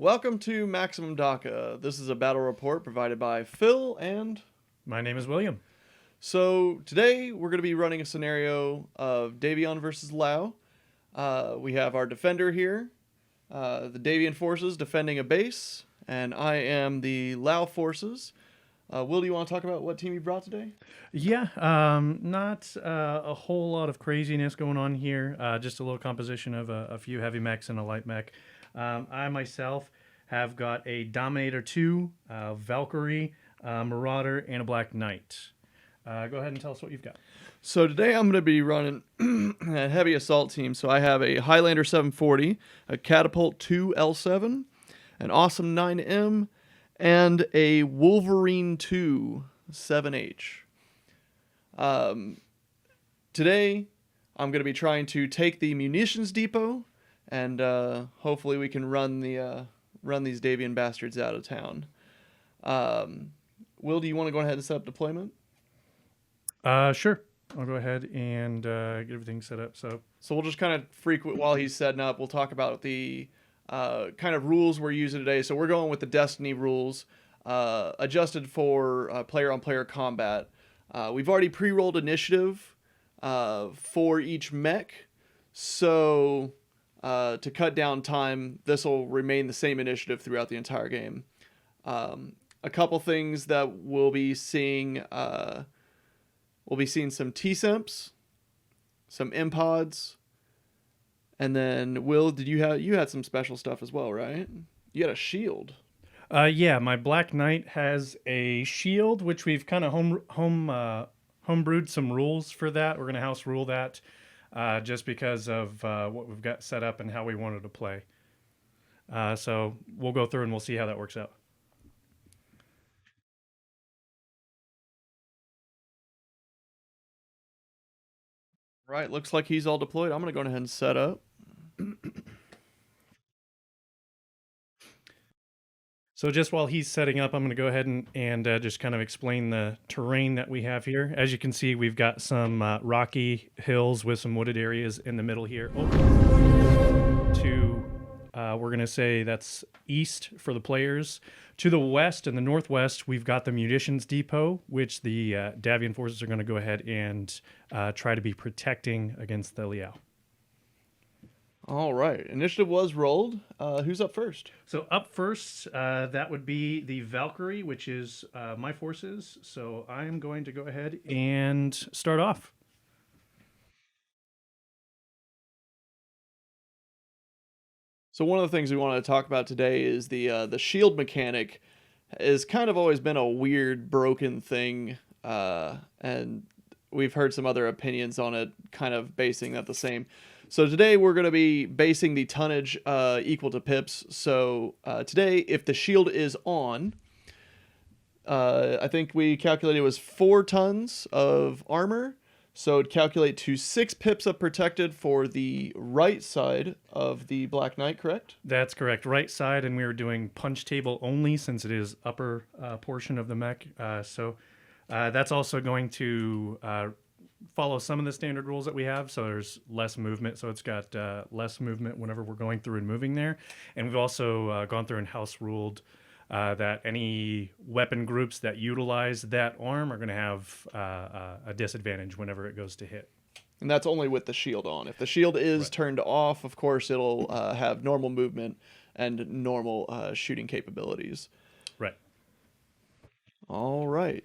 Welcome to Maximum DACA. This is a battle report provided by Phil and... My name is William. So today we're going to be running a scenario of Davion versus Lau. We have our defender here, the Davion forces defending a base, and I am the Lau forces. Will, do you want to talk about what team you brought today? Yeah, not a whole lot of craziness going on here. Just a little composition of a few heavy mechs and a light mech. I myself have got a Dominator 2, Valkyrie, Marauder, and a Black Knight. Go ahead and tell us what you've got. So today I'm going to be running a heavy assault team. So I have a Highlander 740, a Catapult 2L7, an Awesome 9M, and a Wolverine 2 7H. Today I'm going to be trying to take the munitions depot, and hopefully we can run these Davion bastards out of town. Will, do you want to go ahead and set up deployment? Sure. I'll go ahead and get everything set up. So we'll just kind of frequent while he's setting up. We'll talk about the kind of rules we're using today. So we're going with the Destiny rules, adjusted for player-on-player combat. We've already pre-rolled initiative for each mech, so to cut down time, this will remain the same initiative throughout the entire game. A couple things that we'll be seeing. We'll be seeing some T-Simps, some M-Pods, and then, Will, you had some special stuff as well, right? You had a shield. yeah, my Black Knight has a shield, which we've kind of homebrewed some rules for that. We're going to house rule that just because of what we've got set up and how we wanted to play. So we'll go through and we'll see how that works out. Right, looks like he's all deployed. I'm going to go ahead and set up. So just while he's setting up, I'm going to go ahead and just kind of explain the terrain that we have here. As you can see, we've got some rocky hills with some wooded areas in the middle here. We're going to say that's east for the players. To the west and the northwest, we've got the munitions depot, which the Davion forces are going to go ahead and try to be protecting against the Liao. All right. Initiative was rolled. Who's up first? So up first, that would be the Valkyrie, which is my forces. So I'm going to go ahead and start off. So one of the things we wanted to talk about today is the shield mechanic has kind of always been a weird, broken thing, and we've heard some other opinions on it, kind of basing that the same. So today we're going to be basing the tonnage equal to pips. So today, if the shield is on, I think we calculated it was 4 tons of armor. So it'd calculate to 6 pips of protected for the right side of the Black Knight, correct? That's correct. Right side, and we were doing punch table only since it is upper portion of the mech. So that's also going to follow some of the standard rules that we have. So there's less movement. So it's got less movement whenever we're going through and moving there. And we've also gone through and house ruled that any weapon groups that utilize that arm are going to have a disadvantage whenever it goes to hit. And that's only with the shield on. If the shield is turned off, of course, it'll have normal movement and normal shooting capabilities. Right. All right.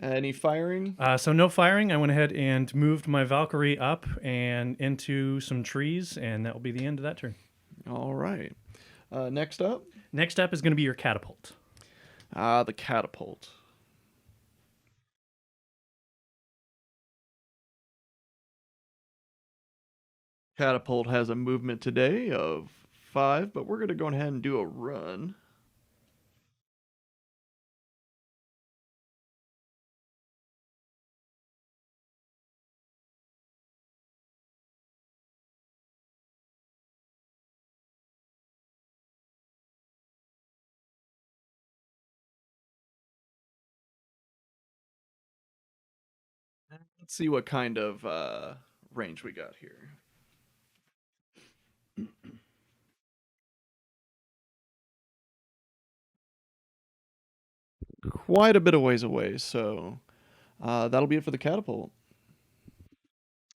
Any firing? So no firing. I went ahead and moved my Valkyrie up and into some trees, and that will be the end of that turn. All right. Next up? Next up is going to be your Catapult. The Catapult. Catapult has a movement today of 5, but we're going to go ahead and do a run. Let's see what kind of range we got here. quite a bit of ways away. So that'll be it for the Catapult.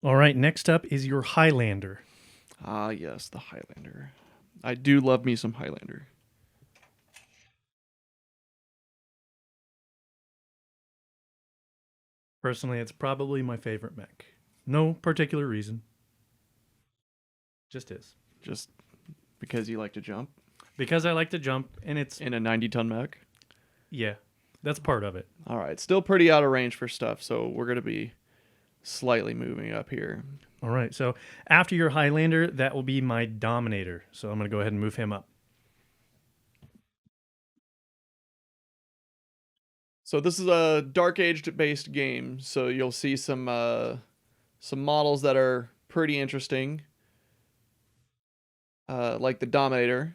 All right, next up is your Highlander. Ah, yes, the Highlander. I do love me some Highlander. Personally, it's probably my favorite mech. No particular reason. Just is. Just because you like to jump Because I like to jump, and it's, in a 90-ton mech. yeah, that's part of it. All right, still pretty out of range for stuff, so we're going to be slightly moving up here. All right, so after your Highlander, that will be my Dominator. So I'm going to go ahead and move him up. So this is a Dark Age-based game, so you'll see some models that are pretty interesting, like the Dominator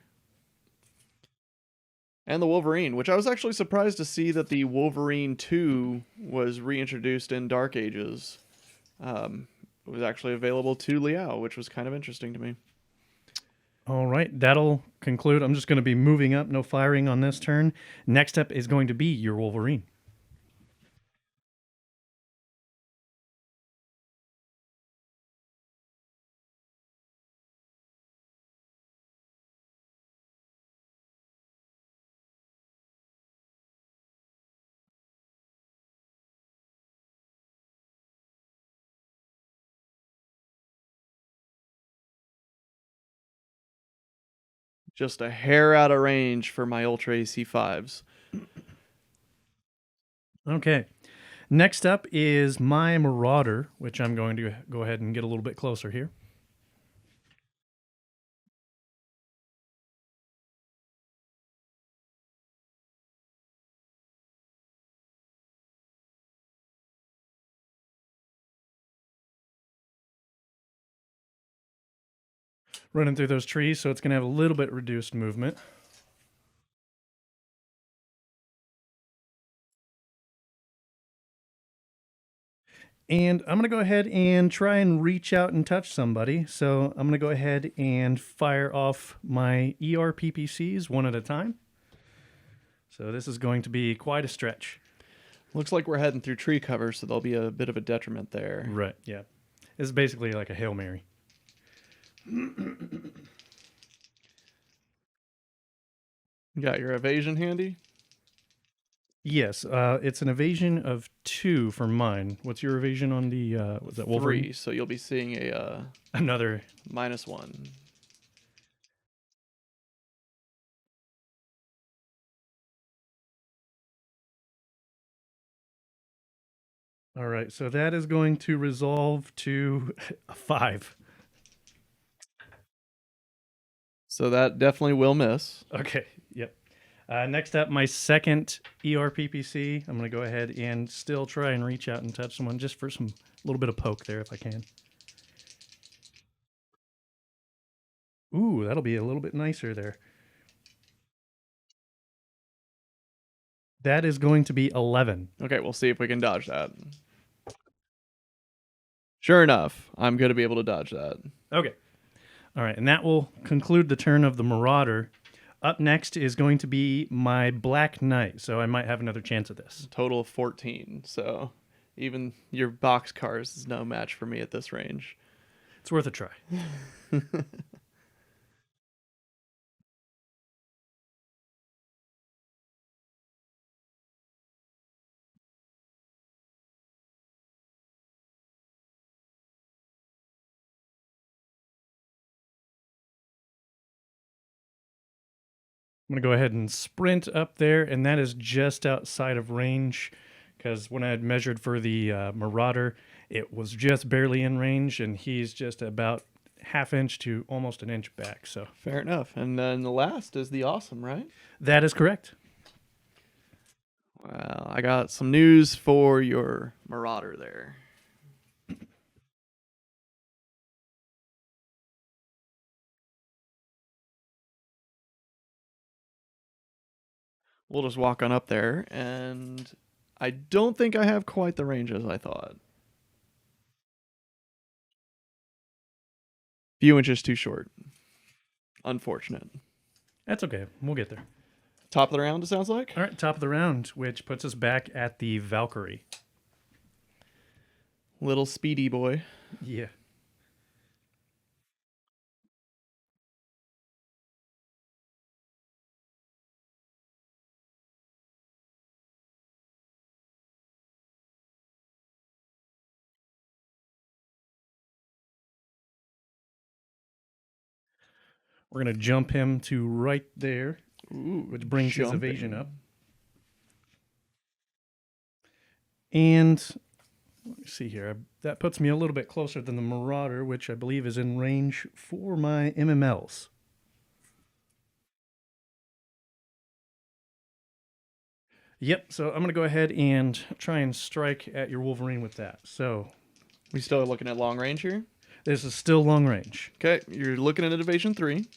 and the Wolverine, which I was actually surprised to see that the Wolverine 2 was reintroduced in Dark Ages. It was actually available to Liao, which was kind of interesting to me. All right, that'll conclude. I'm just going to be moving up, no firing on this turn. Next up is going to be your Wolverine. Just a hair out of range for my Ultra AC5s. Okay, next up is my Marauder, which I'm going to go ahead and get a little bit closer here. Running through those trees, so it's going to have a little bit reduced movement. And I'm going to go ahead and try and reach out and touch somebody. So I'm going to go ahead and fire off my ERPPCs one at a time. So this is going to be quite a stretch. Looks like we're heading through tree cover, so there'll be a bit of a detriment there. Right, yeah. This is basically like a Hail Mary. You got your evasion handy? Yes, it's an evasion of 2 for mine. What's your evasion on the, was that Wolverine? 3, so you'll be seeing a Another. -1. All right, so that is going to resolve to a 5. So that definitely will miss. Okay, yep. Next up, my second ERPPC. I'm going to go ahead and still try and reach out and touch someone just for some little bit of poke there if I can. Ooh, that'll be a little bit nicer there. That is going to be 11. Okay, we'll see if we can dodge that. Sure enough, I'm going to be able to dodge that. Okay. All right, and that will conclude the turn of the Marauder. Up next is going to be my Black Knight, so I might have another chance at this. Total of 14, so even your box cars is no match for me at this range. It's worth a try. I'm going to go ahead and sprint up there, and that is just outside of range because when I had measured for the Marauder, it was just barely in range, and he's just about ½ inch to almost an inch back. So Fair enough. And then the last is the Awesome, right? that is correct. Well, I got some news for your Marauder there. We'll just walk on up there, and I don't think I have quite the range as I thought. Few inches too short. Unfortunate. That's okay. We'll get there. Top of the round, it sounds like. All right, top of the round, which puts us back at the Valkyrie. Little speedy boy. Yeah. We're going to jump him to right there, Ooh, which brings his jumping. evasion up. And let me see here. That puts me a little bit closer than the Marauder, which I believe is in range for my MMLs. Yep, so I'm going to go ahead and try and strike at your Wolverine with that. So We still looking at long range here. this is still long range. Okay, you're looking at an evasion 3.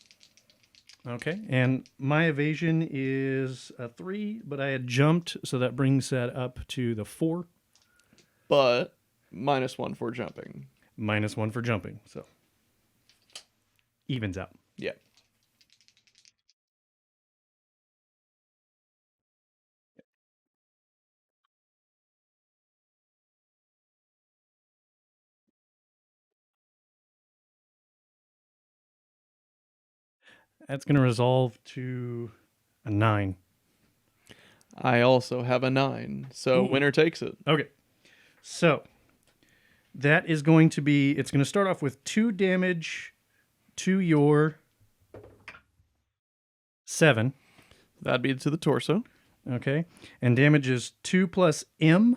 Okay, and my evasion is a 3, but I had jumped, so that brings that up to the 4. But -1 for jumping. -1 for jumping, so evens out. Yeah. That's going to resolve to a 9. I also have a 9, so Ooh. winner takes it. Okay, so that is going to be, it's going to start off with 2 damage to your 7. That'd be to the torso. Okay, and damage is 2 plus M.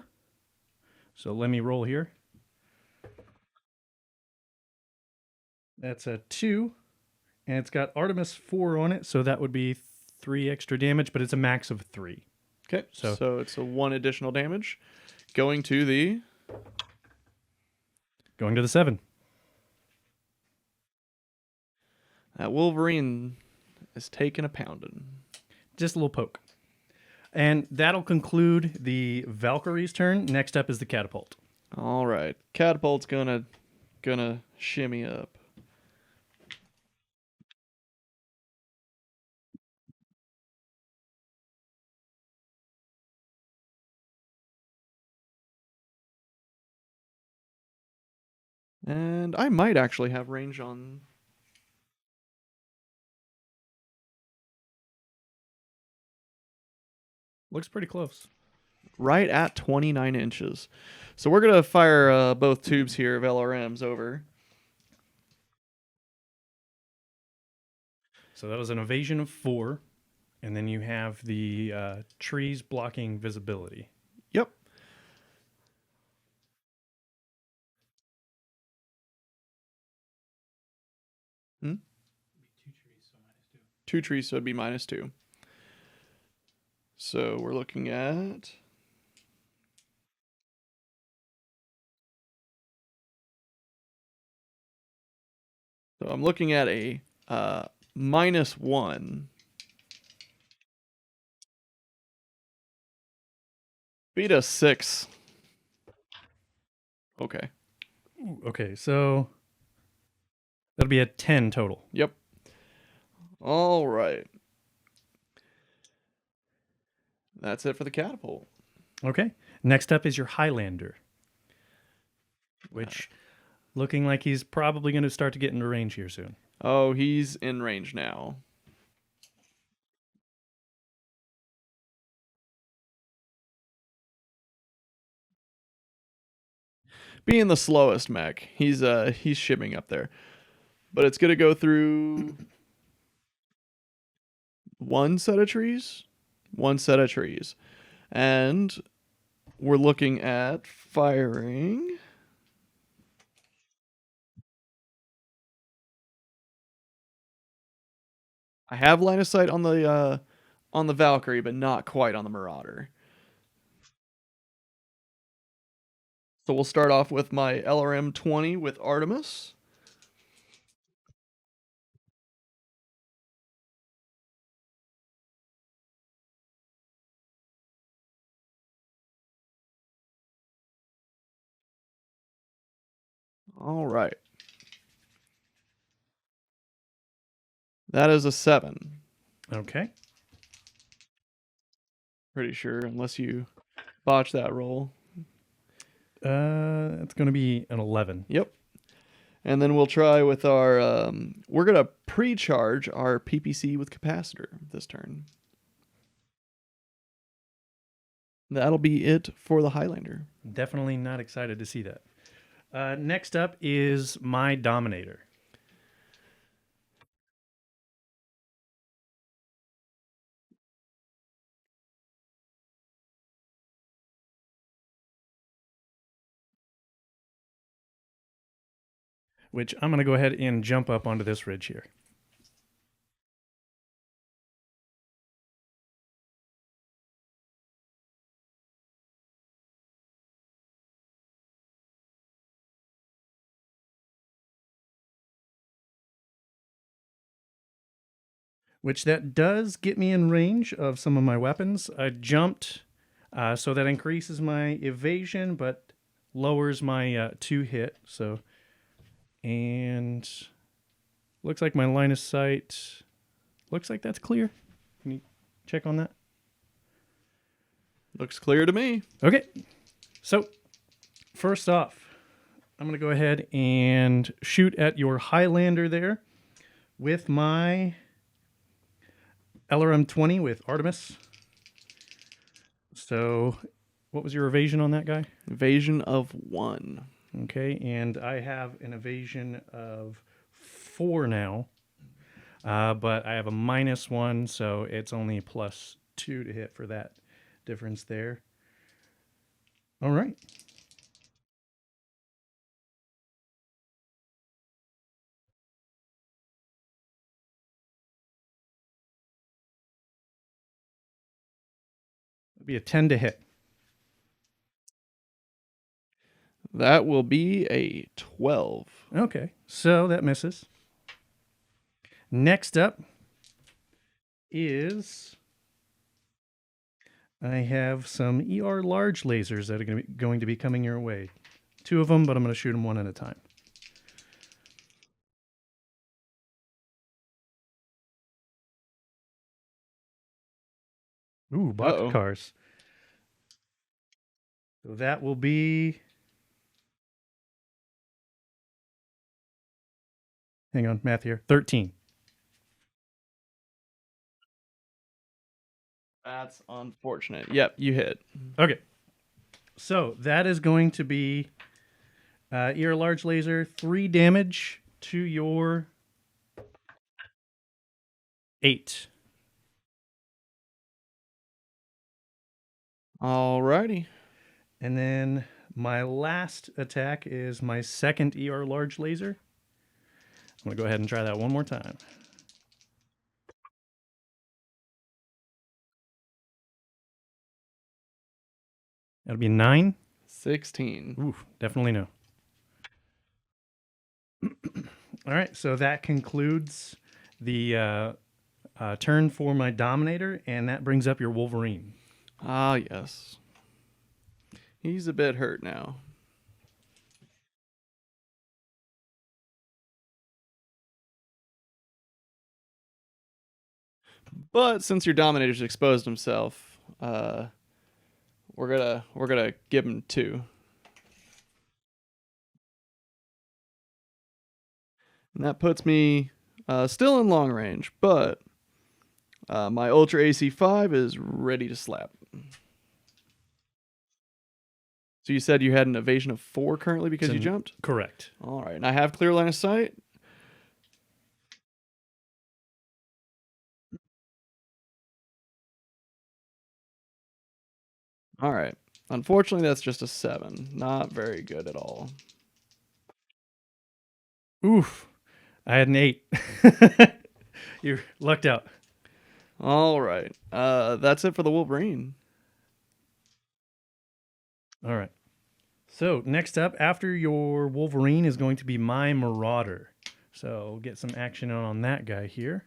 So let me roll here. That's a 2, and it's got Artemis 4 on it, so that would be 3 extra damage, but it's a max of 3. Okay, So- so it's a 1 additional damage going to the... Going to the 7. That Wolverine is taking a pounding. Just a little poke. And that'll conclude the Valkyrie's turn. Next up is the Catapult. All right, Catapult's gonna shimmy up. And I might actually have range on... Looks pretty close. right at 29 inches. So we're going to fire both tubes here of LRMs over. So that was an evasion of 4, and then you have the trees blocking visibility. Yep. Two trees, so it'd be -2. So we're looking at... So I'm looking at a -1. Beat a 6. Okay. Ooh, okay, so that'll be a 10 total. Yep. All right. That's it for the catapult. Okay. Next up is your Highlander, which looking like he's probably going to start to get into range here soon. Oh, he's in range now. Being the slowest mech, he's shimming up there. But it's gonna go through one set of trees. And we're looking at firing. I have line of sight on the Valkyrie, but not quite on the Marauder. So we'll start off with my LRM 20 with Artemis. All right. That is a 7. Okay. Pretty sure, unless you botch that roll. It's going to be an 11. Yep. And then we'll try with our. We're gonna pre-charge our PPC with capacitor this turn. That'll be it for the Highlander. Definitely not excited to see that. Next up is my Dominator. Which I'm going to go ahead and jump up onto this ridge here. Which that does get me in range of some of my weapons. I jumped, so that increases my evasion, but lowers my 2 hit. So, and looks like my line of sight, looks like that's clear. Can you check on that? Looks clear to me. Okay, so first off, I'm going to go ahead and shoot at your Highlander there with my LRM 20 with Artemis. So, what was your evasion on that guy? Evasion of 1. Okay, and I have an evasion of 4 now, but I have a -1, so it's only +2 to hit for that difference there. All right. It'll be a 10 to hit. That will be a 12. Okay, so that misses. Next up is I have some ER large lasers that are going to be coming your way. 2 of them, but I'm going to shoot them one at a time. Ooh, box cars. So that will be... Hang on, math here. 13. That's unfortunate. Yep, you hit. Okay. So that is going to be ER large laser, 3 damage to your 8. Alrighty. And then my last attack is my second ER large laser. I'm going to go ahead and try that one more time. That'll be 9. 16. Ooh, definitely no. All right, so that concludes the turn for my Dominator, and that brings up your Wolverine. Ah, yes. He's a bit hurt now. But since your Dominator's exposed himself, we're gonna give him 2. And that puts me still in long range, but my Ultra AC5 is ready to slap. So you said you had an evasion of 4 currently because you jumped? Correct. All right, and I have clear line of sight. All right. Unfortunately, that's just a 7. Not very good at all. Oof. I had an 8. You're lucked out. All right. That's it for the Wolverine. All right. So next up, after your Wolverine, is going to be my Marauder. So get some action on that guy here.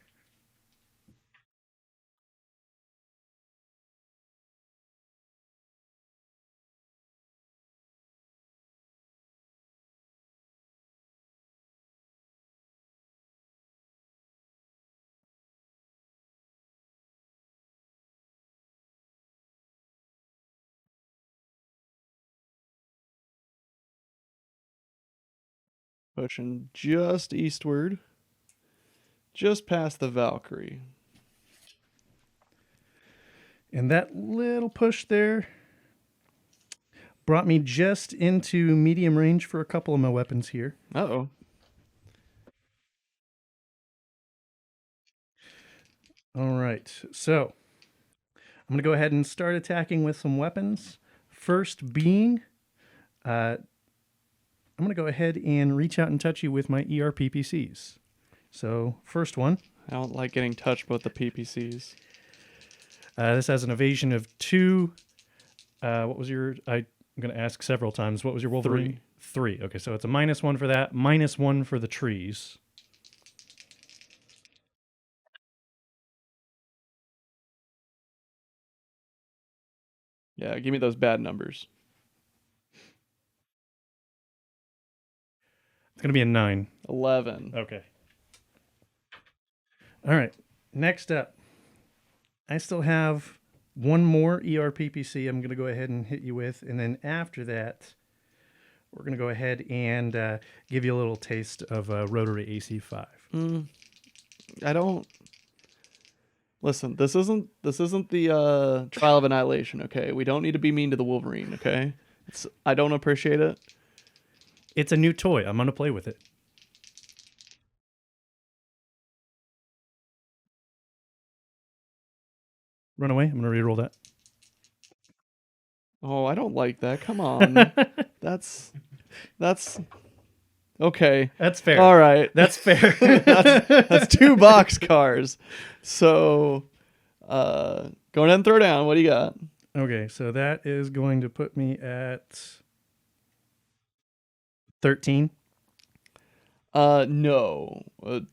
Pushing just eastward. Just past the Valkyrie. And that little push there brought me just into medium range for a couple of my weapons here. Uh-oh. All right, so I'm going to go ahead and start attacking with some weapons. First being, I'm going to go ahead and reach out and touch you with my ERPPCs. So first one. I don't like getting touched with the PPCs. This has an evasion of 2. What was your... I'm going to ask several times. What was your Wolverine? 3. Okay, so it's a -1 for that, -1 for the trees. Yeah, give me those bad numbers. It's going to be a 9. 11. Okay. All right. Next up, I still have one more ERPPC I'm going to go ahead and hit you with. And then after that, we're going to go ahead and give you a little taste of rotary AC5. I don't... Listen, this isn't the Trial of Annihilation, okay? We don't need to be mean to the Wolverine, okay? I don't appreciate it. It's a new toy. I'm going to play with it. Run away. I'm going to reroll that. Oh, I don't like that. Come on. That's okay. That's fair. All right. That's fair. that's 2 box cars. So, go ahead and throw down. What do you got? Okay, so that is going to put me at 13. No.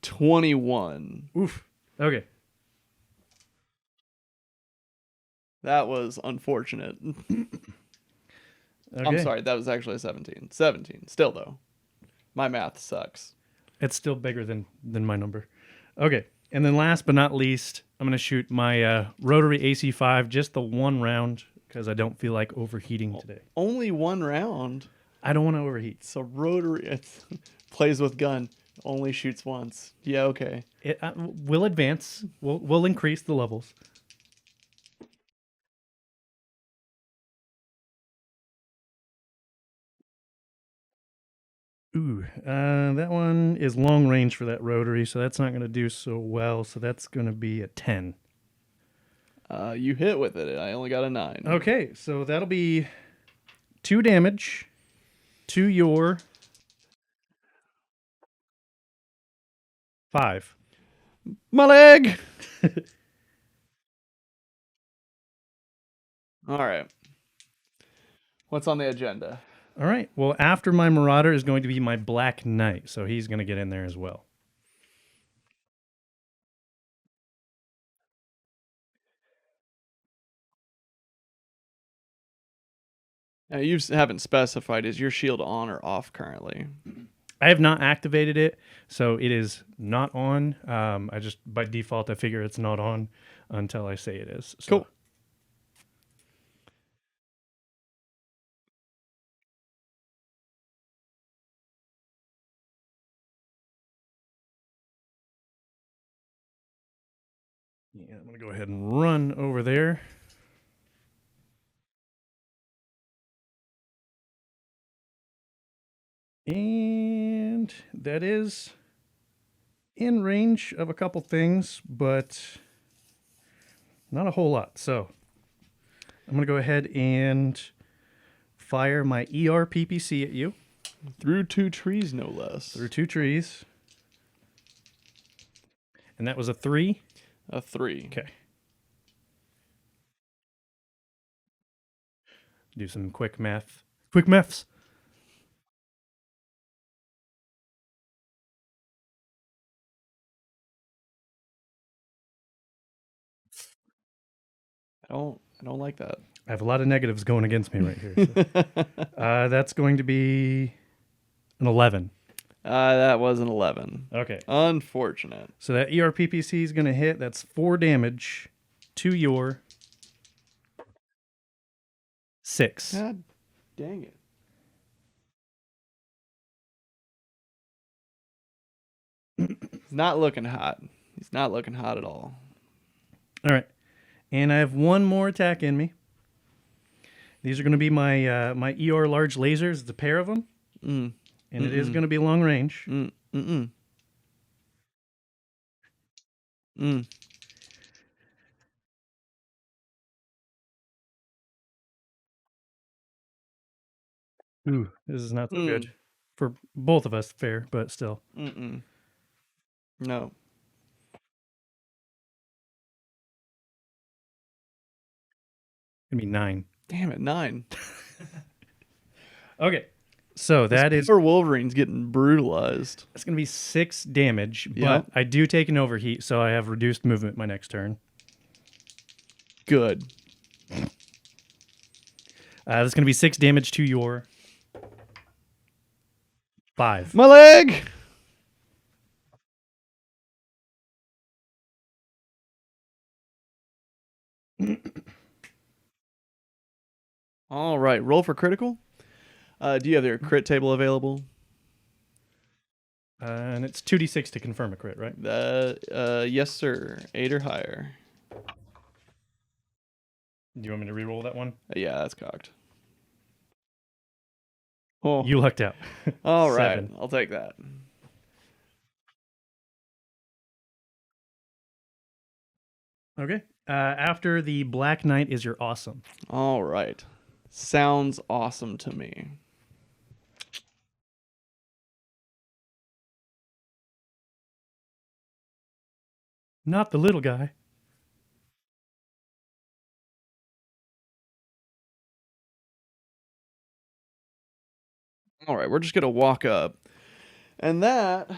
21. Oof. Okay. That was unfortunate. Okay. I'm sorry. That was actually a 17. 17. Still, though. My math sucks. It's still bigger than my number. Okay. And then last but not least, I'm going to shoot my rotary AC5 just the 1 round because I don't feel like overheating today. Only 1 round. I don't want to overheat. It's a rotary. It plays with gun. Only shoots once. Yeah, okay. We'll advance. We'll increase the levels. Ooh, that one is long range for that rotary, so that's not going to do so well. So that's going to be a 10. You hit with it. I only got a 9. Okay, so that'll be 2 damage to your 5. My leg! All right. What's on the agenda? All right. Well, after my Marauder is going to be my Black Knight, so he's going to get in there as well. Now, you haven't specified, is your shield on or off currently? I have not activated it, so it is not on. I just, by default, I figure it's not on until I say it is. So. Cool. Yeah, I'm going to go ahead and run over there. And that is in range of a couple things, but not a whole lot. So I'm going to go ahead and fire my ERPPC at you. Through 2 trees, no less. Through 2 trees. And that was a 3. A 3. Okay. Do some quick math. Quick maths. I don't like that. I have a lot of negatives going against me right here. So. That's going to be an 11. That was an 11. Okay. Unfortunate. So that ERPPC is going to hit. That's 4 damage to your 6. God dang it. He's not looking hot. He's not looking hot at all. All right. And I have one more attack in me. These are going to be my my ER large lasers. It's a pair of them. Mm. And it is going to be long range. Mm. Ooh, this is not so good. For both of us, fair, but still. No. Gonna be 9. Damn it, 9. Okay. So that is poor Wolverine's getting brutalized. It's gonna be 6 damage, but Yep. I do take an overheat, so I have reduced movement my next turn. Good. That's gonna be 6 damage to your 5. My leg. All right, roll for critical. Do you have your crit table available? And it's 2d6 to confirm a crit, right? Yes, sir. 8 or higher. Do you want me to re-roll that one? Yeah, that's cocked. Oh, You lucked out. all right. 7. I'll take that. Okay. After the Black Knight is your awesome. All right. Sounds awesome to me. Not the little guy. All right, we're just going to walk up. And that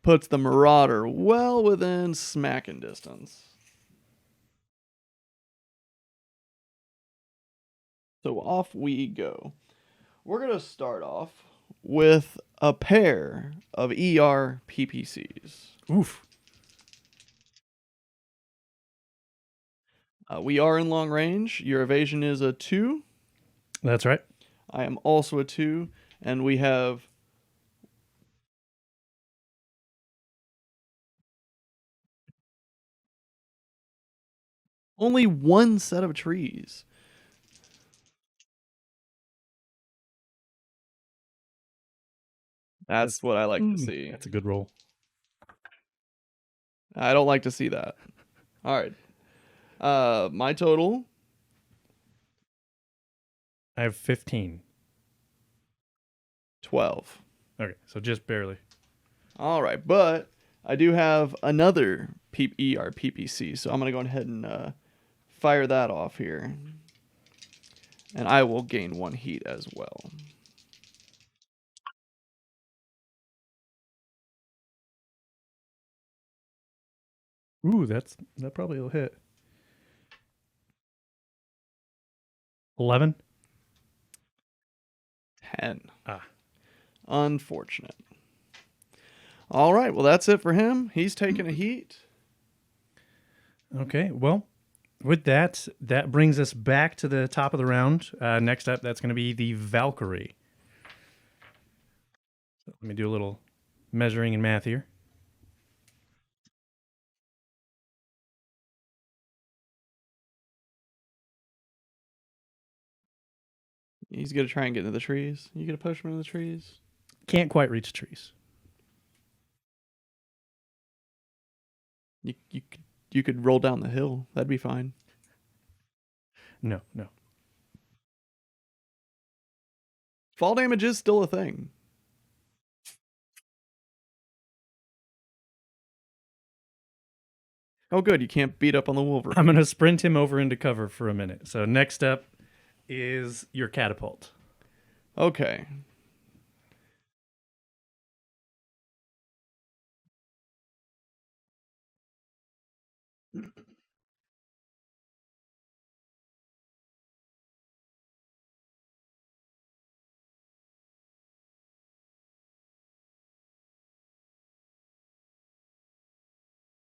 puts the Marauder well within smacking distance. So off we go. We're going to start off with a pair of ER PPCs. Oof. We are in long range. Your evasion is a 2. That's right. I am also a 2. And we have only one set of trees. That's what I like to see. That's a good roll. I don't like to see that. All right. My total. I have 15. 12. Okay, so just barely. All right, but I do have another ER PPC, so I'm going to go ahead and fire that off here. And I will gain 1 heat as well. Ooh, that probably will hit. 11. 10. Ah. Unfortunate. All right, well, that's it for him. He's taking a heat. Okay, well, with that brings us back to the top of the round. Next up, that's going to be the Valkyrie. So let me do a little measuring and math here. He's going to try and get into the trees. You going to push him into the trees? Can't quite reach trees. You could roll down the hill. That'd be fine. No. Fall damage is still a thing. Oh, good. You can't beat up on the Wolverine. I'm going to sprint him over into cover for a minute. So next up is your Catapult. Okay.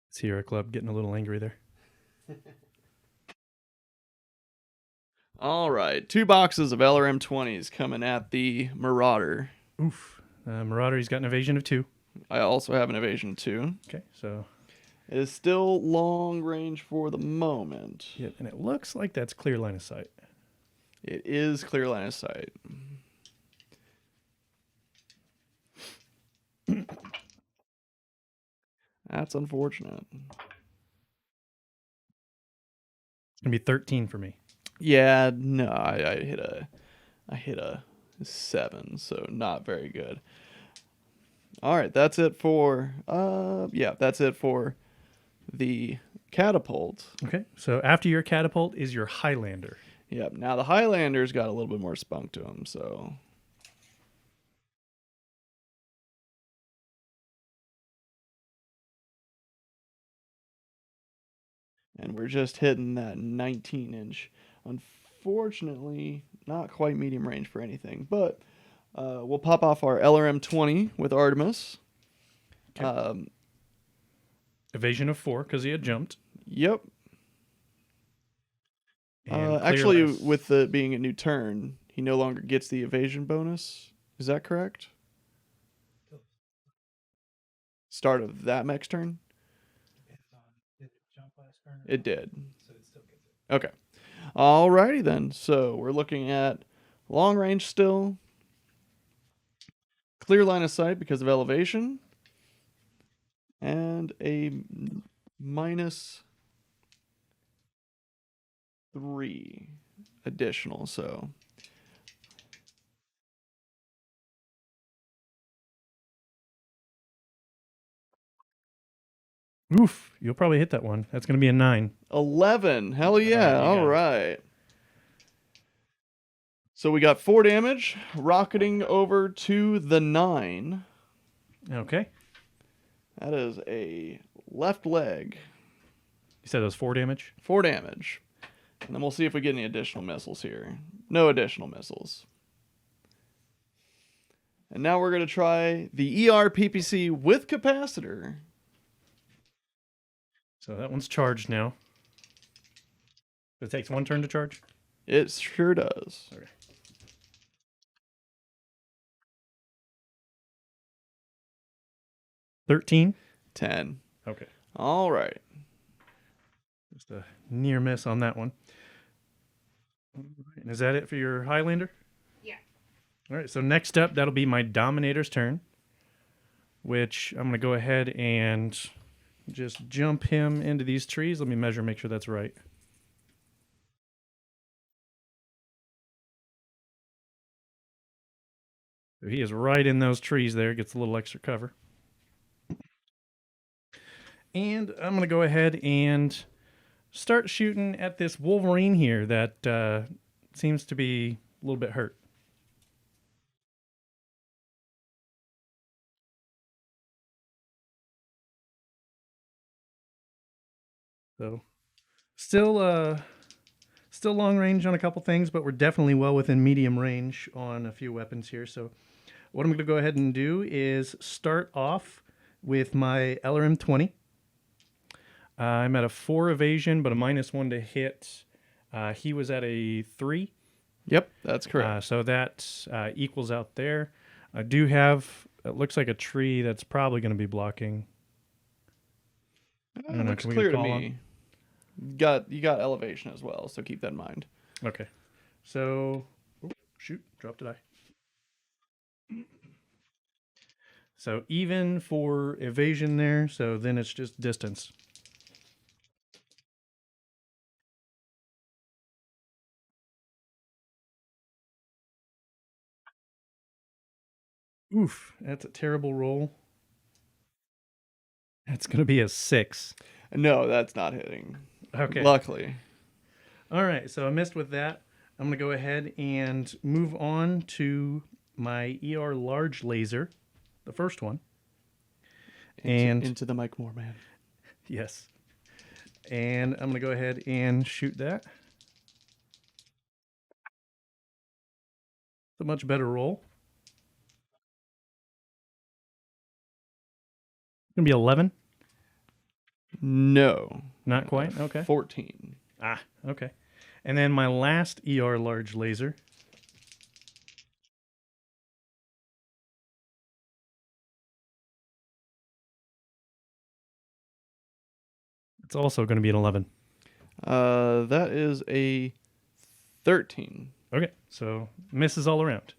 Sierra Club getting a little angry there. All right. 2 boxes of LRM 20s coming at the Marauder. Oof. Marauder, he's got an evasion of 2. I also have an evasion 2. Okay, so... It is still long range for the moment. Yep, and it looks like that's clear line of sight. It is clear line of sight. That's unfortunate. It's going to be 13 for me. Yeah, no, I hit a 7, so not very good. All right, that's it for that's it for the catapult. Okay, so after your catapult is your Highlander. Yep. Now the Highlanders got a little bit more spunk to them, so and we're just hitting that 19-inch. Unfortunately, not quite medium range for anything, but we'll pop off our LRM 20 with Artemis. Okay. Evasion of 4 because he had jumped. Yep. And actually, clear with the being a new turn, he no longer gets the evasion bonus. Is that correct? Start of that next turn? Did it jump last turn? It did. So it still gets it. Okay. Alrighty then. So we're looking at long range still. Clear line of sight because of elevation. And a -3 additional, so Oof, you'll probably hit that one. That's going to be a 9. 11. Hell yeah. All right. So we got 4 damage, rocketing over to the 9. Okay. That is a left leg. You said it was 4 damage? 4 damage. And then we'll see if we get any additional missiles here. No additional missiles. And now we're going to try the ER PPC with capacitor. So that one's charged now. It takes 1 turn to charge? It sure does. Okay. $13? 10. Okay. All right. Just a near miss on that one. All right. And is that it for your Highlander? Yeah. All right, so next up, that'll be my Dominator's turn, which I'm going to go ahead and just jump him into these trees. Let me measure, make sure that's right. So he is right in those trees there, gets a little extra cover. And I'm going to go ahead and start shooting at this Wolverine here that seems to be a little bit hurt. So still long range on a couple things, but we're definitely well within medium range on a few weapons here. So what I'm going to go ahead and do is start off with my LRM 20. I'm at a 4 evasion, but a -1 to hit. He was at a 3. Yep, that's correct. So that equals out there. I do have, it looks like a tree that's probably going to be blocking. I don't know, looks can we clear to call me. You got elevation as well, so keep that in mind. Okay. So, shoot, dropped a die. So even for evasion there, so then it's just distance. Oof, that's a terrible roll. That's going to be a 6. No, that's not hitting. Okay. Luckily. All right, so I missed with that. I'm going to go ahead and move on to my ER large laser, the first one. Into the Mike Moore, man. Yes. And I'm going to go ahead and shoot that. It's a much better roll. It's going to be 11. No. Not quite. Okay. 14. Ah, okay. And then my last ER large laser. It's also going to be an 11. That is a 13. Okay, so misses all around.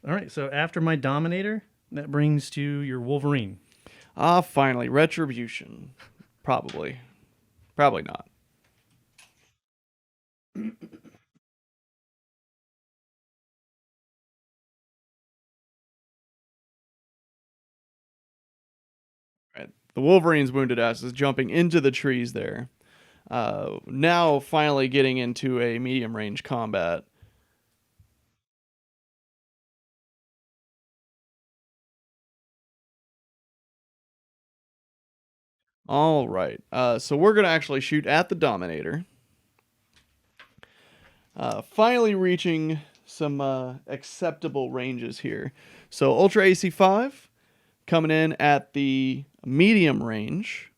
All right, so after my Dominator, that brings to your Wolverine. Ah, finally, Retribution. Probably. Probably not. Right. The Wolverine's wounded ass is jumping into the trees there. Now finally getting into a medium range combat. All right. So we're going to actually shoot at the Dominator. Finally reaching some acceptable ranges here. So Ultra AC 5 coming in at the medium range.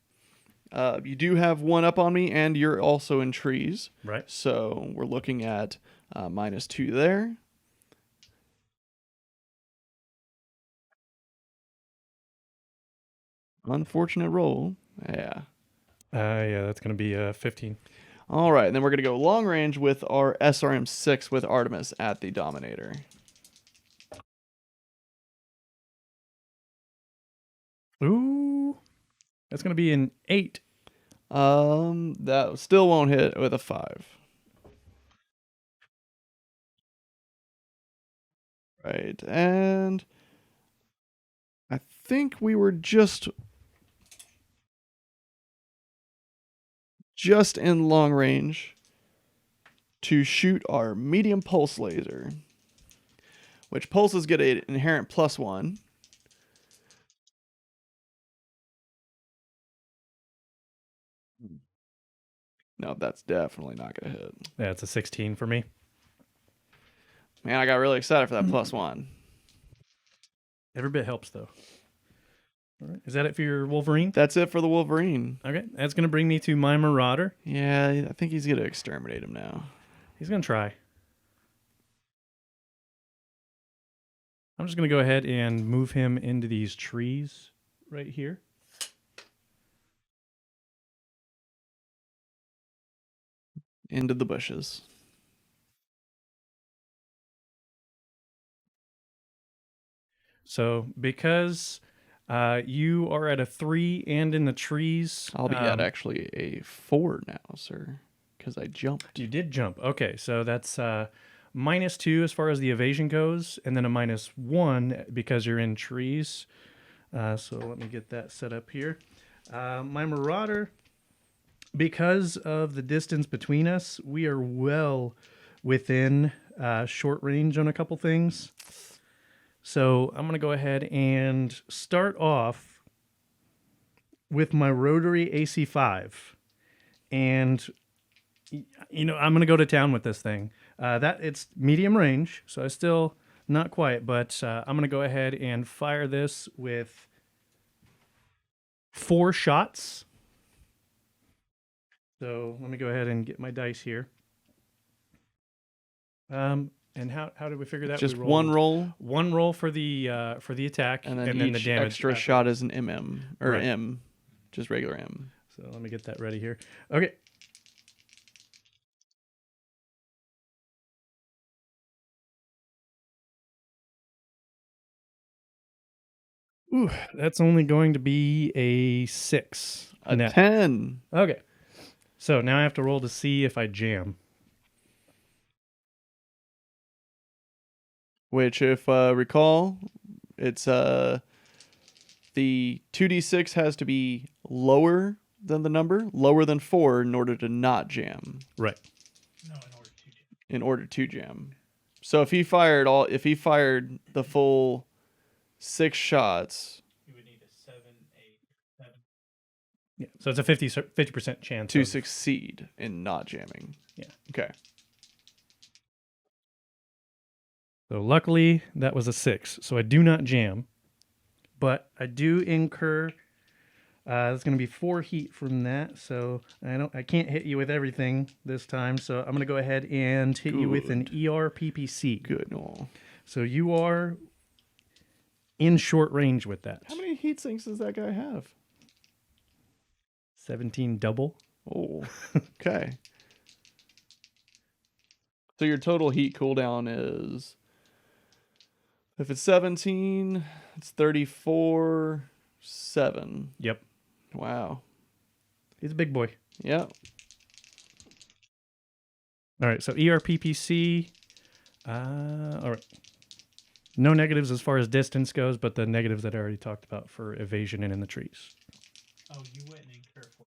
You do have one up on me, and you're also in trees. Right. So we're looking at -2 there. Unfortunate roll. Yeah. Yeah, that's going to be 15. All right, and then we're going to go long range with our SRM 6 with Artemis at the Dominator. Ooh, that's going to be an 8. That still won't hit with a 5. Right, and I think we were just in long range to shoot our medium pulse laser, which pulses get an inherent +1. No, that's definitely not gonna hit. Yeah, it's a 16 for me. Man, I got really excited for that +1. Every bit helps, though. All right. Is that it for your Wolverine? That's it for the Wolverine. Okay, that's going to bring me to my Marauder. Yeah, I think he's gonna exterminate him now. He's going to try. I'm just going to go ahead and move him into these trees right here. Into the bushes. So because you are at a 3 and in the trees, I'll be at actually a 4 now, sir, because I jumped. You did jump. Okay, so that's -2 as far as the evasion goes, and then a -1 because you're in trees. So let me get that set up here. My Marauder, because of the distance between us, we are well within short range on a couple things. So I'm going to go ahead and start off with my rotary AC5. And, you know, I'm going to go to town with this thing. It's medium range, so I still not quite, but I'm going to go ahead and fire this with 4 shots. So let me go ahead and get my dice here. And how did we figure that? Just one roll. One roll for the attack, and then the each damage extra shot is an MM or Right. M, just regular M. So let me get that ready here. Okay. Ooh, that's only going to be a 6. A net. 10. Okay. So now I have to roll to see if I jam. Which, if recall, it's the 2d6 has to be lower than the number, lower than 4 in order to not jam. Right. No, in order to jam. In order to jam. So if he fired the full 6 shots, You would need a 7, 8, 7. Yeah. So it's a 50% chance to of- succeed in not jamming. Yeah. Okay. So luckily that was a 6. So I do not jam, but I do incur. It's going to be 4 heat from that. So I can't hit you with everything this time. So I'm going to go ahead and hit you with an ER PPC. Good. No. So you are in short range with that. How many heat sinks does that guy have? 17 double. Oh, okay. So your total heat cooldown is, if it's 17, it's 34, 7. Yep. Wow. He's a big boy. Yeah. All right, so ERPPC. All right. No negatives as far as distance goes, but the negatives that I already talked about for evasion and in the trees. Oh, you went in careful.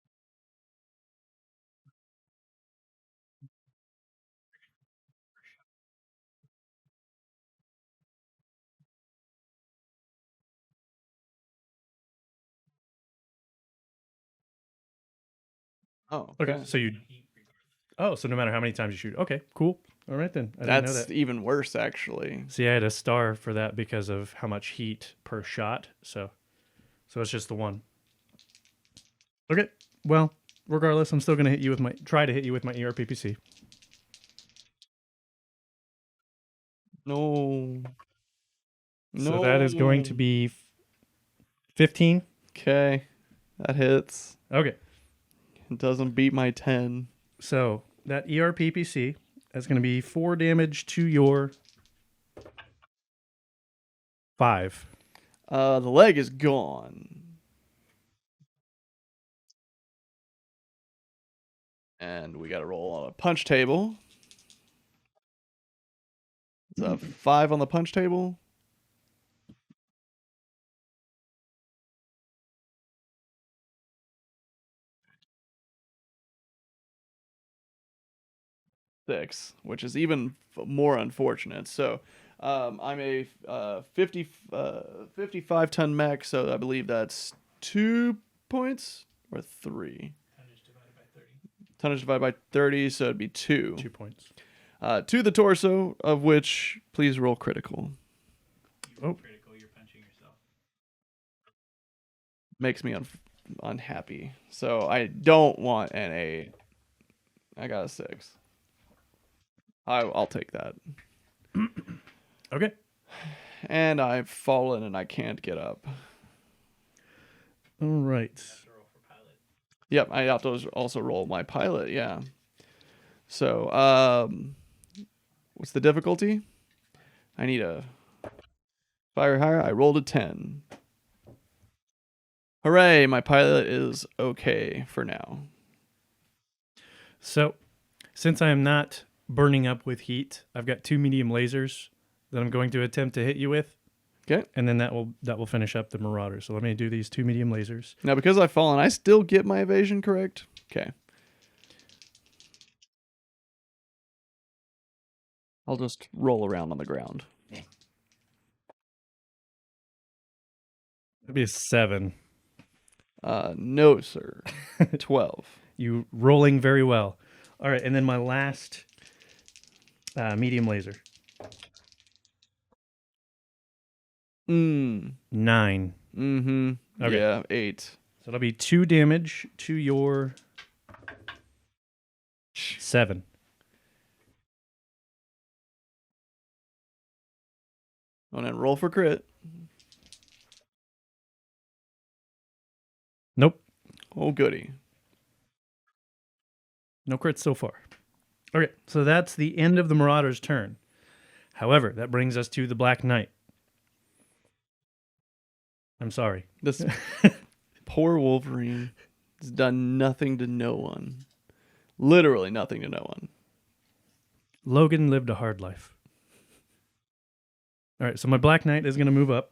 Oh, Okay, okay. so you. Heat regardless. Oh, so no matter how many times you shoot. Okay, cool. All right then. I didn't know That's that. even worse, actually. See, I had a star for that because of how much heat per shot. So it's just the one. Okay. Well, regardless, I'm still gonna try to hit you with my ERPPC. No. So that is going to be 15. Okay. That hits. Okay. It doesn't beat my 10. So that ERPPC is going to be 4 damage to your 5. The leg is gone. And we got to roll on a punch table. It's a 5 on the punch table. Six, which is even more unfortunate. So I'm a 55-ton mech, so I believe that's 2 points or 3. Tonnage divided by 30. Tonnage divided by 30, so it'd be 2. 2 points. To the torso, of which please roll critical. You roll critical, you're punching yourself. Makes me unhappy. So I don't want an 8. I got a 6. I'll take that. Okay. And I've fallen and I can't get up. All right. Have to roll for pilot. Yep, I have to also roll my pilot, yeah. So, what's the difficulty? I need a fire higher. I rolled a 10. Hooray, my pilot is okay for now. So, since I am not burning up with heat, I've got 2 medium lasers that I'm going to attempt to hit you with. Okay. And then that will finish up the Marauder. So let me do these 2 medium lasers. Now, because I've fallen, I still get my evasion correct? Okay. I'll just roll around on the ground. It'd be a 7. No, sir. 12. You rolling very well. All right, and then my last medium laser. 9. Mm-hmm. Okay. Yeah, 8. So that'll be 2 damage to your 7. And then roll for crit. Nope. Oh, goody. No crits so far. Okay, so that's the end of the Marauder's turn. However, that brings us to the Black Knight. I'm sorry. This poor Wolverine has done nothing to no one. Literally nothing to no one. Logan lived a hard life. All right, so my Black Knight is going to move up.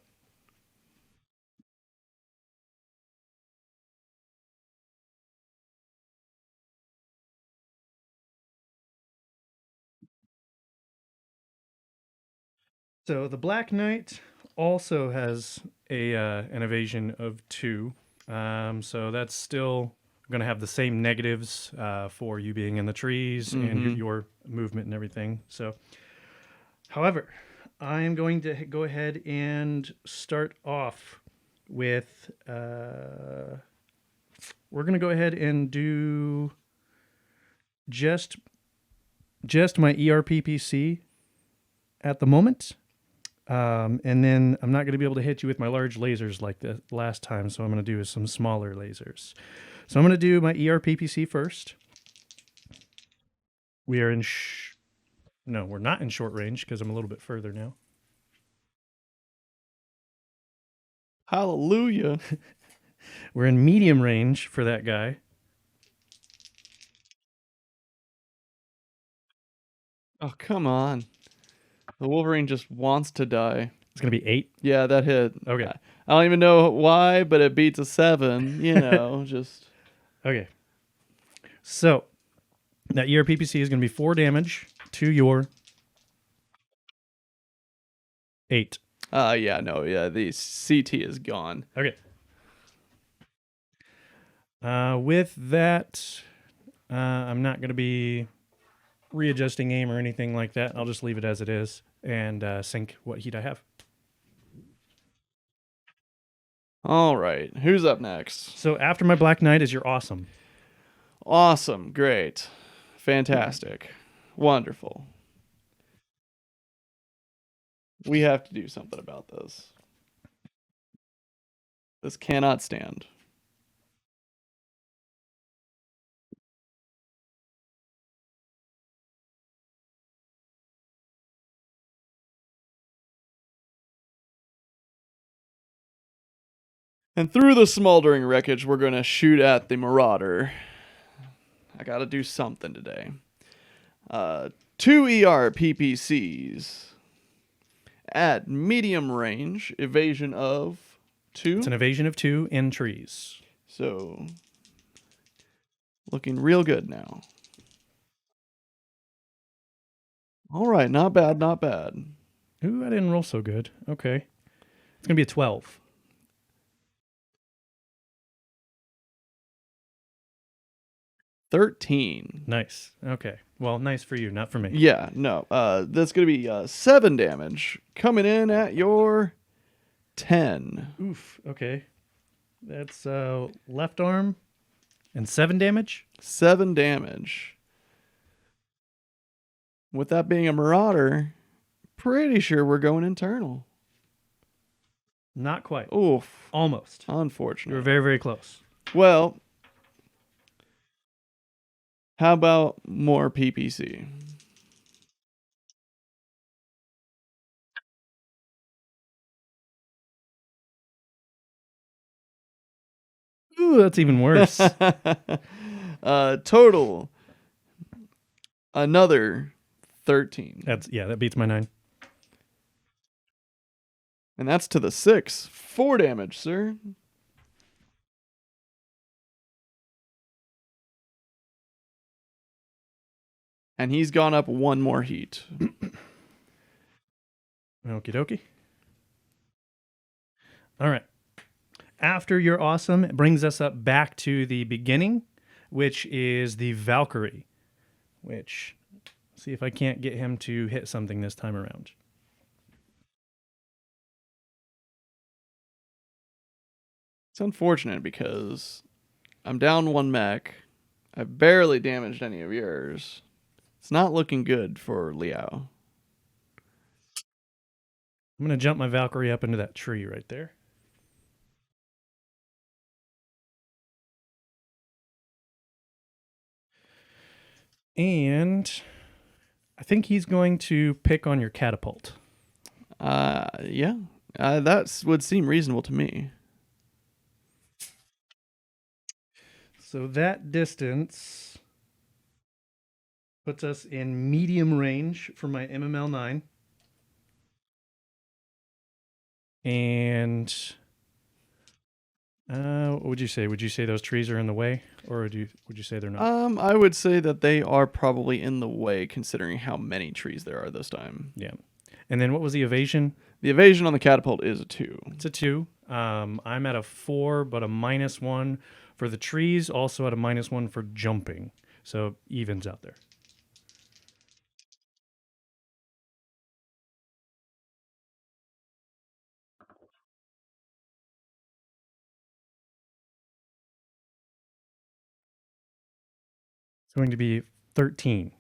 So the Black Knight also has an evasion of 2. So that's still going to have the same negatives for you being in the trees and your movement and everything. So, however, I am going to go ahead and start off with. We're going to go ahead and do just my ERPPC at the moment. And then I'm not going to be able to hit you with my large lasers like the last time, so I'm going to do some smaller lasers. So I'm going to do my ERPPC first. We are in... No, we're not in short range because I'm a little bit further now. Hallelujah. We're in medium range for that guy. Oh, come on. The Wolverine just wants to die. It's going to be 8. Yeah, that hit. Okay. I don't even know why, but it beats a 7. You know, just... Okay. So that ERPPC is going to be 4 damage to your 8. The CT is gone. Okay. With that, I'm not going to be readjusting aim or anything like that. I'll just leave it as it is and sync what heat I have. All right. Who's up next? So after my Black Knight is your awesome. Awesome. Great. Fantastic. Wonderful. We have to do something about this. This cannot stand. And through the smoldering wreckage, we're going to shoot at the Marauder. I got to do something today. 2 ER PPCs at medium range, evasion of 2. It's an evasion of 2 in trees. So, looking real good now. All right, not bad, not bad. Ooh, I didn't roll so good. Okay. It's going to be a 12. $13. Nice. Okay. Well, nice for you, not for me. Yeah, no. That's going to be 7 damage coming in at your 10. Oof. Okay. That's left arm and 7 damage. 7 damage. With that being a Marauder, pretty sure we're going internal. Not quite. Oof. Almost. You Unfortunate. were very, very close. Well, how about more PPC? Ooh, that's even worse. Total, another 13. That beats my 9. And that's to the 6. 4 damage, sir. And he's gone up 1 more heat. Okie dokie. All right. After you're awesome, it brings us up back to the beginning, which is the Valkyrie. Which, see if I can't get him to hit something this time around. It's unfortunate because I'm down 1 mech. I've barely damaged any of yours. It's not looking good for Liao. I'm going to jump my Valkyrie up into that tree right there. And I think he's going to pick on your Catapult. Yeah. That would seem reasonable to me. So that distance puts us in medium range for my MML 9. And what would you say? Would you say those trees are in the way, or would you say they're not? I would say that they are probably in the way, considering how many trees there are this time. Yeah. And then what was the evasion? The evasion on the Catapult is a 2. It's a 2. I'm at a 4, but a -1 for the trees. Also at a -1 for jumping. So evens out there. It's going to be 13.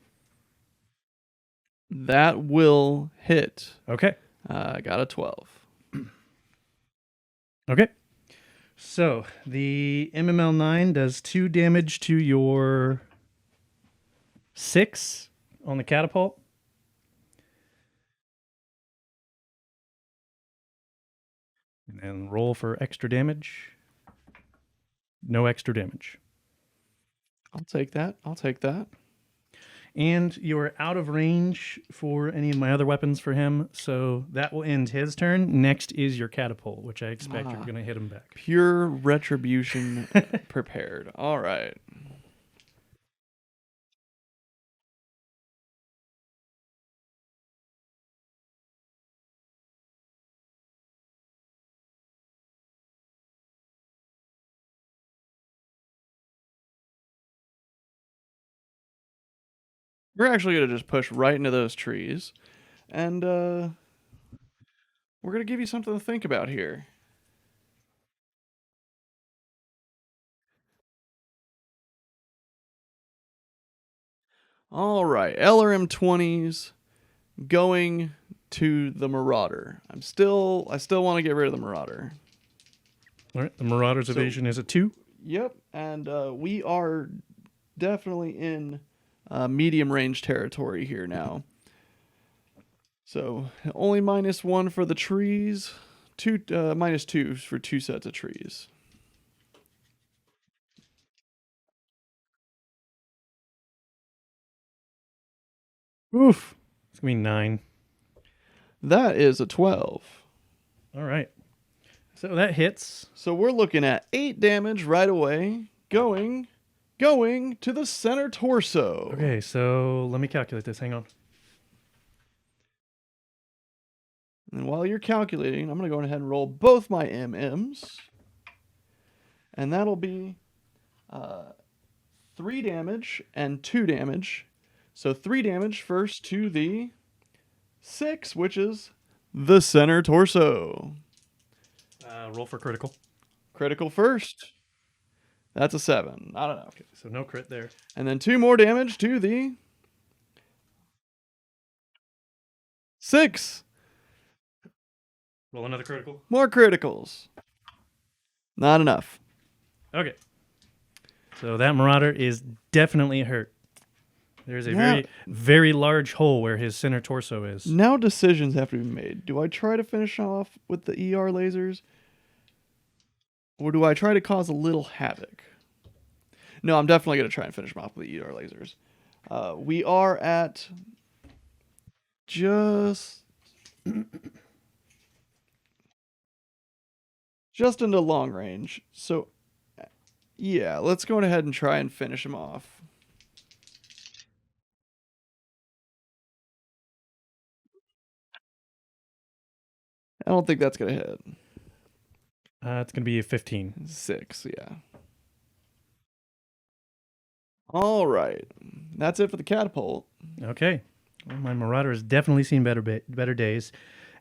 That will hit. Okay. I got a 12. Okay. So the MML9 does 2 damage to your 6 on the catapult. And then roll for extra damage. No extra damage. I'll take that. I'll take that. And you're out of range for any of my other weapons for him, so that will end his turn. Next is your catapult, which I expect you're going to hit him back. Pure retribution prepared. All right. We're actually going to just push right into those trees. And we're going to give you something to think about here. All right. LRM 20s going to the Marauder. I still want to get rid of the Marauder. All right, the Marauder's evasion is a 2. Yep. And we are definitely in medium range territory here now. So only -1 for the trees, -2 for 2 sets of trees. Oof. It's going to be 9. That is a 12. All right. So that hits. So we're looking at 8 damage right away, going to the center torso. Okay, so let me calculate this. Hang on. And while you're calculating, I'm going to go ahead and roll both my MMs. And that'll be 3 damage and 2 damage. So 3 damage first to the 6, which is the center torso. Roll for critical. Critical first. That's a 7. Not enough. Okay, so no crit there. And then 2 more damage to the 6. Roll another critical. More criticals. Not enough. Okay. So that Marauder is definitely hurt. There's a very, very large hole where his center torso is. Now decisions have to be made. Do I try to finish off with the ER lasers? Or do I try to cause a little havoc? No, I'm definitely going to try and finish him off with the ER lasers. We are at just into long range. So, yeah, let's go ahead and try and finish him off. I don't think that's going to hit. It's going to be a 15. 6, yeah. All right. That's it for the catapult. Okay. Well, my Marauder has definitely seen better days.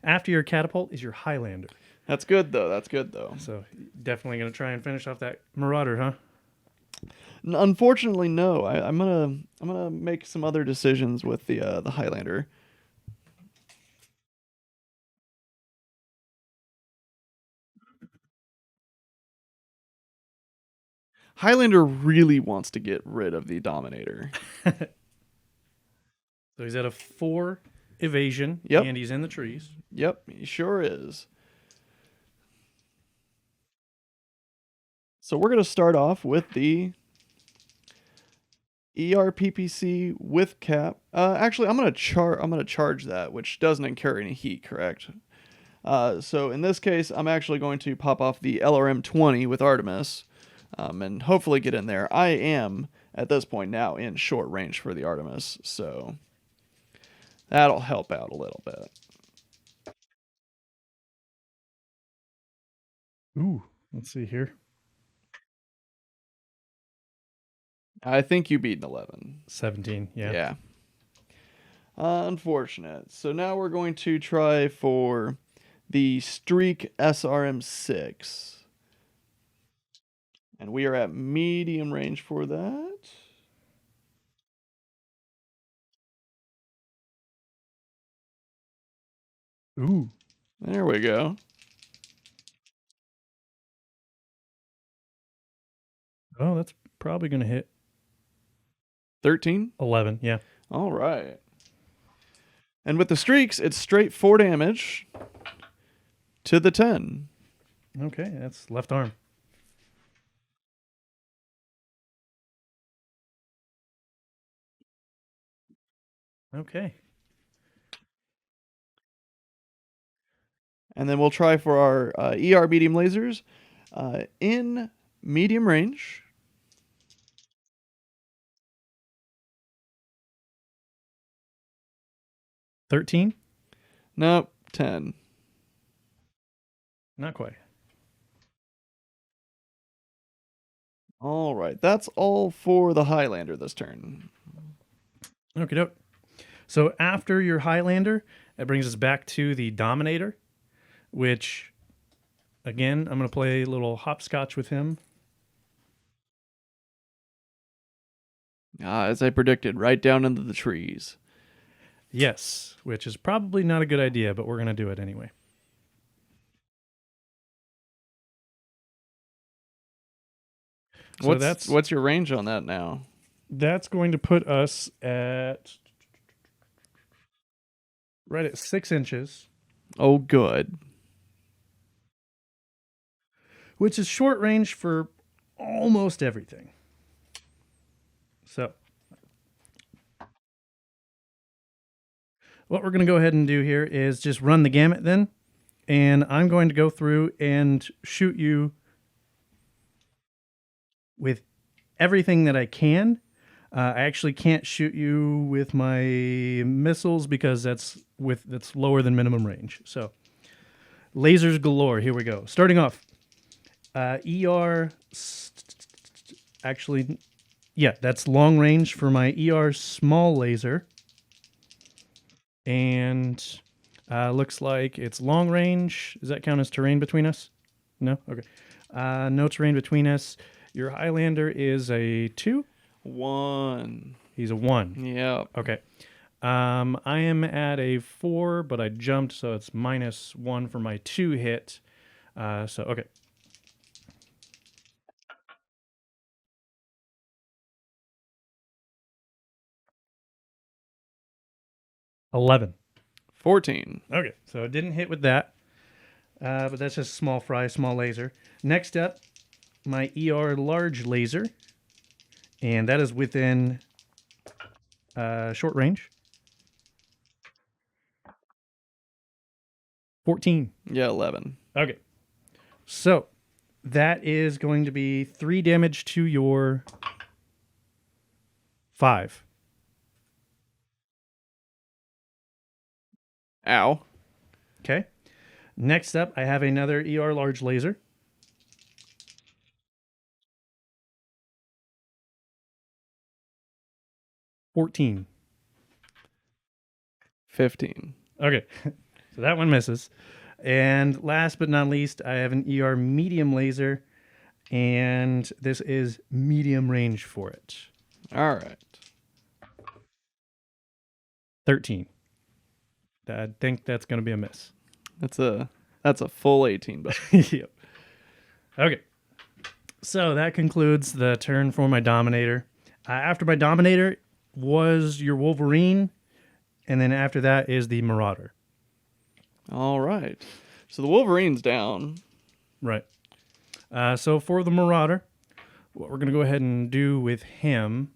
After your catapult is your Highlander. That's good, though. That's good, though. So definitely going to try and finish off that Marauder, huh? Unfortunately, no. I'm gonna make some other decisions with the Highlander. Highlander really wants to get rid of the Dominator. So he's at a 4 evasion, Yep. and he's in the trees. Yep, he sure is. So we're gonna start off with the ERPPC with cap. Actually, I'm gonna charge that, which doesn't incur any heat. Correct. So in this case, I'm actually going to pop off the LRM 20 with Artemis, and hopefully get in there. I am at this point now in short range for the Artemis, so that'll help out a little bit. Ooh, let's see here. I think you beat an 11. 17, yeah. Yeah. Unfortunate. So now we're going to try for the Streak SRM 6. And we are at medium range for that. Ooh, There we go. Oh, that's probably going to hit 13. 11. Yeah. All right. And with the streaks, it's straight 4 damage to the 10. Okay, that's left arm. Okay. And then we'll try for our ER medium lasers in medium range. $13? Nope, 10. Not quite. All right, that's all for the Highlander this turn. Okie doke. So after your Highlander, that brings us back to the Dominator, which, again, I'm going to play a little hopscotch with him. As I predicted, right down into the trees. Yes, which is probably not a good idea, but we're going to do it anyway. So What's your range on that now? That's going to put us at right at 6 inches, Oh, good. which is short range for almost everything. So what we're going to go ahead and do here is just run the gamut then. And I'm going to go through and shoot you with everything that I can. I actually can't shoot you with my missiles because that's lower than minimum range. So lasers galore. Here we go. Starting off, actually, yeah, that's long range for my ER small laser. And looks like it's long range. Does that count as terrain between us? No? Okay. No terrain between us. Your Highlander is a 2? 1. He's a 1. Yep. Okay. I am at a 4, but I jumped, so it's -1 for my 2 hit. So, okay. $11. 14. Okay, so it didn't hit with that, but that's just small fry, small laser. Next up, my ER large laser, and that is within short range. 14. Yeah, 11. Okay, so that is going to be 3 damage to your 5. Ow. Okay. Next up, I have another ER large laser. $14. 15. Okay, so that one misses. And last but not least, I have an ER medium laser, and this is medium range for it. All right. 13. I think that's going to be a miss. That's a full 18, but Yep. Okay. So that concludes the turn for my Dominator. After my Dominator was your Wolverine, and then after that is the Marauder. all right. So the Wolverine's down. Right. So for the Marauder, what we're going to go ahead and do with him.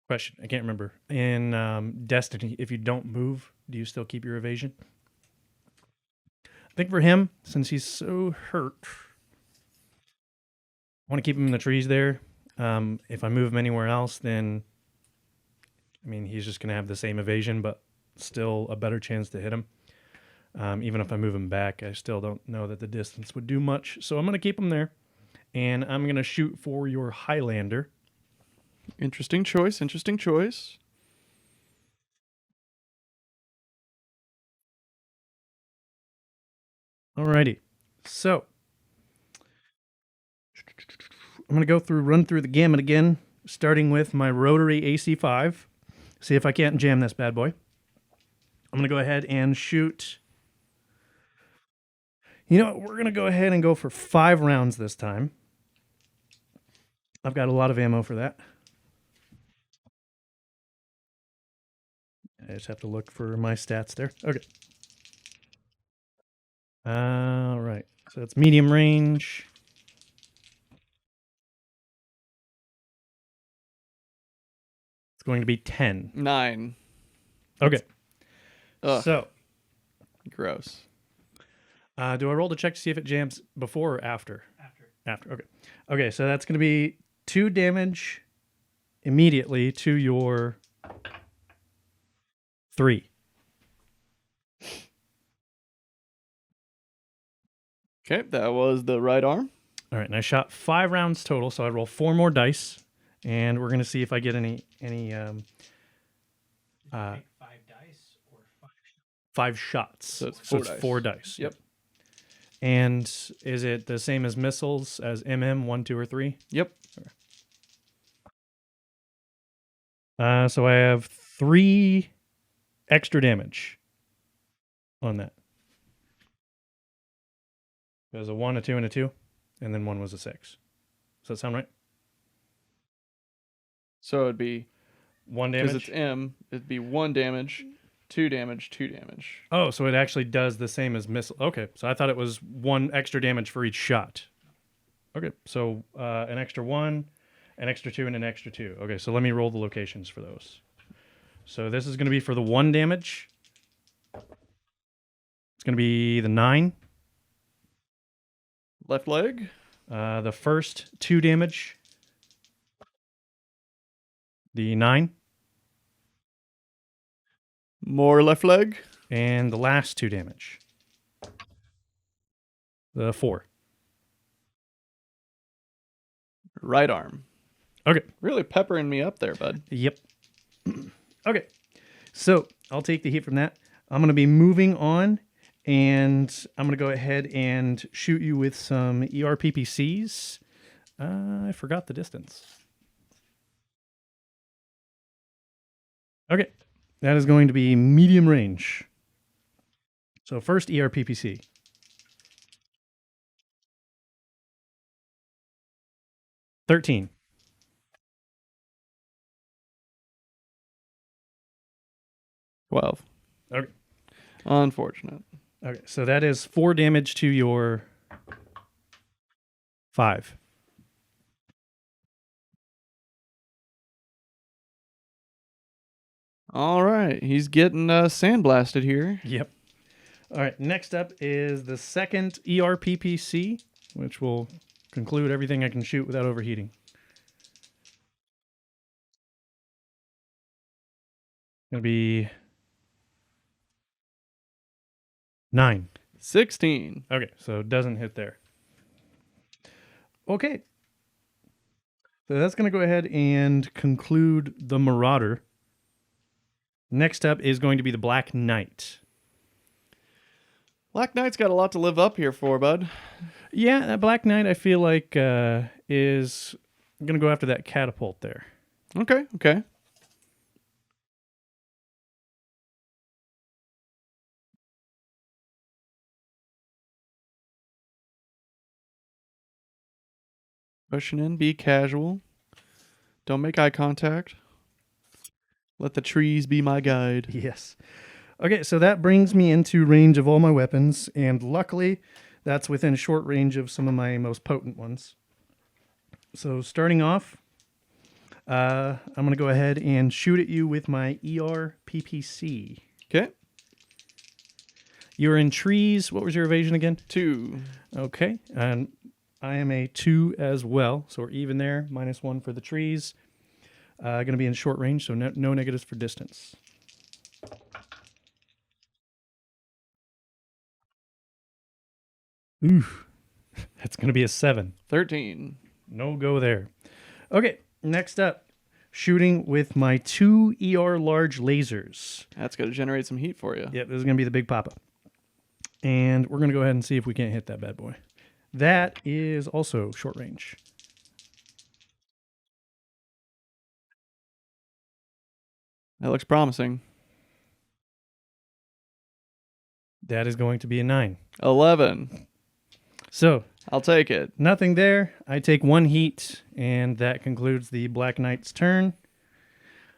Question. I can't remember. In Destiny, if you don't move, do you still keep your evasion? I think for him, since he's so hurt, I want to keep him in the trees there. If I move him anywhere else, then, I mean, he's just going to have the same evasion, but still a better chance to hit him. Even if I move him back, I still don't know that the distance would do much. So I'm going to keep him there, and I'm going to shoot for your Highlander. Interesting choice. Interesting choice. Alrighty. So I'm going to run through the gamut again, starting with my rotary AC5. See if I can't jam this bad boy. I'm going to go ahead and shoot. You know what? We're going to go ahead and go for 5 rounds this time. I've got a lot of ammo for that. I just have to look for my stats there. Okay. All right. So it's medium range. It's going to be 10. 9. Okay. Ugh. So, Gross. do I roll to check to see if it jams before or after? After. After. Okay. Okay. So that's going to be 2 damage immediately to your 3. Okay, that was the right arm. All right, and I shot 5 rounds total, so I roll 4 more dice, and we're gonna see if I get any Did you take 5 dice or 5 shots? 5 shots. So it's 4 dice. 4 dice. Yep. And is it the same as missiles as MM 1, 2, or 3? Yep. So I have 3 extra damage on that. There's a 1, a 2, and a 2, and then 1 was a 6. Does that sound right? So it'd be 1 because damage. it's M. It'd be 1 damage, 2 damage, 2 damage. Oh, so it actually does the same as missile. Okay, so I thought it was 1 extra damage for each shot. Okay, so an extra 1, an extra 2, and an extra 2. Okay, so let me roll the locations for those. So this is going to be for the 1 damage. It's going to be the 9. Left leg. The first 2 damage. The 9. More left leg. And the last 2 damage. The 4. Right arm. Okay. Really peppering me up there, bud. Yep. Okay. So I'll take the heat from that. I'm going to be moving on, and I'm going to go ahead and shoot you with some ERPPCs. I forgot the distance. Okay. That is going to be medium range. So first ERPPC. $13. 12. Okay. Unfortunate. Okay, so that is 4 damage to your 5. All right. He's getting sandblasted here. Yep. All right, next up is the second ERPPC, which will conclude everything I can shoot without overheating. Gonna be 9. 16. Okay, so it doesn't hit there. Okay. So that's going to go ahead and conclude the Marauder. Next up is going to be the Black Knight. Black Knight's got a lot to live up here for, bud. Yeah, that Black Knight I feel like is going to go after that Catapult there. Okay, okay. Pushing in, be casual. Don't make eye contact. Let the trees be my guide. Yes. Okay, so that brings me into range of all my weapons, and luckily that's within short range of some of my most potent ones. So starting off, I'm going to go ahead and shoot at you with my ERPPC. Okay. You're in trees. What was your evasion again? 2. Okay, and I am a 2 as well, so we're even there. -1 for the trees. Going to be in short range, so no negatives for distance. Ooh, that's going to be a 7. 13. No go there. Okay, next up, shooting with my 2 ER large lasers. That's going to generate some heat for you. Yep, this is going to be the big papa. And we're going to go ahead and see if we can't hit that bad boy. That is also short range. That looks promising. That is going to be a 9. 11. So, I'll take it. nothing there. I take 1 heat, and that concludes the Black Knight's turn,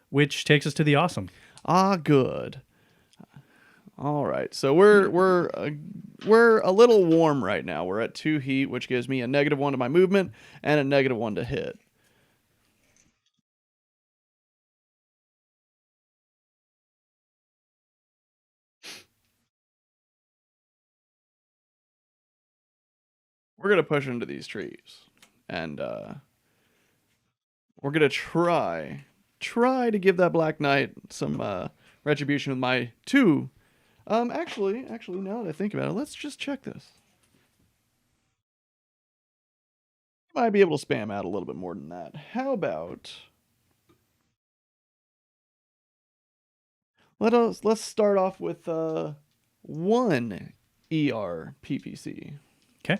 which takes us to the awesome. Ah, good. All right. So we're a little warm right now. We're at 2 heat, which gives me a -1 to my movement and a -1 to hit. We're going to push into these trees. And we're going to try to give that Black Knight some retribution with my 2. Actually, now that I think about it, let's just check this. Might be able to spam out a little bit more than that. How about... Let's start off with 1 ER PPC. Okay.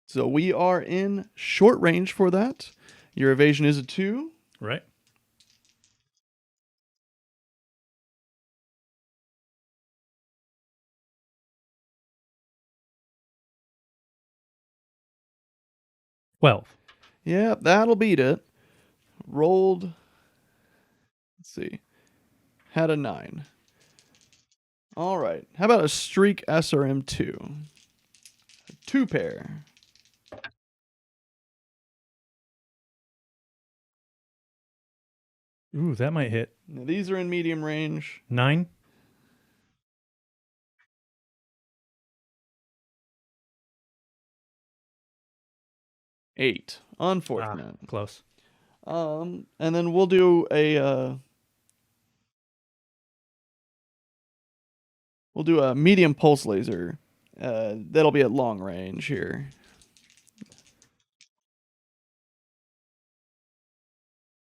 So we are in short range for that. Your evasion is a 2. Right. Well, Yeah, that'll beat it. Rolled. Let's see. Had a 9. All right. How about a streak SRM 2? 2 pair. ooh, that might hit. Now, these are in medium range. 9. Eight. Unfortunate. Close. And then we'll do a medium pulse laser. That'll be at long range here.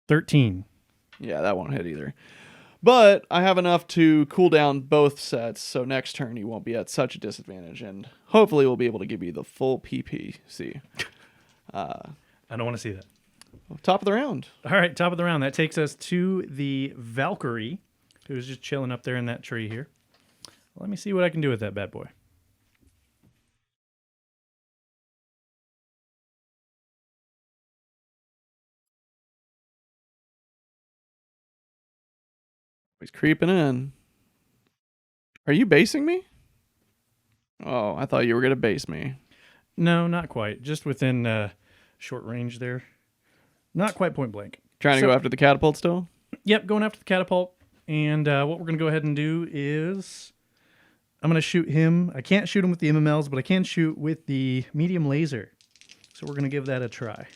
13. Yeah, that won't hit either. But I have enough to cool down both sets, so next turn you won't be at such a disadvantage, and hopefully we'll be able to give you the full PPC. I don't want to see that. Top of the round. All right, top of the round. That takes us to the Valkyrie, who's just chilling up there in that tree here. Let me see what I can do with that bad boy. He's creeping in. Are you basing me? Oh, I thought you were going to base me. No, not quite. Just within short range there. Not quite point blank. Trying to So- go after the catapult still? Yep, going after the catapult. And what we're going to go ahead and do is I'm going to shoot him. I can't shoot him with the MMLs, but I can shoot with the medium laser. So we're going to give that a try.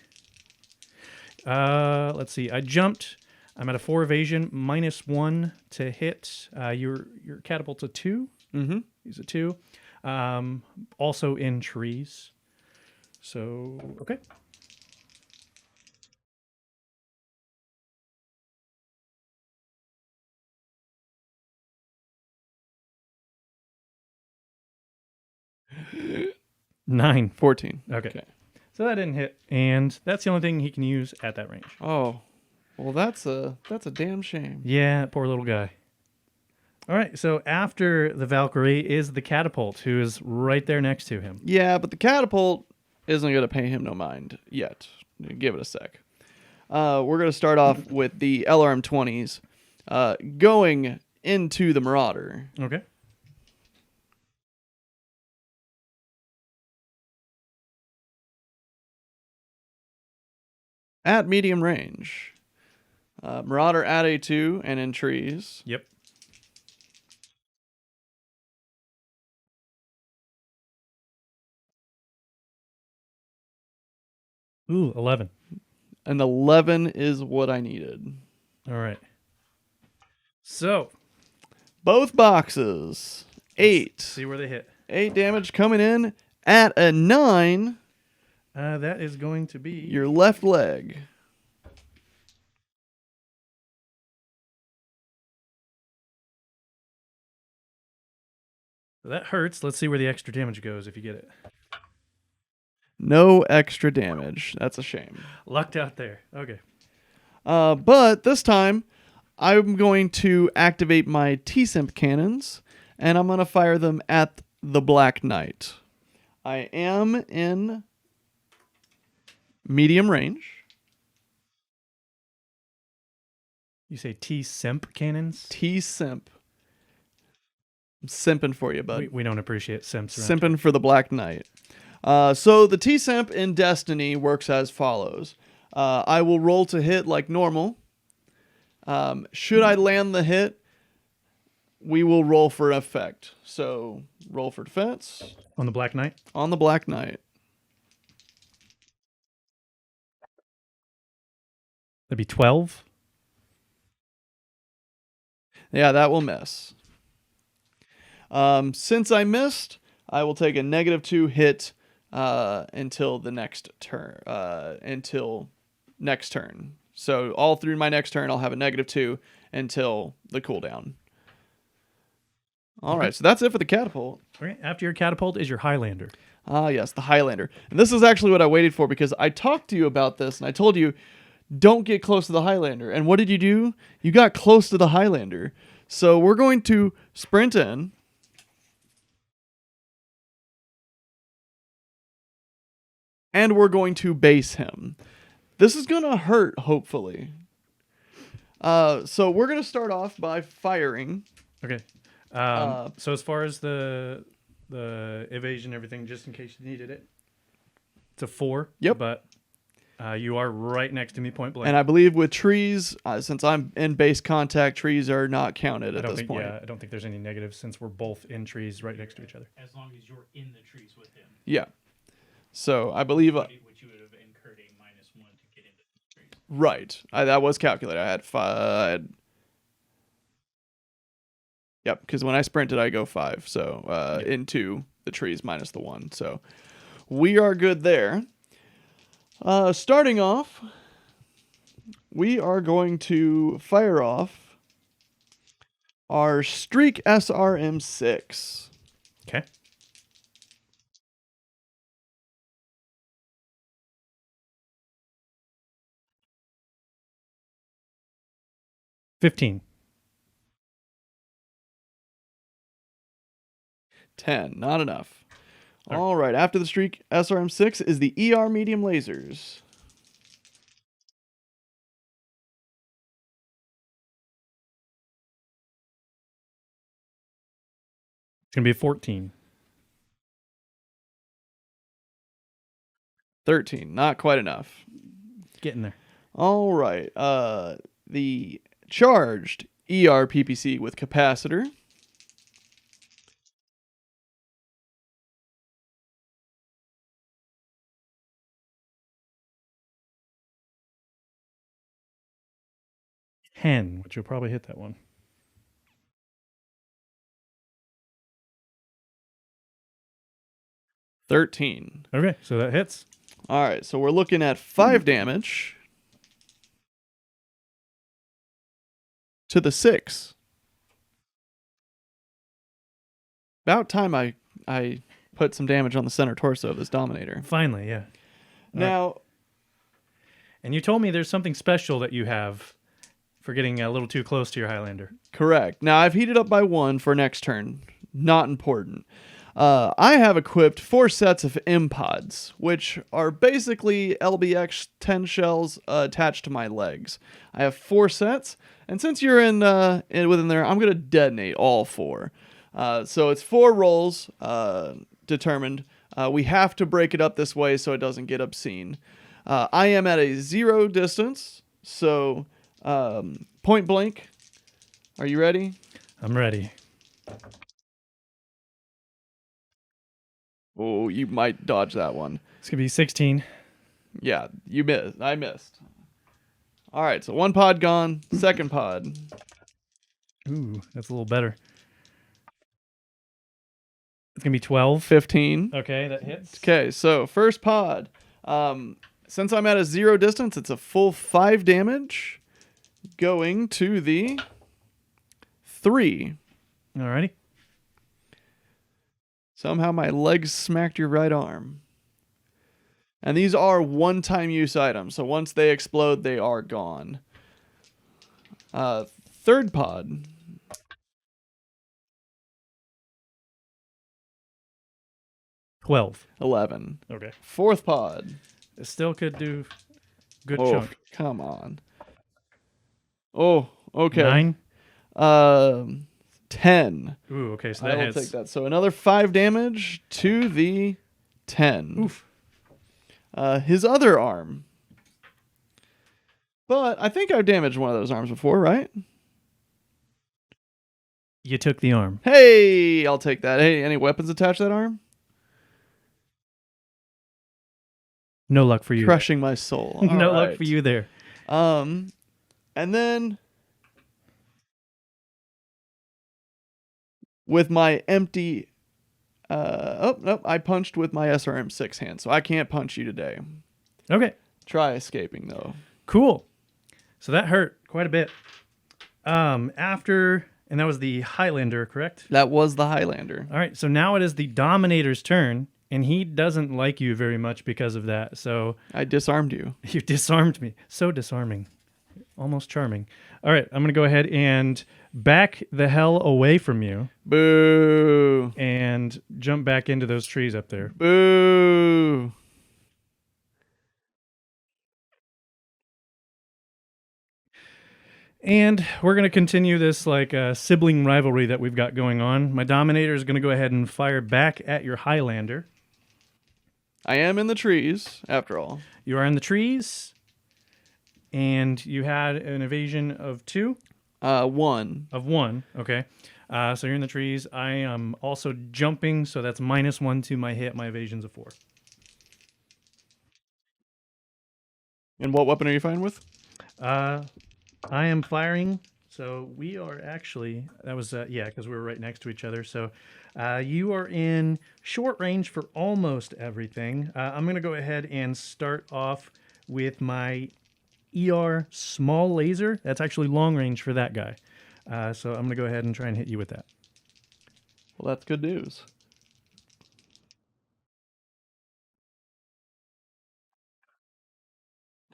Let's see. I jumped. I'm at a 4 evasion, -1 to hit. Your catapult's a 2. Mm-hmm. He's a 2. Also in trees. So, okay. Nine. 14. Okay. So that didn't hit, and that's the only thing he can use at that range. Oh, well, that's a damn shame. Yeah, poor little guy. All right, so after the Valkyrie is the Catapult, who is right there next to him. Yeah, but the catapult isn't going to pay him no mind yet. Give it a sec. We're going to start off with the LRM 20s going into the Marauder. Okay. At medium range. Marauder at A2 and in trees. Yep. Ooh, 11. And 11 is what I needed. All right. So, Both boxes. 8. see where they hit. 8 damage coming in at a 9. That is going to be Your left leg. that hurts. Let's see where the extra damage goes if you get it. No extra damage. That's a shame. Lucked out there. Okay. But this time, I'm going to activate my T-Simp cannons, and I'm going to fire them at the Black Knight. I am in medium range. You say T-Simp cannons? T-Simp. I'm simping for you, bud. We don't appreciate simps around. Simping for the Black Knight. So the T-Simp in Destiny works as follows. I will roll to hit like normal. Should I land the hit, we will roll for effect. So roll for defense. On the Black Knight? On the Black Knight. That'd be 12. Yeah, that will miss. Since I missed, I will take a -2 hit until the next turn. Until next turn. So all through my next turn, I'll have a -2 until the cooldown. All right, so that's it for the catapult. Okay. After your catapult is your Highlander. Ah, yes, the Highlander. And this is actually what I waited for, because I talked to you about this, and I told you, don't get close to the Highlander. And what did you do? You got close to the Highlander. So we're going to sprint in. And we're going to base him. This is going to hurt, hopefully. So we're going to start off by firing. Okay. So as far as the evasion, everything, just in case you needed it, it's a 4. Yep. But you are right next to me, point blank. And I believe with trees, since I'm in base contact, trees are not counted at this point. Yeah, I don't think there's any negatives since we're both in trees right next to each other. As long as you're in the trees with him. Yeah. So I believe... which you would have incurred a -1 to get into the trees. Right. That was calculated. I had 5... Yep, because when I sprinted, I go 5. So into the trees minus the 1. So we are good there. Starting off, we are going to fire off our Streak SRM 6. Okay. $15. 10, not enough. All right, after the Streak SRM 6 is the ER medium lasers. It's going to be a 14. 13, not quite enough. Getting there. All right, the charged ER PPC with capacitor. Hen, which will probably hit that one. $13. Okay, so that hits. All right, so we're looking at 5 damage to the 6. About time I put some damage on the center torso of this Dominator. Finally, yeah. Now, and you told me there's something special that you have for getting a little too close to your Highlander. correct. Now, I've heated up by 1 for next turn. Not important. I have equipped 4 sets of M-Pods, which are basically LBX 10 shells attached to my legs. I have 4 sets, and since you're within there, I'm going to detonate all 4. So it's 4 rolls determined. We have to break it up this way so it doesn't get obscene. I am at a 0 distance, so point blank. Are you ready? I'm ready. Oh, you might dodge that one. It's going to be 16. Yeah, you missed. I missed. All right, so 1 pod gone. 2nd pod. Ooh, that's a little better. It's going to be 12. 15. Okay, that hits. Okay, so 1st pod. Since I'm at a 0 distance, it's a full 5 damage going to the 3. Alrighty. Somehow my legs smacked your right arm. And these are one-time use items, so once they explode, they are gone. Third pod. 12. 11. Okay. Fourth pod. It still could do good Oh, chunk. come on. Oh, okay. 9. 10. Ooh, okay, so I that will hits. take that. So another 5 damage to the 10. Oof. His other arm. But I think I've damaged one of those arms before, right? You took the arm. Hey, I'll take that. Hey, any weapons attached to that arm? No luck for you. Crushing my soul. No All luck right. for you there. And then with my empty nope, I punched with my SRM 6 hand, so I can't punch you today. Okay. Try escaping though. Cool. So that hurt quite a bit. And that was the Highlander, correct? That was the Highlander. All right, so now it is the Dominator's turn, and he doesn't like you very much because of that. So I disarmed you. you disarmed me. So disarming. Almost charming. All right, I'm going to go ahead and back the hell away from you Boo. and jump back into those trees up there. Boo. And we're going to continue this like sibling rivalry that we've got going on. My Dominator is going to go ahead and fire back at your Highlander. I am in the trees, after all. You are in the trees, and you had an evasion of 2? 1. Of 1, okay. So you're in the trees. I am also jumping, so that's -1 to my hit. My evasion's a 4. And what weapon are you fighting with? I am firing, so we are actually, that was, because we were right next to each other. So you are in short range for almost everything. I'm going to go ahead and start off with my ER small laser. That's actually long range for that guy. So I'm going to go ahead and try and hit you with that. Well, that's good news.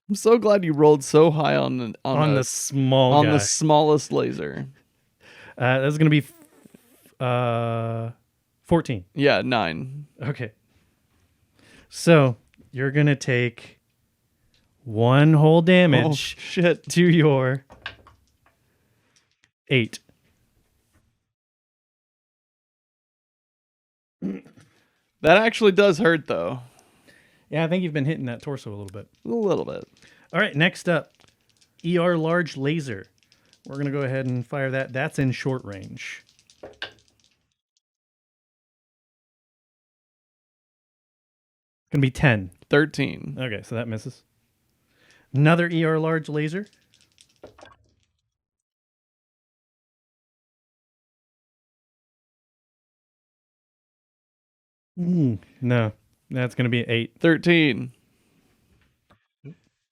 I'm so glad you rolled so high on The small on guy. the smallest laser. That's going to be 14. Yeah, 9. Okay. So you're going to take 1 whole damage Oh, shit. to your 8. That actually does hurt, though. Yeah, I think you've been hitting that torso a little bit. A little bit. All right, next up, ER large laser. We're going to go ahead and fire that. That's in short range. Going to be 10. 13. Okay, so that misses. Another ER large laser. No, that's going to be 8. 13.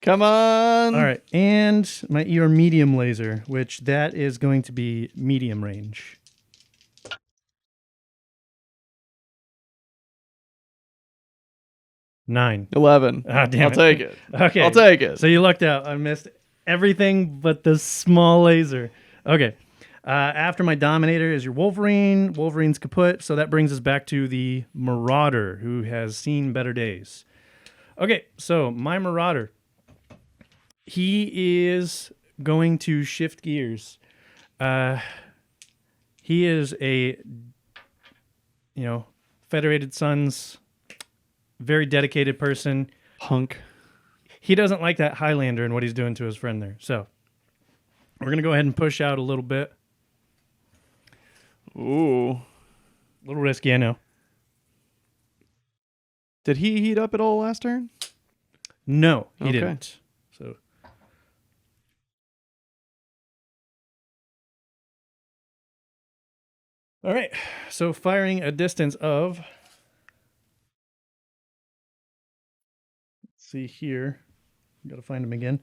Come on. All right, and my ER medium laser, which that is going to be medium range. Nine. 11. Ah, damn I'll it. take it. Okay. I'll take it. So you lucked out. I missed everything but the small laser. Okay. After my Dominator is your Wolverine. Wolverine's kaput. So that brings us back to the Marauder, who has seen better days. Okay, so my Marauder. He is going to shift gears. He is a, Federated Suns, very dedicated person. Hunk. He doesn't like that Highlander and what he's doing to his friend there. So we're going to go ahead and push out a little bit. Ooh. A little risky, I know. Did he heat up at all last turn? No, he Okay. didn't. So all right. So firing a distance of, let's see here. Got to find him again.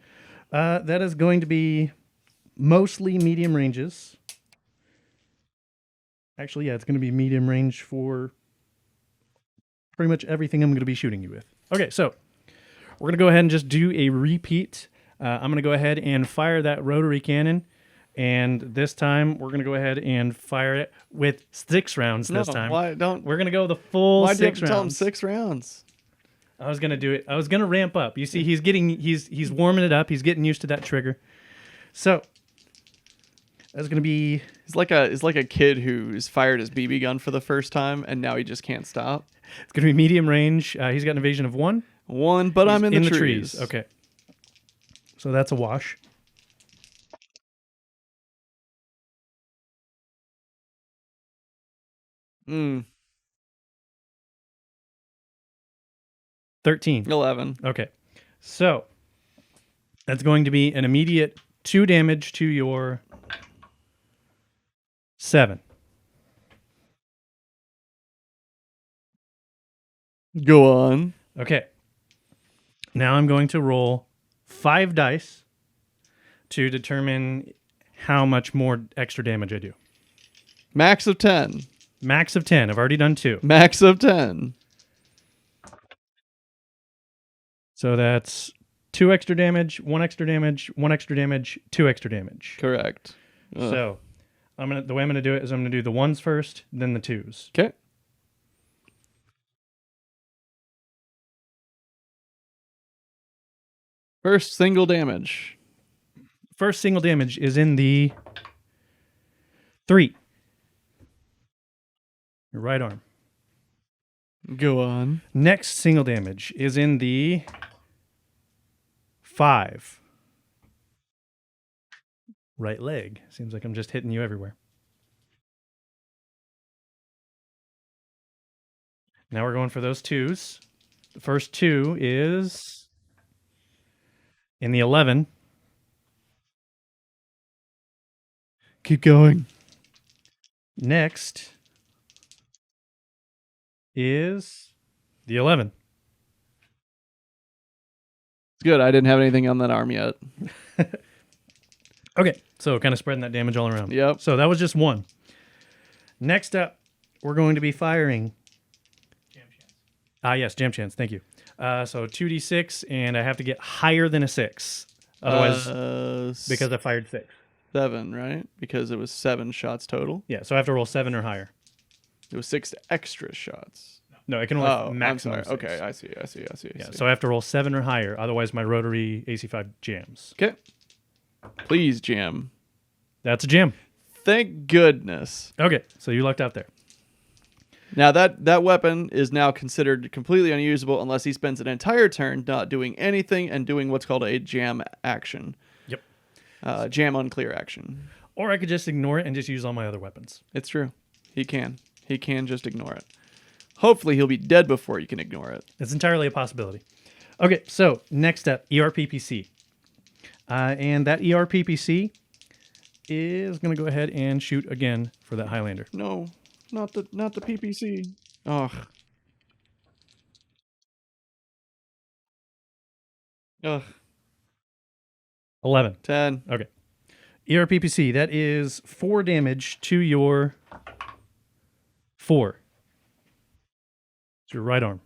That is going to be mostly medium ranges. Actually, yeah, it's going to be medium range for pretty much everything I'm going to be shooting you with. Okay, so we're going to go ahead and just do a repeat. I'm going to go ahead and fire that rotary cannon, And this time we're gonna go ahead and fire it with 6 rounds. This time, why don't? we're gonna go the full Why do you have 6 to tell him rounds. 6 rounds? I was gonna do it. I was gonna ramp up. You see, he's warming it up. He's getting used to that trigger. So that's gonna be. He's like a kid who's fired his BB gun for the first time and now he just can't stop. It's gonna be medium range. He's got an evasion of 1. 1, but I'm in the trees. Okay. So that's a wash. Mm, 13. 11. Okay. So that's going to be an immediate 2 damage to your 7. Go on. Okay. Now I'm going to roll 5 dice to determine how much more extra damage I do. Max of 10. Max of 10. I've already done 2. Max of 10. So that's 2 extra damage, 1 extra damage, 1 extra damage, 2 extra damage. Correct. So the way I'm gonna do it is I'm gonna do the 1s first, then the 2s. Okay. First single damage. First single damage is in the 3. Your right arm. Go on. Next single damage is in the 5. Right leg. Seems like I'm just hitting you everywhere. Now we're going for those 2s. The first 2 is in the 11. Keep going. Next is the 11. It's good. I didn't have anything on that arm yet. Okay, so kind of spreading that damage all around. Yep. So that was just 1. Next up, we're going to be firing. Jam chance. Yes, jam chance. Thank you. So 2d6, and I have to get higher than a 6. Otherwise, because I fired 6. 7, right? Because it was 7 shots total. Yeah, so I have to roll 7 or higher. It was 6 extra shots. No, I can only Oh, maximum. I'm sorry. 6. Okay, I see. Yeah, so I have to roll 7 or higher. Otherwise, my rotary AC5 jams. Okay. Please jam. That's a jam. Thank goodness. Okay, so you lucked out there. Now that weapon is now considered completely unusable unless he spends an entire turn not doing anything and doing what's called a jam action. Yep. Jam unclear action. Or I could just ignore it and just use all my other weapons. It's true. He can just ignore it. Hopefully he'll be dead before you can ignore it. It's entirely a possibility. Okay, so next up, ERPPC. And that ERPPC is going to go ahead and shoot again for that Highlander. No, not the PPC. Ugh. 11. 10. Okay. ERPPC, that is 4 damage to your 4. It's your right arm.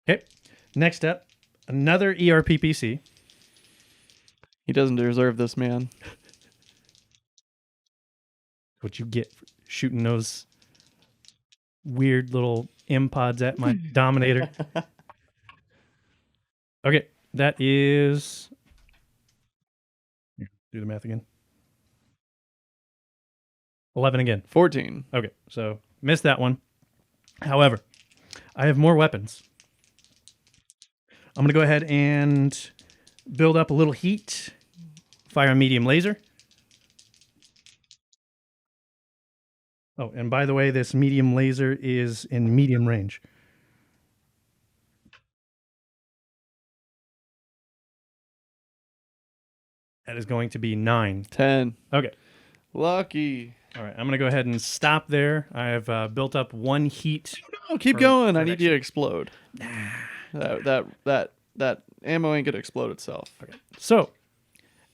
Okay. Next up, another ERPPC. He doesn't deserve this, man. What you get for shooting those weird little M-pods at my Dominator. Okay, that is... Here, do the math again. 11 again. 14. Okay, so missed that one. However, I have more weapons. I'm going to go ahead and build up a little heat. Fire a medium laser. Oh, and by the way, this medium laser is in medium range. That is going to be 9. 10. Okay. Lucky. All right, I'm going to go ahead and stop there. I have built up 1 heat. No, keep For- going. for I need next you to explode. That ammo ain't gonna explode itself. Okay. So,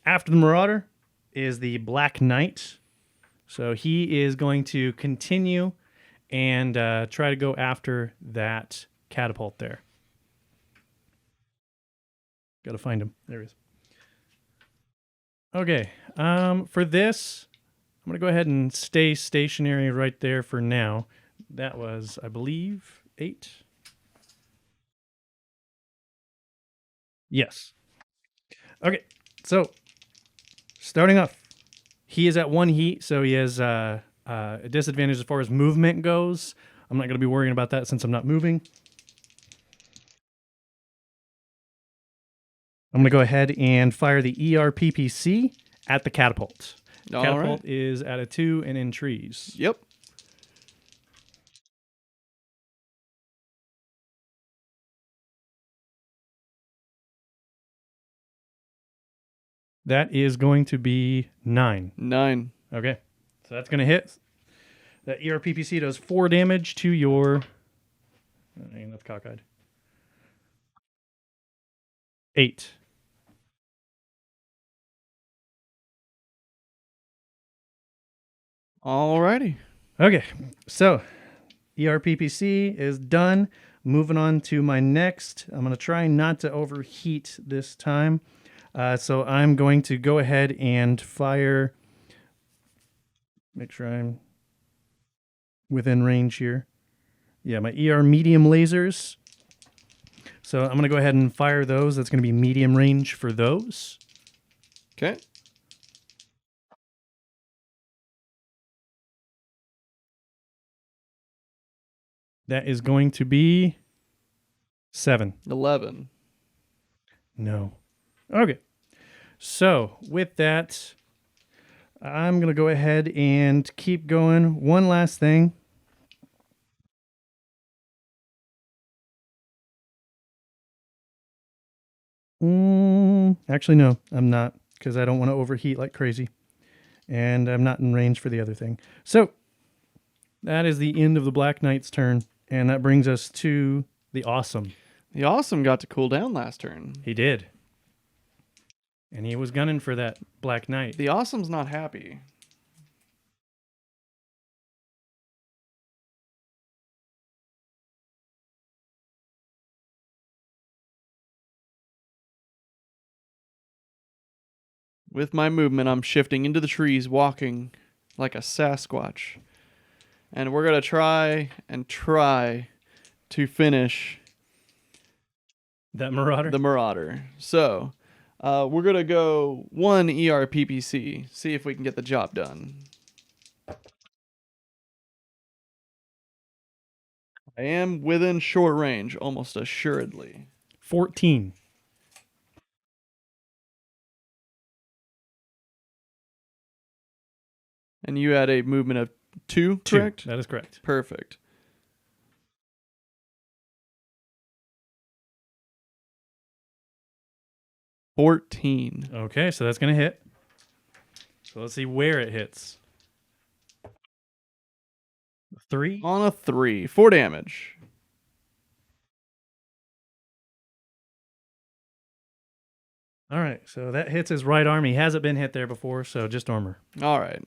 after the Marauder is the Black Knight. So he is going to continue and try to go after that catapult there. Got to find him. There he is. Okay. For this, I'm going to go ahead and stay stationary right there for now. That was, I believe, 8. Yes. Okay. So, starting off, he is at 1 heat, so he has a disadvantage as far as movement goes. I'm not going to be worrying about that since I'm not moving. I'm going to go ahead and fire the ERPPC at the Catapult. All Catapult right. is at a 2 and in trees. Yep. That is going to be 9. 9. Okay. So that's going to hit. That ERPPC does 4 damage to your... Dang, that's cockeyed. 8. Alrighty. Okay. So ERPPC is done. Moving on to my next. I'm going to try not to overheat this time. So I'm going to go ahead and fire. Make sure I'm within range here. Yeah, my ER medium lasers. So I'm going to go ahead and fire those. That's going to be medium range for those. Okay. That is going to be 7. 11. No. Okay. So with that, I'm going to go ahead and keep going. One last thing. Actually, no, I'm not, because I don't want to overheat like crazy. And I'm not in range for the other thing. So that is the end of the Black Knight's turn. And that brings us to the Awesome. The Awesome got to cool down last turn. He did. And he was gunning for that Black Knight. The Awesome's not happy. With my movement, I'm shifting into the trees, walking like a Sasquatch. And we're going to try to finish That Marauder? the Marauder. So, we're going to go 1 ERPPC, see if we can get the job done. I am within short range, almost assuredly. 14. And you had a movement of 2, 2. correct? That is correct. Perfect. $14. Okay, so that's going to hit. So let's see where it hits. 3. On a 3. 4 damage. All right, so that hits his right arm. He hasn't been hit there before, so just armor. All right.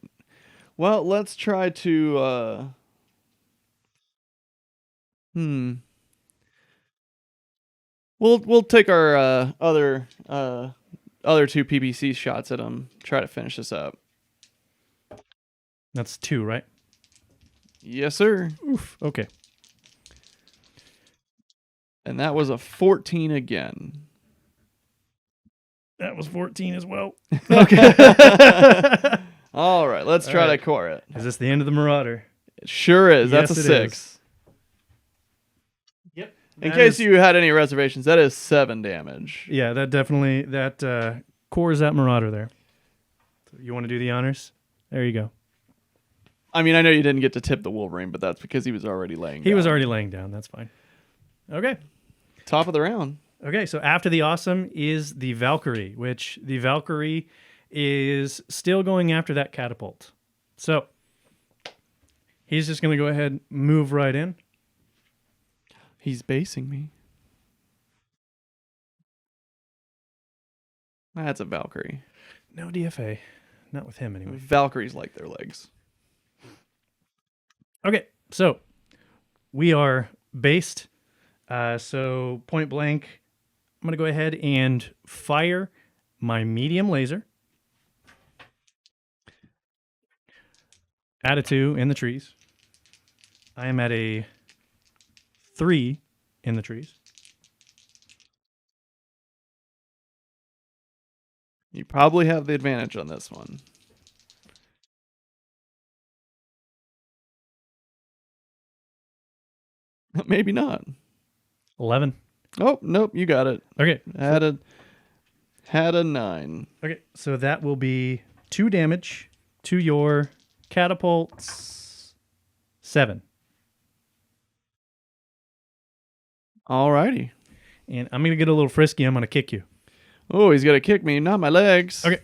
Well, let's try to We'll take our other 2 PBC shots at him. Try to finish this up. That's 2, right? Yes, sir. Oof. Okay. And that was a 14 again. That was 14 as well. Okay. All right, let's try to core it. Is this the end of the Marauder? It sure is. That's Yes, a it 6. is. Yep. In case you had any reservations, that is 7 damage. Yeah, that definitely cores that Marauder there. So you want to do the honors? There you go. I mean, I know you didn't get to tip the Wolverine, but that's because he was already laying down. He was already laying down. That's fine. Okay. Top of the round. Okay, so after the Awesome is the Valkyrie, which the Valkyrie is still going after that Catapult. So he's just going to go ahead and move right in. He's basing me. That's a Valkyrie. No DFA. Not with him anyway. Valkyries like their legs. Okay, so we are based. So point blank, I'm going to go ahead and fire my medium laser. Add a 2 in the trees. I am at a 3 in the trees. You probably have the advantage on this one. Maybe not. 11. Oh, nope, you got it. Okay. Had a 9. Okay, so that will be 2 damage to your catapults. 7. Alrighty. And I'm going to get a little frisky. I'm going to kick you. Oh, he's gonna kick me, not my legs. Okay.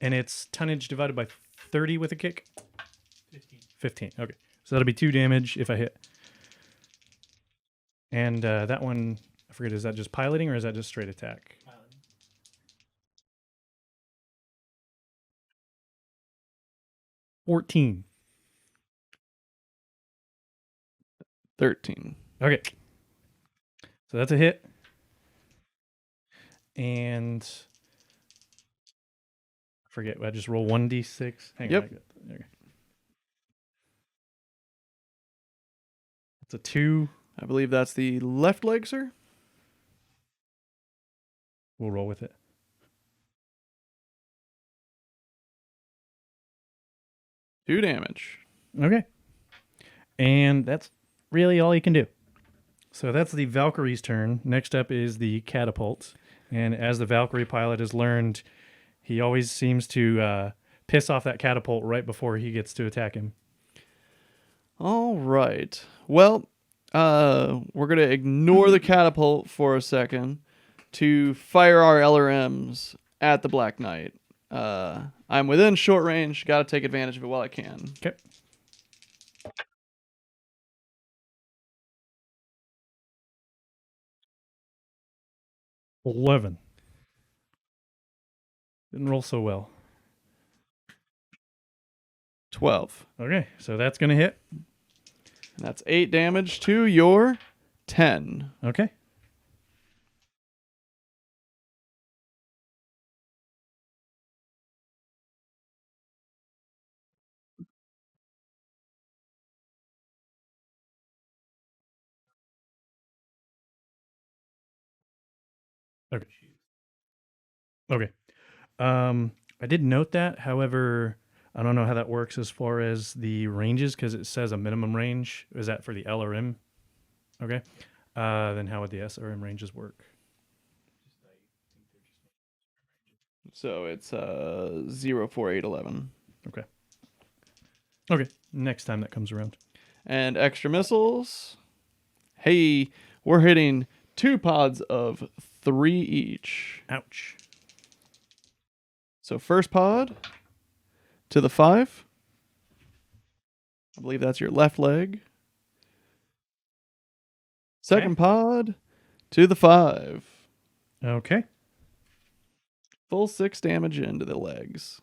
And it's tonnage divided by 30 with a kick? 15. Okay. So that'll be 2 damage if I hit. And that one, I forget, is that just piloting or is that just straight attack? 14. 13. Okay. So that's a hit. And I forget, I just roll 1d6. Hang Yep. on. Okay. It's a 2. I believe that's the left leg, sir. We'll roll with it. Two damage. Okay. And that's really all you can do. So that's the Valkyrie's turn. Next up is the Catapult. And as the Valkyrie pilot has learned, he always seems to piss off that Catapult right before he gets to attack him. All right. Well, we're going to ignore the Catapult for a second to fire our LRMs at the Black Knight. I'm within short range. Got to take advantage of it while I can. Okay. $11. Didn't roll so well. 12. Okay, so that's going to hit. That's 8 damage to your 10. Okay. Okay. Okay. I did note that. However, I don't know how that works as far as the ranges because it says a minimum range. Is that for the LRM? Okay. Then how would the SRM ranges work? So it's 0, 4, 8, 11. Okay. Okay. Next time that comes around. And extra missiles. Hey, we're hitting 2 pods of 3 each. Ouch. So first pod to the 5. I believe that's your left leg. Second pod to the 5. Okay. Full 6 damage into the legs.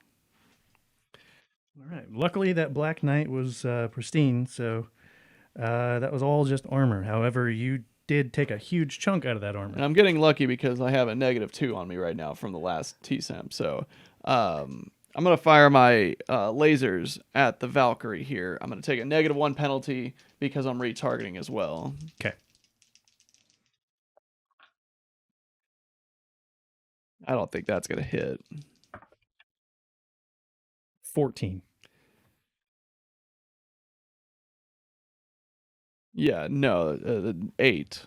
All right. Luckily, that Black Knight was pristine, so that was all just armor. However, you did take a huge chunk out of that armor. And I'm getting lucky because I have a -2 on me right now from the last TSEM. So I'm going to fire my lasers at the Valkyrie here. I'm going to take a -1 penalty because I'm retargeting as well. Okay. I don't think that's going to hit. 14. Yeah, no, 8.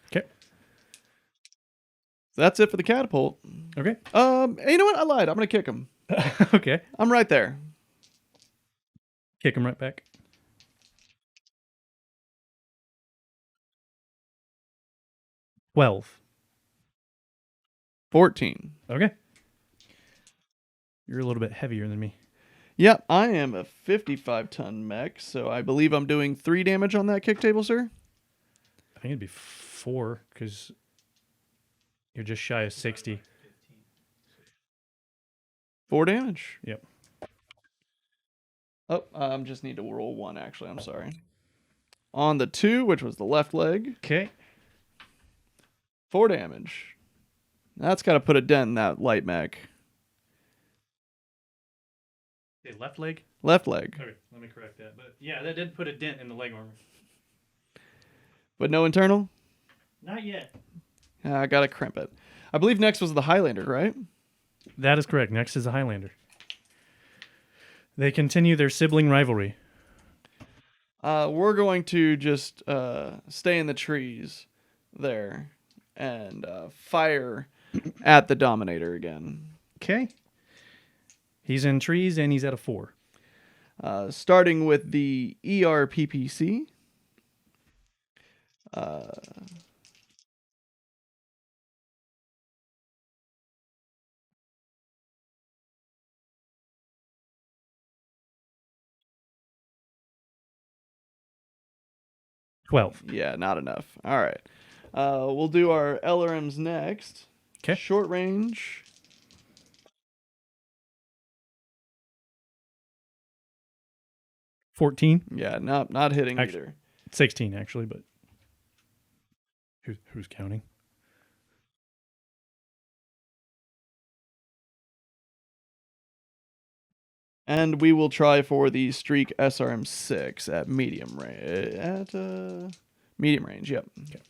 Okay. That's it for the catapult. Okay. You know what? I lied. I'm going to kick him. Okay. I'm right there. Kick him right back. 12. 14. Okay. You're a little bit heavier than me. Yep, I am a 55-ton mech, so I believe I'm doing 3 damage on that kick table, sir. I think it'd be 4 because you're just shy of 60. 4 damage. Yep. Oh, I just need to roll 1, actually. I'm sorry. On the 2, which was the left leg, Okay. 4 damage. That's got to put a dent in that light mech. say left leg? Left leg. Okay, let me correct that. But yeah, that did put a dent in the leg armor. But no internal? Not yet. I gotta crimp it. I believe next was the Highlander, right? That is correct. Next is the Highlander. They continue their sibling rivalry. We're going to just stay in the trees there and fire at the Dominator again. Okay. He's in trees and he's at a 4. Starting with the ERPPC. 12. Yeah, not enough. All right. We'll do our LRMs next. 'Kay. Short range. 14. Yeah, not hitting Actu- either. 16, actually, but who's counting? And we will try for the Streak SRM6 at medium range. Medium range, yep. Okay.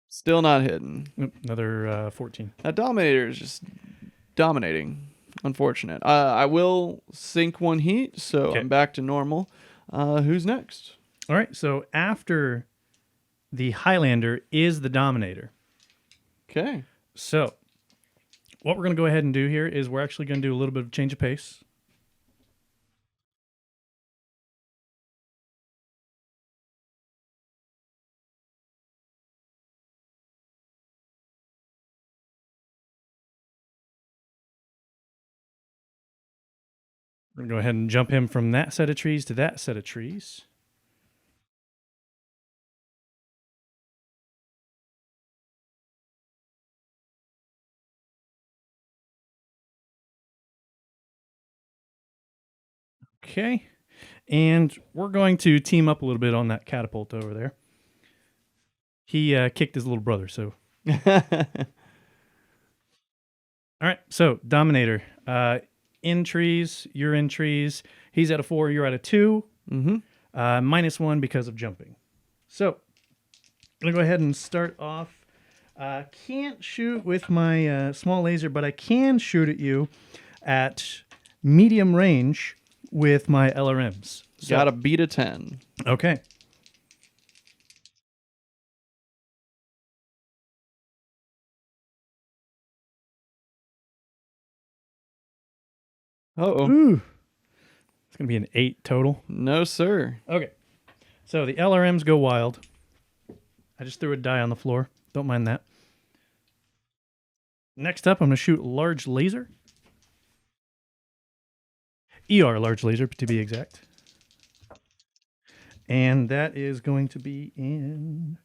Still not hitting. Oop, another 14. That Dominator is just dominating. Unfortunate. I will sink one heat, so Okay. I'm back to normal. Who's next? All right, so after the Highlander is the Dominator. Okay. So what we're going to go ahead and do here is we're actually going to do a little bit of change of pace. We're going to go ahead and jump him from that set of trees to that set of trees. Okay. And we're going to team up a little bit on that catapult over there. He kicked his little brother, so. All right, so Dominator. In trees, you're in trees. He's at a 4, you're at a 2. Mm-hmm. -1 because of jumping. So, I'm going to go ahead and start off. Can't shoot with my small laser, but I can shoot at you at medium range with my LRMs. So, Gotta beat a 10. okay. Uh-oh. Ooh. It's going to be an 8 total. No, sir. Okay. So the LRMs go wild. I just threw a die on the floor. Don't mind that. Next up, I'm going to shoot large laser. ER large laser, to be exact. And that is going to be in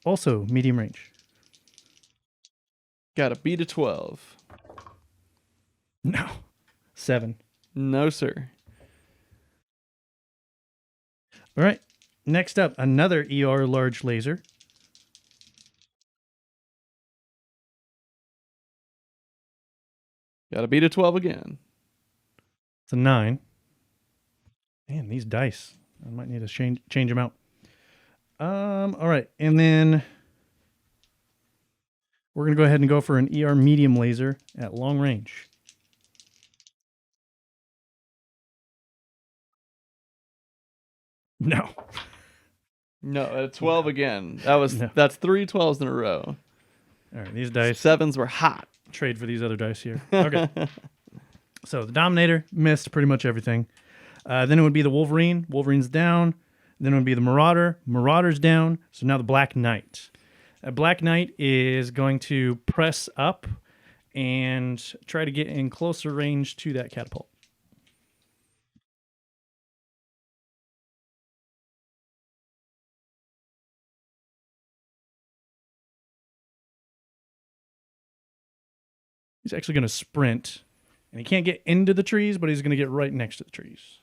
also medium range. Gotta beat a 12. No. 7. No, sir. All right. Next up, another ER large laser. Gotta beat a 12 again. It's a 9. Man, these dice. I might need to change them out. All right. And then we're going to go ahead and go for an ER medium laser at long range. No. No, a 12 again. No. That's 3 12s in a row. All right. These dice. 7s were hot. Trade for these other dice here. Okay. So the Dominator missed pretty much everything. Then it would be the Wolverine. Wolverine's down. Then it would be the Marauder. Marauder's down. So now the Black Knight. Black Knight is going to press up and try to get in closer range to that catapult. He's actually going to sprint. And he can't get into the trees, but he's going to get right next to the trees.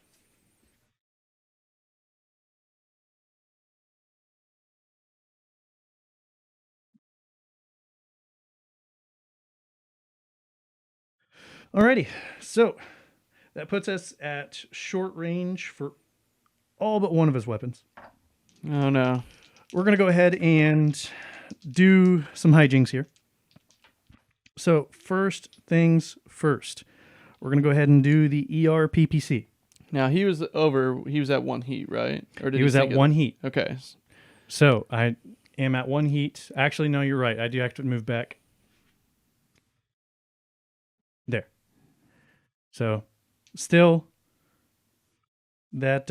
Alrighty, so that puts us at short range for all but one of his weapons. Oh no. We're going to go ahead and do some hijinks here. So first things first, we're going to go ahead and do the ERPPC. Now he was at 1 heat, right? Or did He was at sink it? 1 heat. Okay. So I am at 1 heat. Actually, no, you're right. I do have to move back. There. So still, that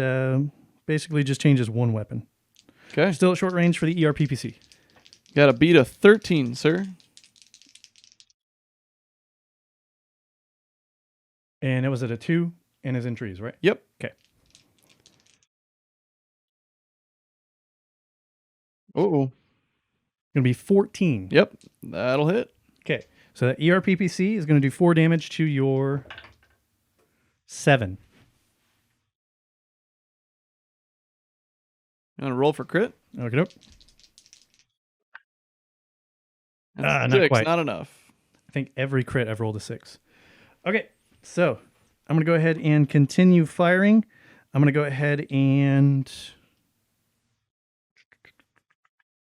basically just changes one weapon. Okay. Still at short range for the ERPPC. Got to beat a 13, sir. And it was at a 2 and is in trees, right? Yep. Okay. Oh. Going to be 14. Yep. That'll hit. Okay. So that ERPPC is going to do 4 damage to your 7. You want to roll for crit? Okay, nope. That's Not 6, quite. not enough. I think every crit I've rolled a 6. Okay, so I'm going to go ahead and continue firing. I'm going to go ahead and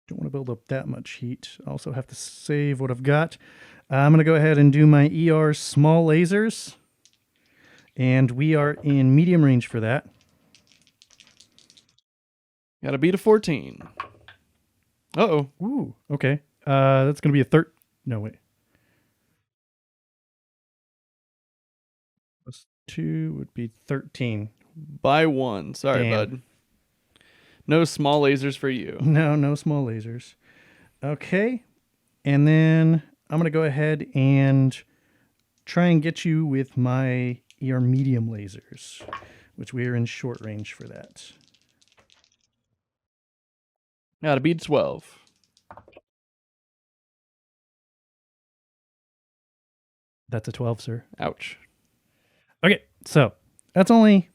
don't want to build up that much heat. I also have to save what I've got. I'm going to go ahead and do my ER small lasers. And we are in medium range for that. Got to beat a 14. Uh-oh. Ooh, okay. That's going to be a third. No, wait. Plus 2 would be 13. By 1. Sorry, Damn. bud. No small lasers for you. No small lasers. Okay. And then I'm going to go ahead and try and get you with my ER medium lasers, which we are in short range for that. Got to beat 12. That's a 12, sir. Ouch. Okay, so that's only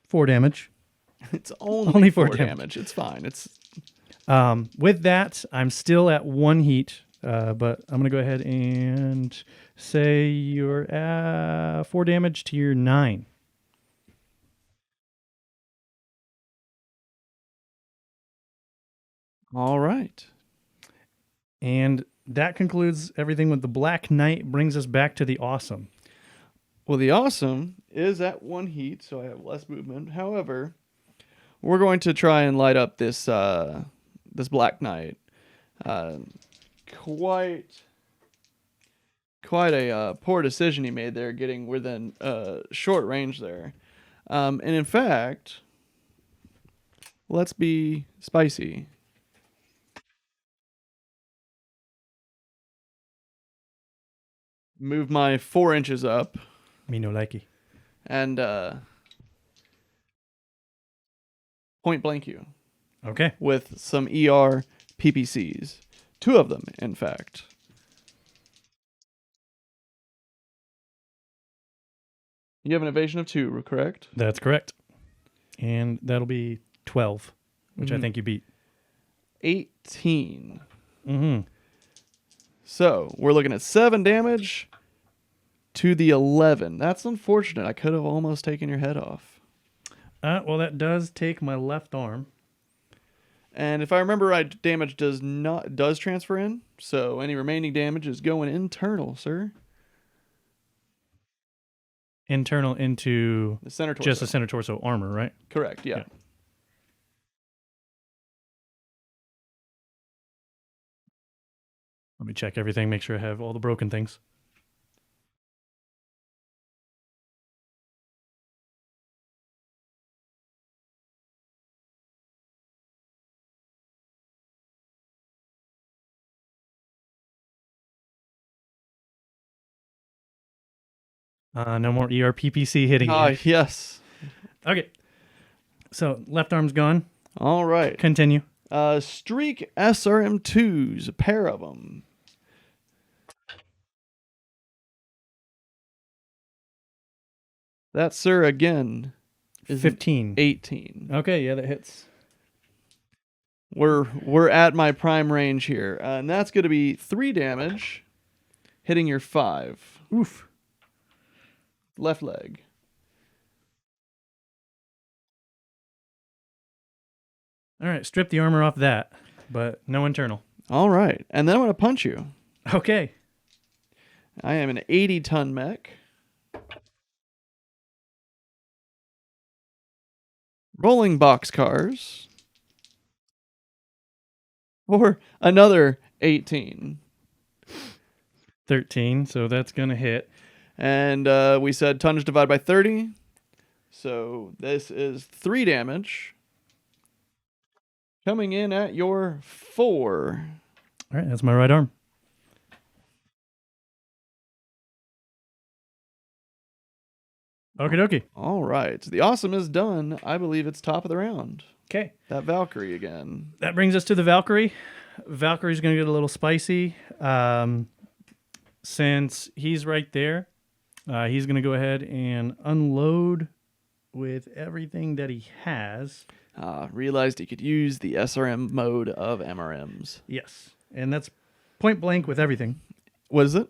4 damage. It's only, Only 4 4 damage. It's fine. It's With that, I'm still at 1 heat, but I'm going to go ahead and say you're at 4 damage to your 9. all right. And that concludes everything with the Black Knight, brings us back to the awesome. Well, the awesome is at 1 heat, so I have less movement. However, we're going to try and light up this this Black Knight. Quite a poor decision he made there, getting within short range there. And in fact, let's be spicy. Move my 4 inches up Me no likey. and point blank you Okay. with some ER PPCs. 2 of them, in fact. You have an evasion of 2, correct? That's correct. And that'll be 12, which I think you beat. 18. Mm-hmm. So we're looking at 7 damage to the 11. That's unfortunate. I could have almost taken your head off. Well, that does take my left arm. And if I remember right, damage does transfer in. So any remaining damage is going internal, sir. Internal into The center torso. just the center torso armor, right? Correct, yeah. Yeah. Let me check everything, make sure I have all the broken things. No more ERPPC hitting you. Yes. Okay. So left arm's gone. All right. Continue. Streak SRM2s, a pair of them. That, sir, again, is 15. 18. Okay, yeah, that hits. We're at my prime range here, and that's going to be 3 damage, hitting your 5. Oof. left leg. All right, strip the armor off that, but no internal. All right. And then I'm going to punch you. Okay. I am an 80-ton mech. Rolling boxcars. For another 18. 13, so that's going to hit. And we said tonnage divided by 30. So this is 3 damage. Coming in at your 4. All right, that's my right arm. Okie dokie. All right. The awesome is done. I believe it's top of the round. Okay. That Valkyrie again. That brings us to the Valkyrie. Valkyrie's going to get a little spicy. Since he's right there, he's going to go ahead and unload with everything that he has. Realized he could use the SRM mode of MRMs. Yes. And that's point blank with everything. What is it?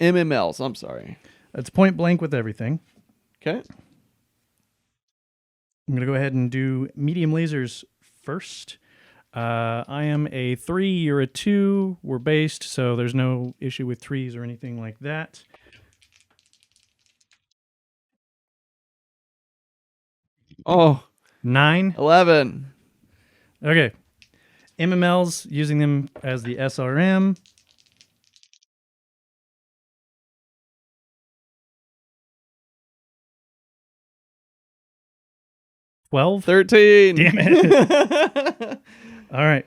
MMLs. I'm sorry. It's point blank with everything. Okay. I'm going to go ahead and do medium lasers first. I am a 3, you're a 2. We're based, so there's no issue with 3s or anything like that. Oh, 9. 11. Okay. MMLs, using them as the SRM. $12. 13. Damn it. All right.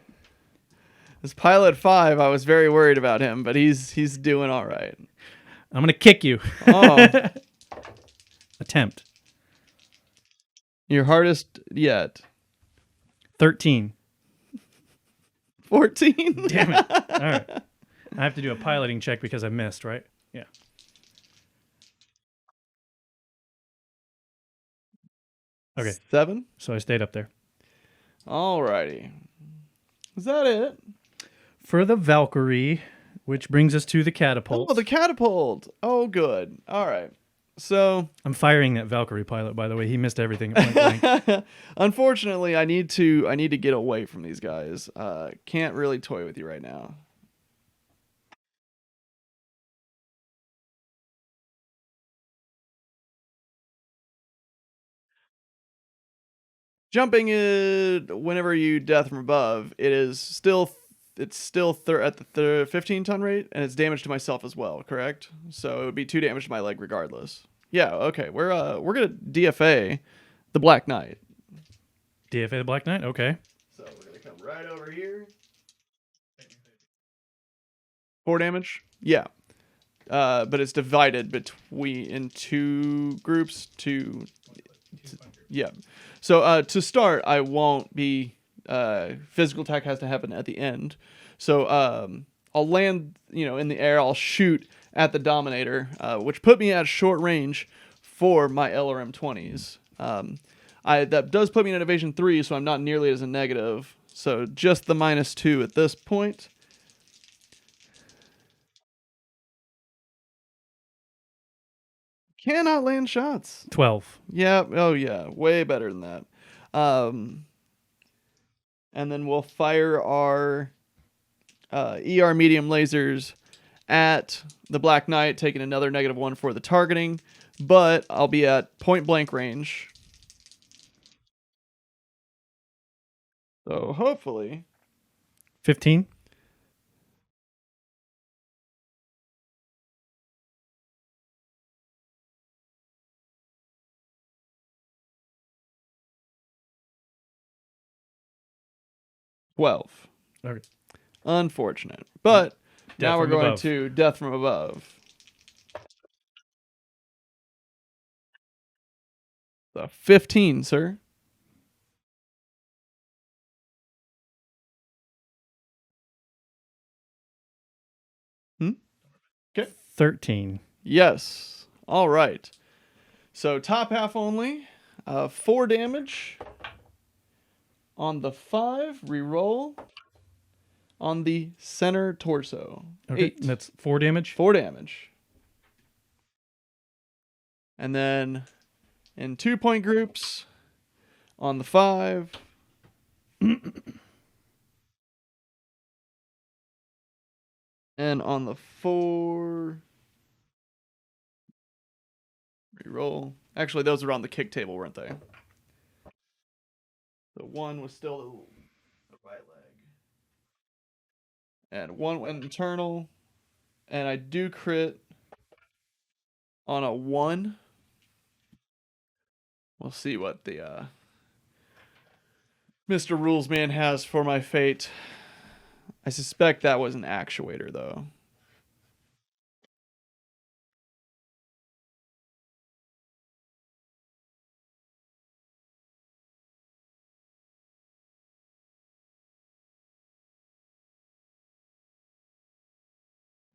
This pilot 5, I was very worried about him, but he's doing all right. I'm going to kick you. Oh, Attempt. your hardest yet. 13. 14. Damn it. All right. I have to do a piloting check because I missed, right? Yeah. Okay. 7. So I stayed up there. All righty. Is that it? For the Valkyrie, which brings us to the Catapult. Oh, the catapult. Oh, good. All right. So, I'm firing that Valkyrie pilot, by the way. He missed everything at point blank. unfortunately, I need to get away from these guys. Can't really toy with you right now. Jumping is whenever you death from above, it's still at the 15-ton rate, and it's damage to myself as well. Correct? So it would be 2 damage to my leg regardless. Yeah. Okay. We're gonna DFA the Black Knight. DFA the Black Knight? Okay. So we're gonna come right over here. 4 damage. Yeah. But it's divided in 2 groups. Yeah. So to start, I won't be physical attack has to happen at the end. So I'll land, in the air. I'll shoot at the Dominator, which put me at short range for my LRM 20s. That does put me in an evasion 3, so I'm not nearly as a negative. So just the -2 at this point. Cannot land shots. 12. Yeah. Oh, yeah. Way better than that. And then we'll fire our ER medium lasers at the Black Knight, taking another -1 for the targeting. But I'll be at point blank range. So hopefully. 15. $12. Okay. Unfortunate. But now we're from going above. to death from above. So 15, sir. Okay. 13. Yes. All right. So top half only. 4 damage. On the 5, reroll. On the center torso. Okay. 8. That's 4 damage. 4 damage. And then in 2-point groups on the 5. And on the 4. Reroll. Actually, those were on the kick table, weren't they? The 1 was still the right leg. And 1 went internal. And I do crit on a 1. We'll see what the Mr. Rules Man has for my fate. I suspect that was an actuator, though.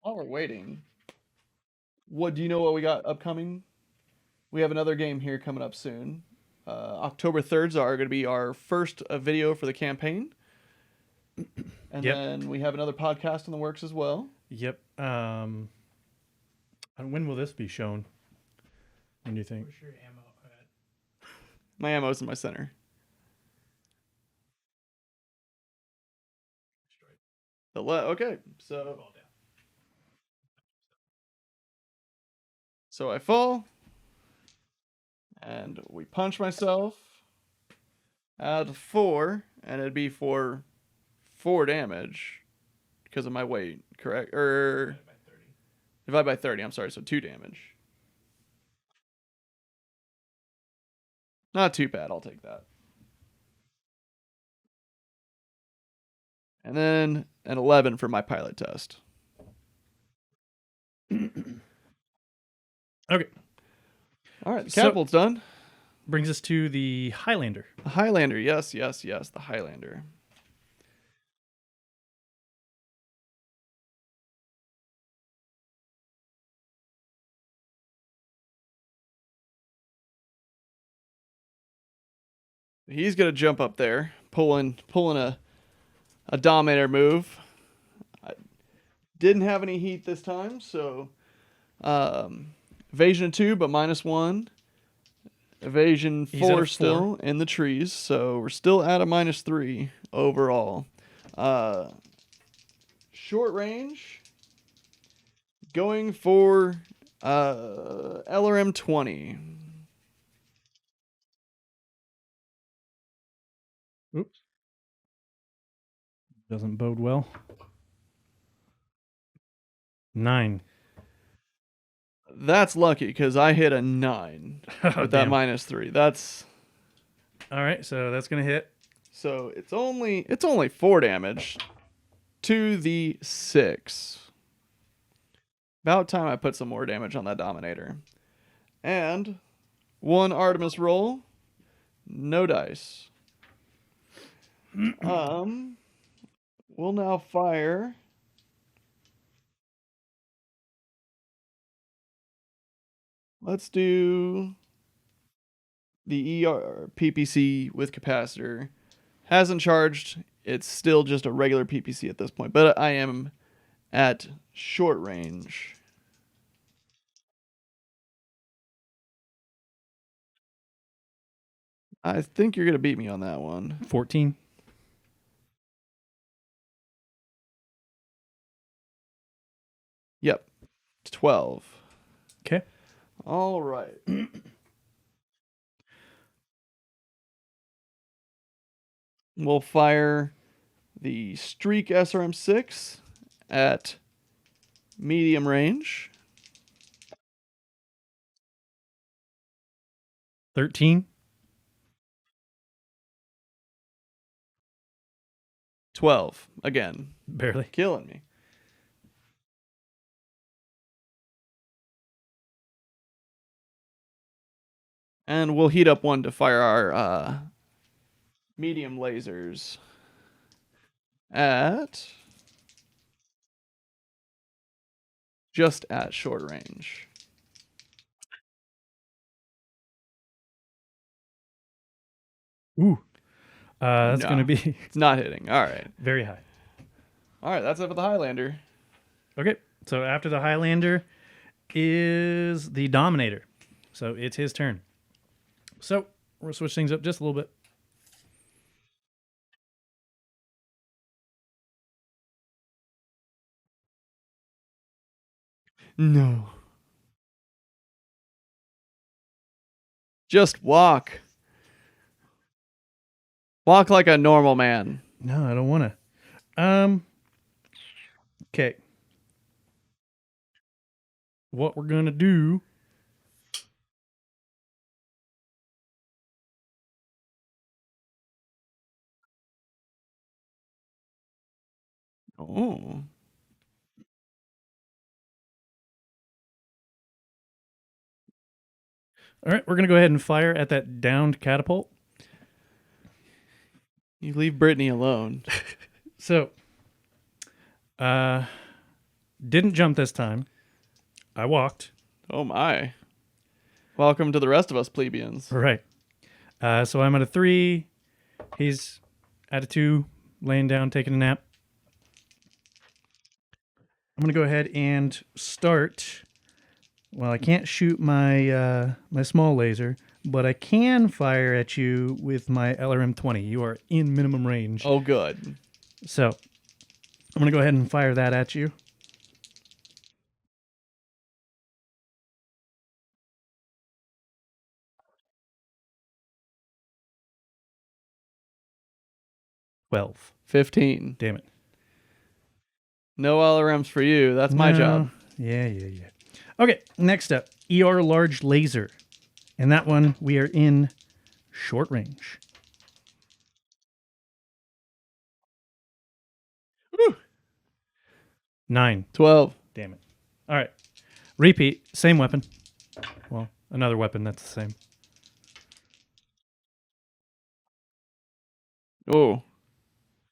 While we're waiting, what do you know what we got upcoming? We have another game here coming up soon. October 3rd are going to be our first video for the campaign. And Yep. then we have another podcast in the works as well. Yep. And when will this be shown? When do you think? Where's your ammo at? My ammo's in my center. Okay, so Fall down. I fall, and we punch myself. Add 4, and it'd be for 4 damage because of my weight, correct? Or By 30. divide by 30. I'm sorry, so 2 damage. Not too bad. I'll take that. And then an 11 for my pilot test. Okay. All right, the So- catapult's done. Brings us to the Highlander. The Highlander, yes, the Highlander. He's gonna jump up there, pulling a Dominator move. I didn't have any heat this time, so evasion of 2, but -1. Evasion He's at a 4 4. still in the trees, so we're still at a -3 overall. Short range, going for LRM 20. Oops. Doesn't bode well. 9. That's lucky because I hit a 9 with that Damn. -3. That's All right, so that's gonna hit. so it's only 4 damage to the 6. About time I put some more damage on that Dominator. And 1 Artemis roll, no dice. We'll now fire let's do the ER PPC with capacitor. Hasn't charged. It's still just a regular PPC at this point, but I am at short range. I think you're going to beat me on that one. 14. Yep. 12. Okay. All right. We'll fire the Streak SRM 6 at medium range. 13. 12. Again. Barely. Killing me. And we'll heat up 1 to fire our medium lasers at just at short range. Ooh. That's No. gonna be It's not hitting. All right. very high. All right, that's it for the Highlander. Okay, so after the Highlander is the Dominator. So it's his turn. So we'll switch things up just a little bit. No. Just walk. Walk like a normal man. No, I don't want to. Okay. What we're going to do... Oh. All right, we're going to go ahead and fire at that downed catapult. You leave Brittany alone. So, didn't jump this time. I walked. Oh my. Welcome to the rest of us plebeians. All right. So I'm at a 3. He's at a 2, laying down, taking a nap. I'm going to go ahead and start. Well, I can't shoot my my small laser, but I can fire at you with my LRM 20. You are in minimum range. Oh, good. So I'm going to go ahead and fire that at you. $12. 15. Damn it. No LRMs for you. That's my No. job. Yeah. Okay, next up, ER large laser. And that one, we are in short range. Woo. 9. 12. Damn it. All right. Repeat. Same weapon. Well, another weapon that's the same. Oh.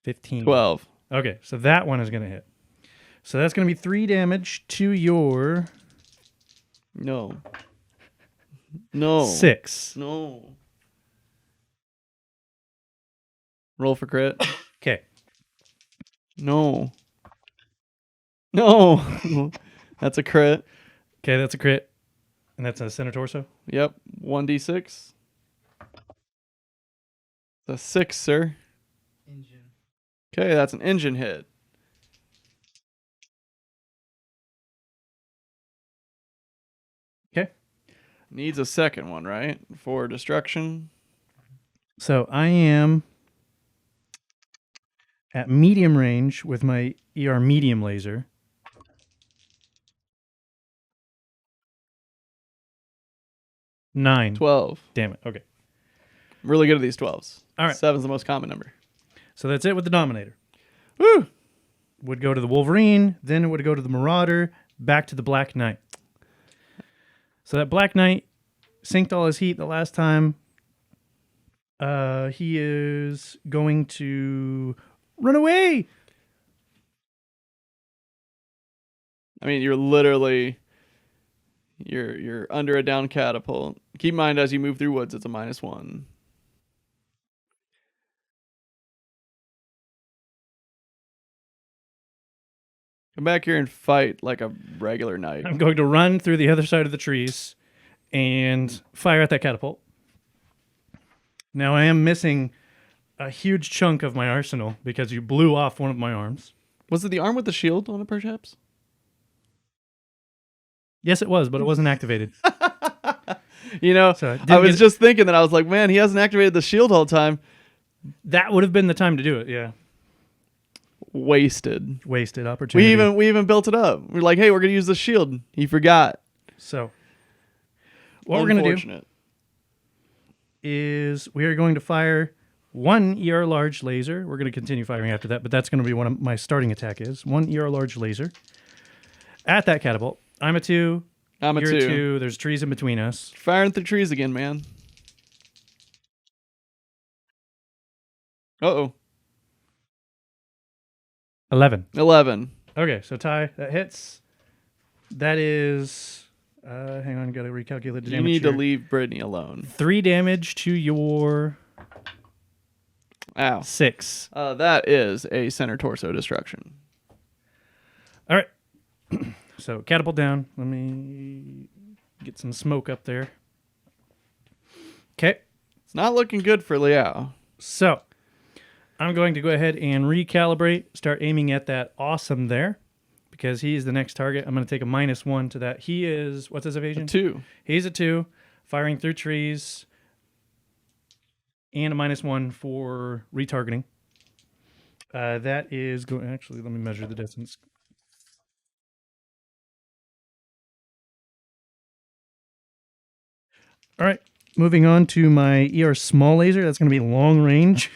15. 12. Okay, so that one is going to hit. So that's going to be 3 damage to your No. No. 6. No. Roll for crit. Okay. No. No. That's a crit. Okay, that's a crit. And that's a center torso. Yep. 1d6. The 6, sir. Engine. Okay, that's an engine hit. Okay. Needs a second one, right? For destruction. So I am at medium range with my ER medium laser. Nine. 12. Damn it. Okay. Really good at these 12s. All right. 7's the most common number. So that's it with the Dominator. Woo! Would go to the Wolverine, then it would go to the Marauder, back to the Black Knight. So that Black Knight synced all his heat the last time. He is going to run away. I mean, you're literally you're under a down catapult. Keep in mind as you move through woods, it's a -1. Come back here and fight like a regular knight. I'm going to run through the other side of the trees and fire at that catapult. Now I am missing a huge chunk of my arsenal because you blew off one of my arms. Was it the arm with the shield on it, perhaps? Yes, it was, but it wasn't activated. You know, So it I didn't was get- just thinking that. I was like, man, he hasn't activated the shield all the time. That would have been the time to do it. Yeah, Wasted. wasted opportunity. We even built it up. We're like, hey, we're gonna use the shield. He forgot. So what we're going to do Unfortunate. is we are going to fire one ER large laser. We're going to continue firing after that, but that's going to be what my starting attack is. One ER large laser at that catapult. I'm a 2. I'm a You're 2. a 2. There's trees in between us. Firing through trees again, man. Uh-oh. 11. 11. Okay, so Ty, that hits. That is... hang on, got to recalculate the damage You need to here. leave Brittany alone. 3 damage to your Ow. 6. That is a center torso destruction. All right. So catapult down. Let me get some smoke up there. Okay. It's not looking good for Liao. So I'm going to go ahead and recalibrate, start aiming at that awesome there because he's the next target. I'm going to take a -1 to that. He is, what's his evasion? 2. He's a 2, firing through trees, and a -1 for retargeting. That is going, actually, let me measure the distance. All right, moving on to my ER small laser. That's going to be long range.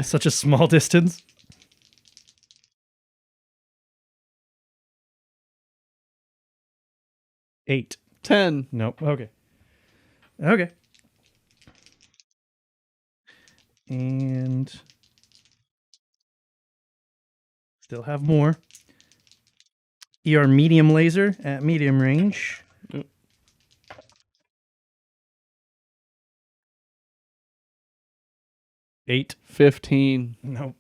Such a small distance. Eight. 10. Nope. Okay. Okay. And still have more. ER medium laser at medium range. Yep. 8. 15. Nope.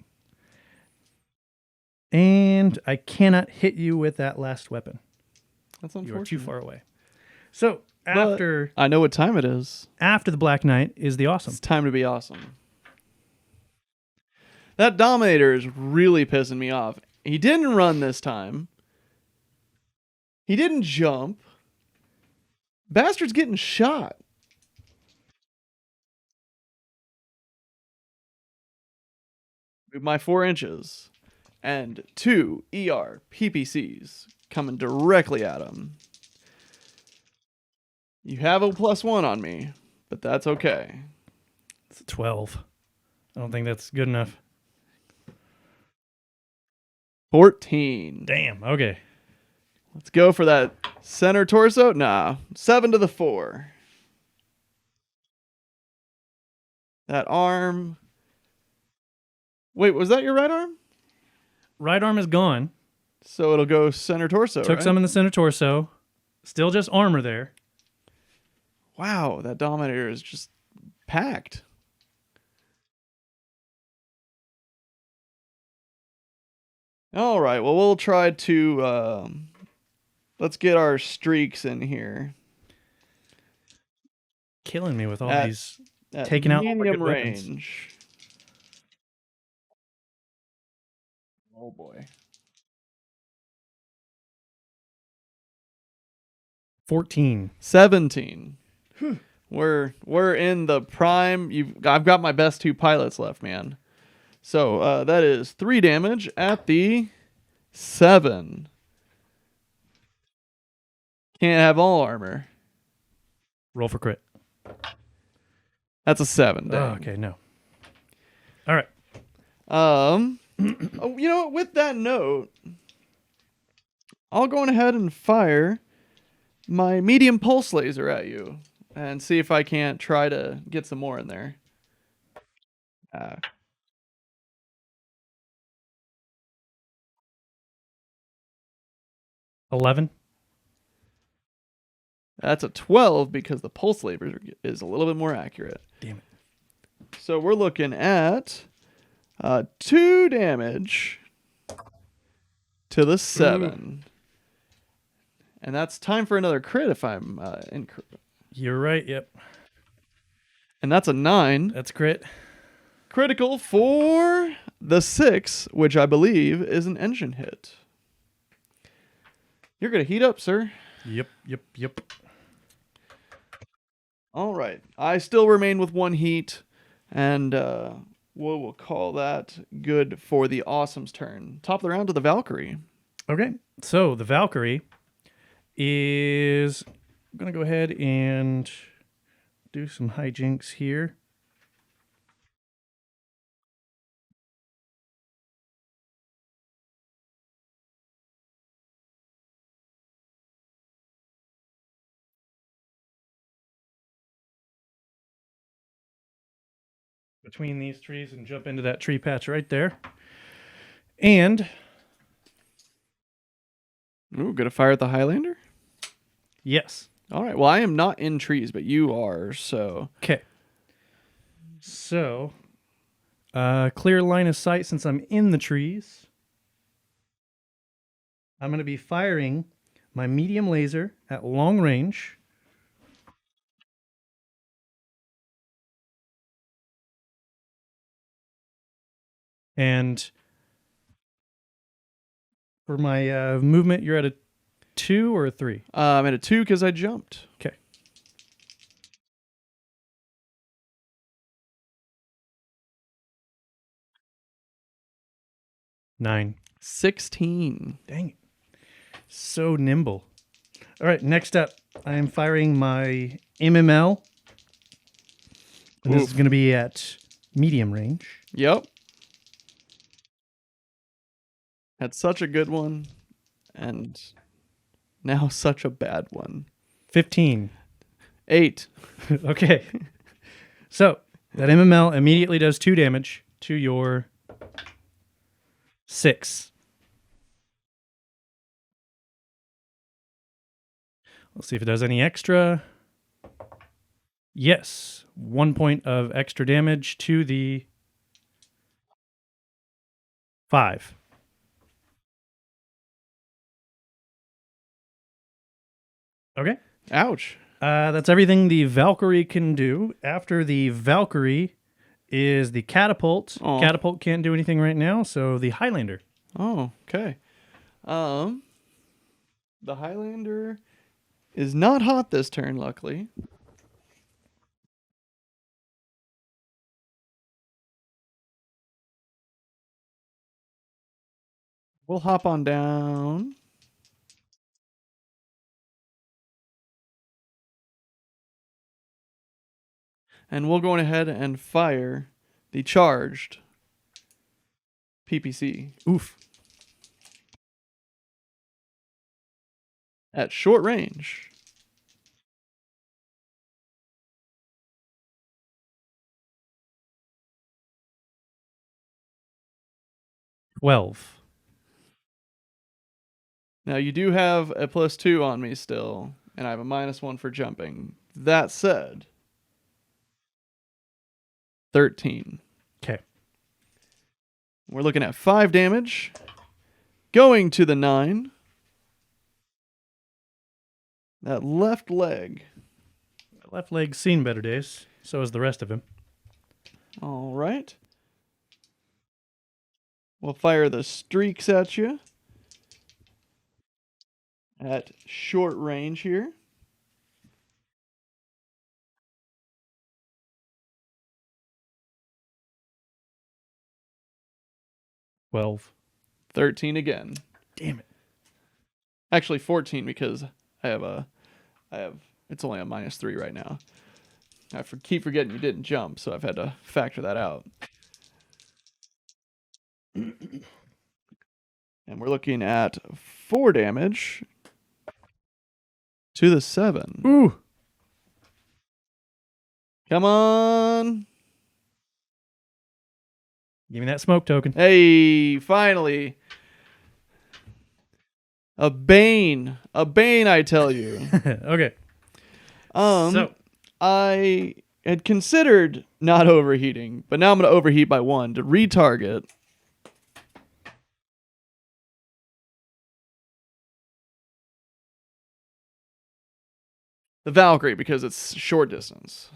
And I cannot hit you with that last weapon. That's You unfortunate. are too far away. So But after I know what time it is. the Black Knight is the awesome. It's time to be awesome. That Dominator is really pissing me off. He didn't run this time. He didn't jump. Bastard's getting shot. Move my 4 inches. And 2 ER PPCs coming directly at him. You have a +1 on me, but that's okay. It's a 12. I don't think that's good enough. 14. Damn. Okay. Let's go for that center torso. Nah. 7 to the 4. That arm. Wait, was that your right arm? Right arm is gone. So it'll go center torso, Took right? some in the center torso. Still just armor there. Wow, that Dominator is just packed. All right, well, we'll try to... let's get our streaks in here. Killing me with all At- these. At Taking out all my medium good weapons. range. Oh boy. 14. 17. We're in the prime. I've got my best 2 pilots left, man. So that is 3 damage at the 7. Can't have all armor. Roll for crit. That's a 7. Oh, Dang. okay, no. All right. Oh, you know what? With that note, I'll go on ahead and fire my medium pulse laser at you and see if I can't try to get some more in there. 11. That's a 12 because the pulse laser is a little bit more accurate. Damn it. So we're looking at 2 damage to the 7. And that's time for another crit if I'm incorrect. You're right. Yep. And that's a 9. That's crit. Critical for the 6, which I believe is an engine hit. You're going to heat up, sir. Yep. All right. I still remain with 1 heat, and we'll call that good for the Awesome's turn. Top of the round to the Valkyrie. Okay. So the Valkyrie is going to go ahead and do some hijinks here. Between these trees and jump into that tree patch right there. And Ooh, gonna fire at the Highlander? yes. All right. Well, I am not in trees, but you are, so... Okay. So, clear line of sight since I'm in the trees. I'm going to be firing my medium laser at long range. And for my movement, you're at a 2 or a 3? I'm at a 2 because I jumped. Okay. Nine. 16. Dang it. So nimble. All right, next up, I am firing my MML. And this is going to be at medium range. Yep. Had such a good one, and now such a bad one. 15. 8. Okay. So, that MML immediately does 2 damage to your 6. Let's see if it does any extra. Yes. 1 point of extra damage to the 5. Okay. Ouch. That's everything the Valkyrie can do. After the Valkyrie is the Catapult. Aw. Catapult can't do anything right now, so the Highlander. Oh, okay. The Highlander is not hot this turn, luckily. We'll hop on down. And we'll go ahead and fire the charged PPC Oof. at short range. $12. Now you do have a +2 on me still, and I have a -1 for jumping. That said, 13. Okay. We're looking at 5 damage. Going to the 9. That left leg. Left leg's seen better days. So has the rest of him. All right. We'll fire the streaks at you. At short range here. $12. 13 again. Damn it. Actually 14 because it's only a -3 right now. I keep forgetting you didn't jump, so I've had to factor that out. And we're looking at 4 damage to the 7. Ooh. Come on. Give me that smoke token. Hey, finally. A bane, I tell you. Okay. So I had considered not overheating, but now I'm going to overheat by 1 to retarget. The Valkyrie, because it's short distance.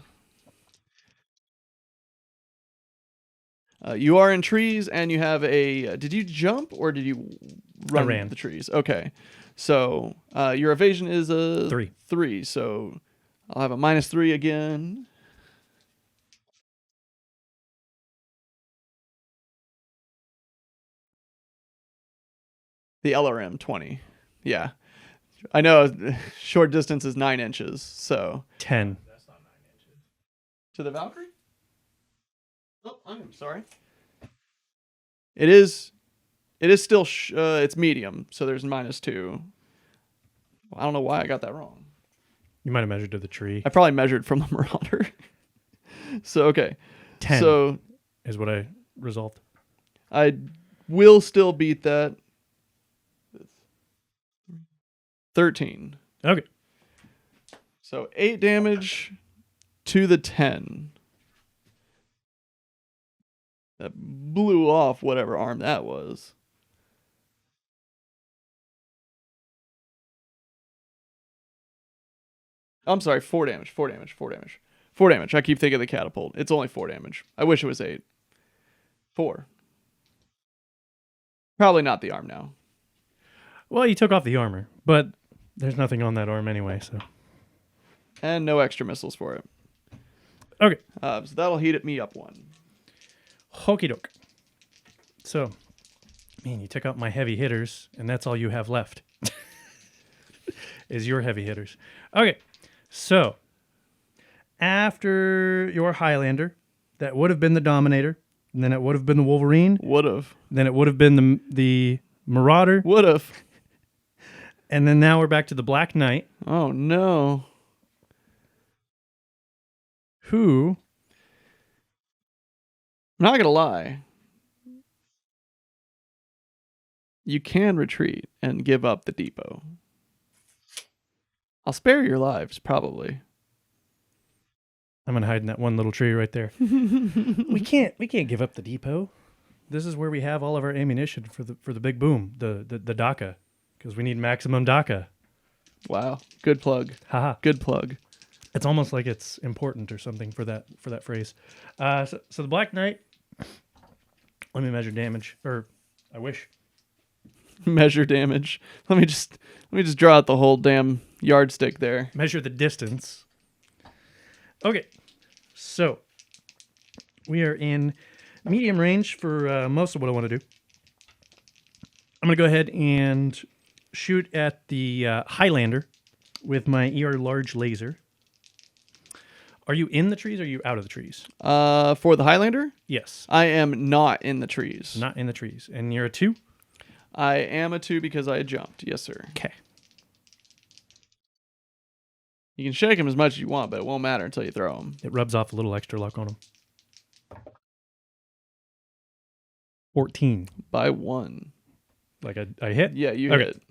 You are in trees, and you have a... did you jump, or did you run ran. the trees? Okay. So your evasion is a 3. 3, so I'll have a -3 again. The LRM 20. Yeah. I know short distance is 9 inches, so 10. That's not 9 inches. to the Valkyrie? Oh, I'm sorry. It is still it's medium, so there's -2. I don't know why I got that wrong. You might have measured to the tree. I probably measured from the Marauder. So okay. 10 So is what I resolved. I will still beat that. 13. Okay. So 8 damage to the 10. That blew off whatever arm that was. I'm sorry, 4 damage, 4 damage, 4 damage. 4 damage. I keep thinking of the catapult. It's only 4 damage. I wish it was 8. 4. Probably not the arm now. Well, you took off the armor, but there's nothing on that arm anyway, so. And no extra missiles for it. Okay. So that'll heat me up 1. Hokey doke. So, man, you took out my heavy hitters, and that's all you have left. Is your heavy hitters. Okay. So, after your Highlander, that would have been the Dominator, and then it would have been the Wolverine, Would've. then it would have been the Marauder, Would've. and then now we're back to the Black Knight, Oh, no. who... I'm not going to lie. You can retreat and give up the depot. I'll spare your lives, probably. I'm gonna hide in that one little tree right there. we can't give up the depot. This is where we have all of our ammunition for the big boom, the DACA, because we need maximum DACA. Wow. Good plug. Haha. Good plug. It's almost like it's important or something for that phrase. So the Black Knight. Let me measure damage, or I wish. Measure damage. Let me just draw out the whole damn yardstick there. Measure the distance. Okay, so we are in medium range for most of what I want to do. I'm going to go ahead and shoot at the Highlander with my ER large laser. Are you in the trees or are you out of the trees? For the Highlander, Yes. I am not in the trees. Not in the trees. And you're a 2? I am a 2 because I jumped. Yes, sir. Okay. You can shake him as much as you want, but it won't matter until you throw him. It rubs off a little extra luck on him. 14. By 1. Like I hit? Yeah, you Okay. hit.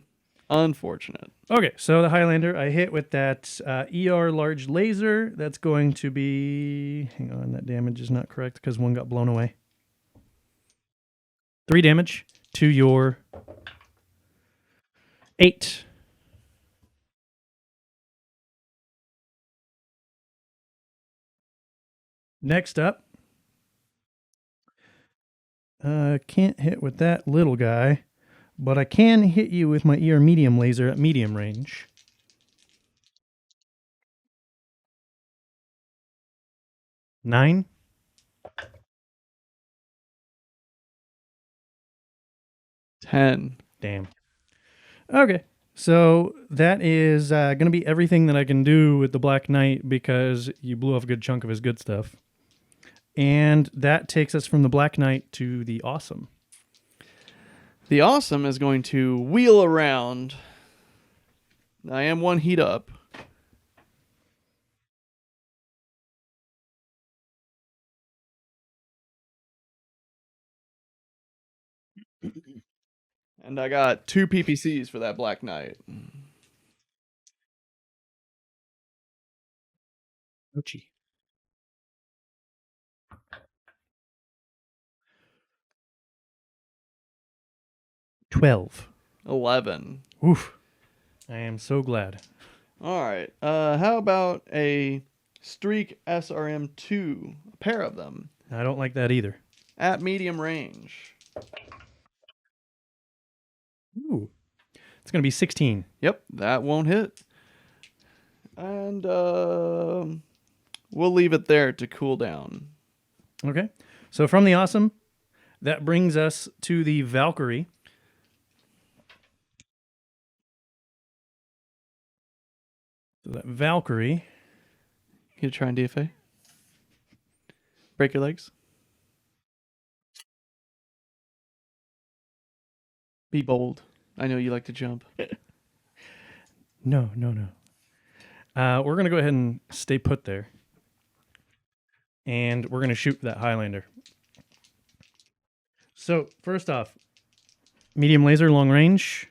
Unfortunate. Okay, so the Highlander, I hit with that ER large laser. That's going to be... Hang on, that damage is not correct because one got blown away. 3 damage to your 8. Next up, can't hit with that little guy, but I can hit you with my ER medium laser at medium range. Nine. Ten. Damn. Okay. So that is going to be everything that I can do with the Black Knight because you blew off a good chunk of his good stuff. And that takes us from the Black Knight to the Awesome. The Awesome is going to wheel around. I am 1 heat up. And I got 2 PPCs for that Black Knight. Ouchie. $12. 11. Oof. I am so glad. All right. How about a Streak SRM 2? A pair of them. I don't like that either. At medium range. Ooh. It's going to be 16. Yep, that won't hit. And we'll leave it there to cool down. Okay. So from the Awesome, that brings us to the Valkyrie. So that Valkyrie. You try and DFA? Break your legs? Be bold. I know you like to jump. No. We're going to go ahead and stay put there. And we're going to shoot that Highlander. So, first off, medium laser, long range.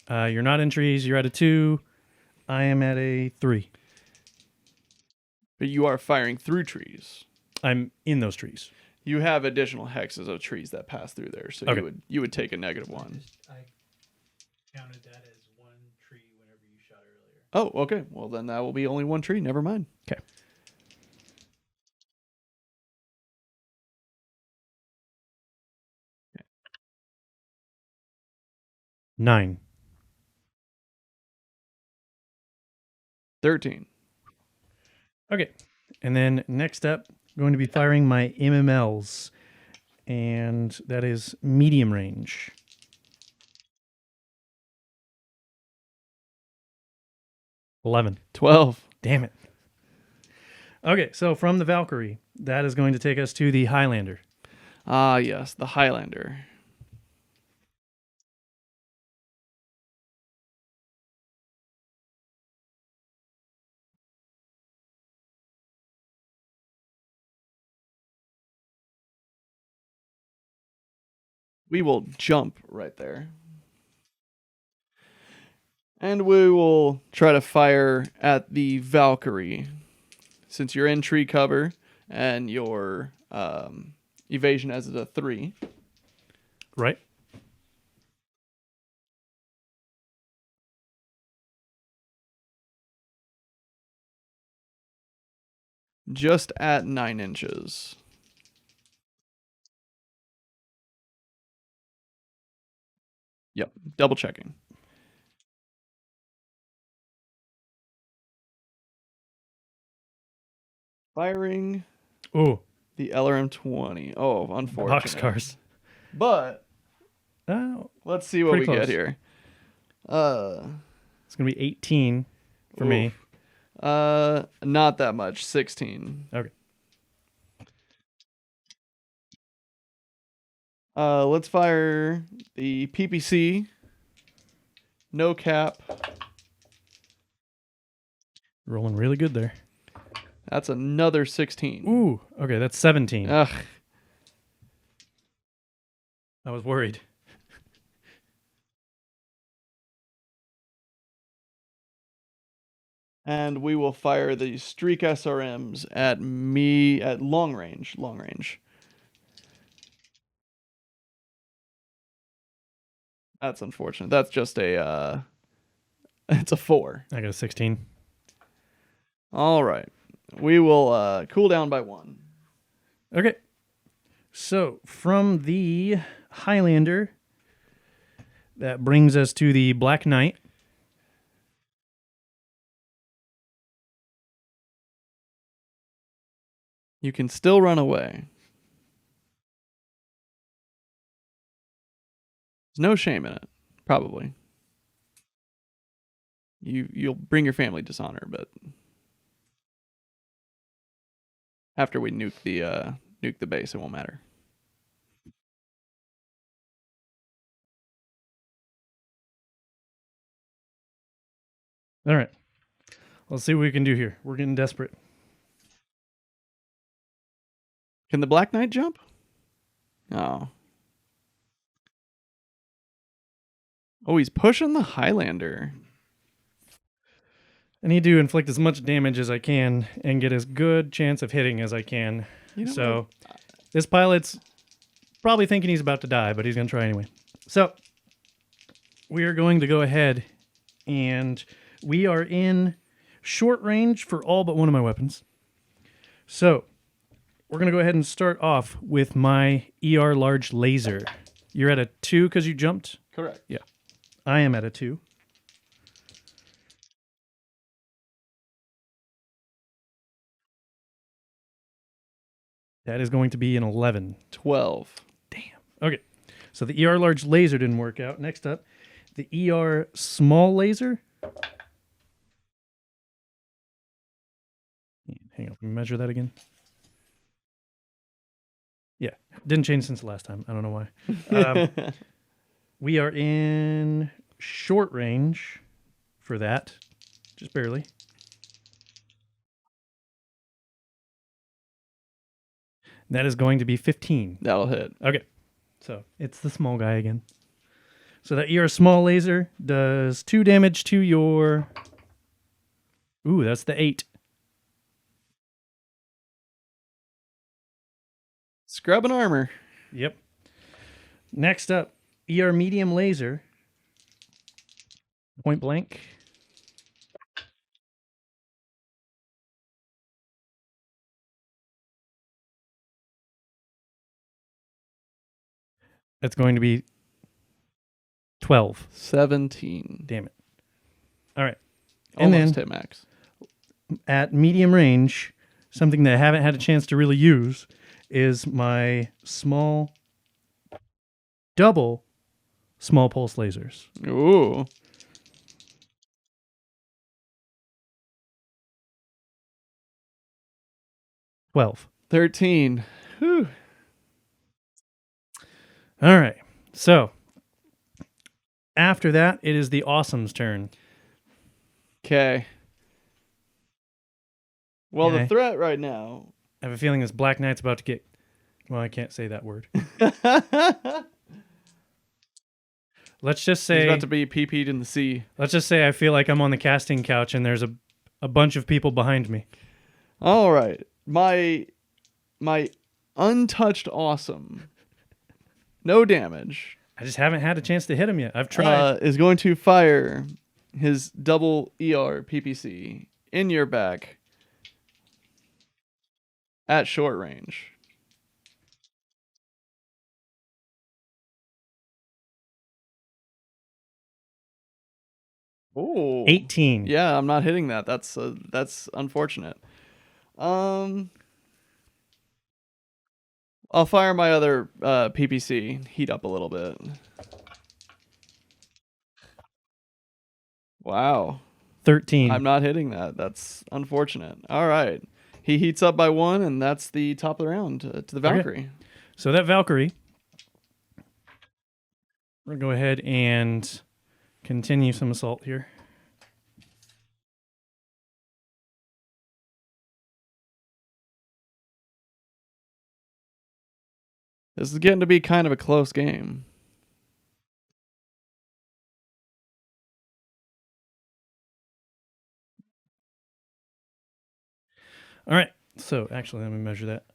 You're not in trees. You're at a 2. I am at a 3. But you are firing through trees. I'm in those trees. You have additional hexes of trees that pass through there, so Okay. you would take a -1. I counted that as 1 tree whenever you shot earlier. Oh, okay. Well, then that will be only 1 tree. Never mind. Okay. 9. 13. Okay. And then next up, I'm going to be firing my MMLs. And that is medium range. 11. 12. Damn it. Okay, so from the Valkyrie, that is going to take us to the Highlander. Ah, yes, the Highlander. We will jump right there. And we will try to fire at the Valkyrie. Since you're in tree cover and your evasion as a 3. Right? Just at 9 inches. Yep, double checking. Firing Oh, the LRM 20. Oh, unfortunate. boxcars. But Oh, let's see what Pretty we close. get here. it's going to be 18 for me. Not that much. 16. Okay. Let's fire the PPC. No cap. Rolling really good there. That's another 16. Ooh, okay, that's 17. Ugh. I was worried. And we will fire the Streak SRMs at me at long range. Long range. That's unfortunate. That's just a it's a 4. I got a 16. All right. We will cool down by 1. Okay. So from the Highlander, that brings us to the Black Knight. You can still run away. There's no shame in it, probably. You'll bring your family dishonor, but after we nuke the base, it won't matter. All right. Let's see what we can do here. We're getting desperate. Can the Black Knight jump? Oh. Oh, he's pushing the Highlander. I need to inflict as much damage as I can and get as good chance of hitting as I can. You know So what? this pilot's probably thinking he's about to die, but he's going to try anyway. So we are going to go ahead and we are in short range for all but one of my weapons. So we're going to go ahead and start off with my ER large laser. You're at a 2 because you jumped? Correct. Yeah. I am at a 2. That is going to be an 11. 12. Damn. Okay. So the ER large laser didn't work out. Next up, the ER small laser. Hang on. Let me measure that again. Yeah. Didn't change since the last time. I don't know why. We are in short range for that. Just barely. That is going to be 15. That'll hit. Okay. So it's the small guy again. So that ER small laser does 2 damage to your... Ooh, that's the 8. Scrub and armor. Yep. Next up, ER medium laser. Point blank. That's going to be 12. 17. Damn it. All right. And Almost then hit max. at medium range, something that I haven't had a chance to really use is my small double small pulse lasers. Ooh. $12. 13. Whew. All right. So after that, it is the Awesome's turn. Okay. Well, Okay. the threat right now. I have a feeling this Black Knight's about to get. Well, I can't say that word. Let's just He's say. about to be pee-peed in the sea. Let's just say I feel like I'm on the casting couch and there's a bunch of people behind me. All right. My untouched awesome. No damage. I just haven't had a chance to hit him yet. I've tried. Is going to fire his double ER PPC in your back at short range. Oh, 18. Yeah, I'm not hitting that. That's unfortunate. I'll fire my other PPC. Heat up a little bit. Wow. 13. I'm not hitting that. That's unfortunate. All right. He heats up by 1, and that's the top of the round to the Valkyrie. So that Valkyrie, we're going to go ahead and continue some assault here. This is getting to be kind of a close game. All right. So actually, let me measure that.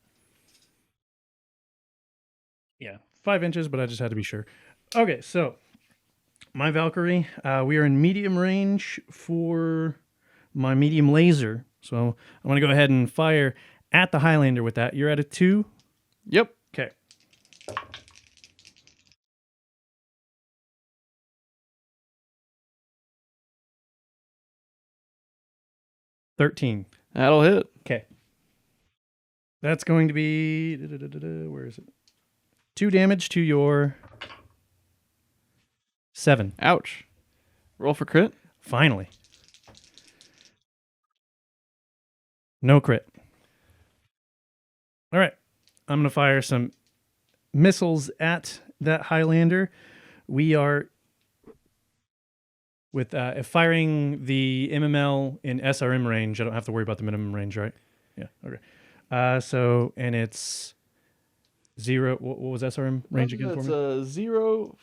Yeah, 5 inches, but I just had to be sure. Okay, so my Valkyrie, we are in medium range for my medium laser. So I'm going to go ahead and fire at the Highlander with that. You're at a 2? Yep. Okay. $13. That'll hit. Okay. That's going to be... Where is it? 2 damage to your 7. Ouch. Roll for crit. Finally. No crit. All right. I'm going to fire some missiles at that Highlander. We are with firing the MML in SRM range. I don't have to worry about the minimum range, right? Yeah. Okay. So, and it's 0. What was SRM range again for me? It's 0,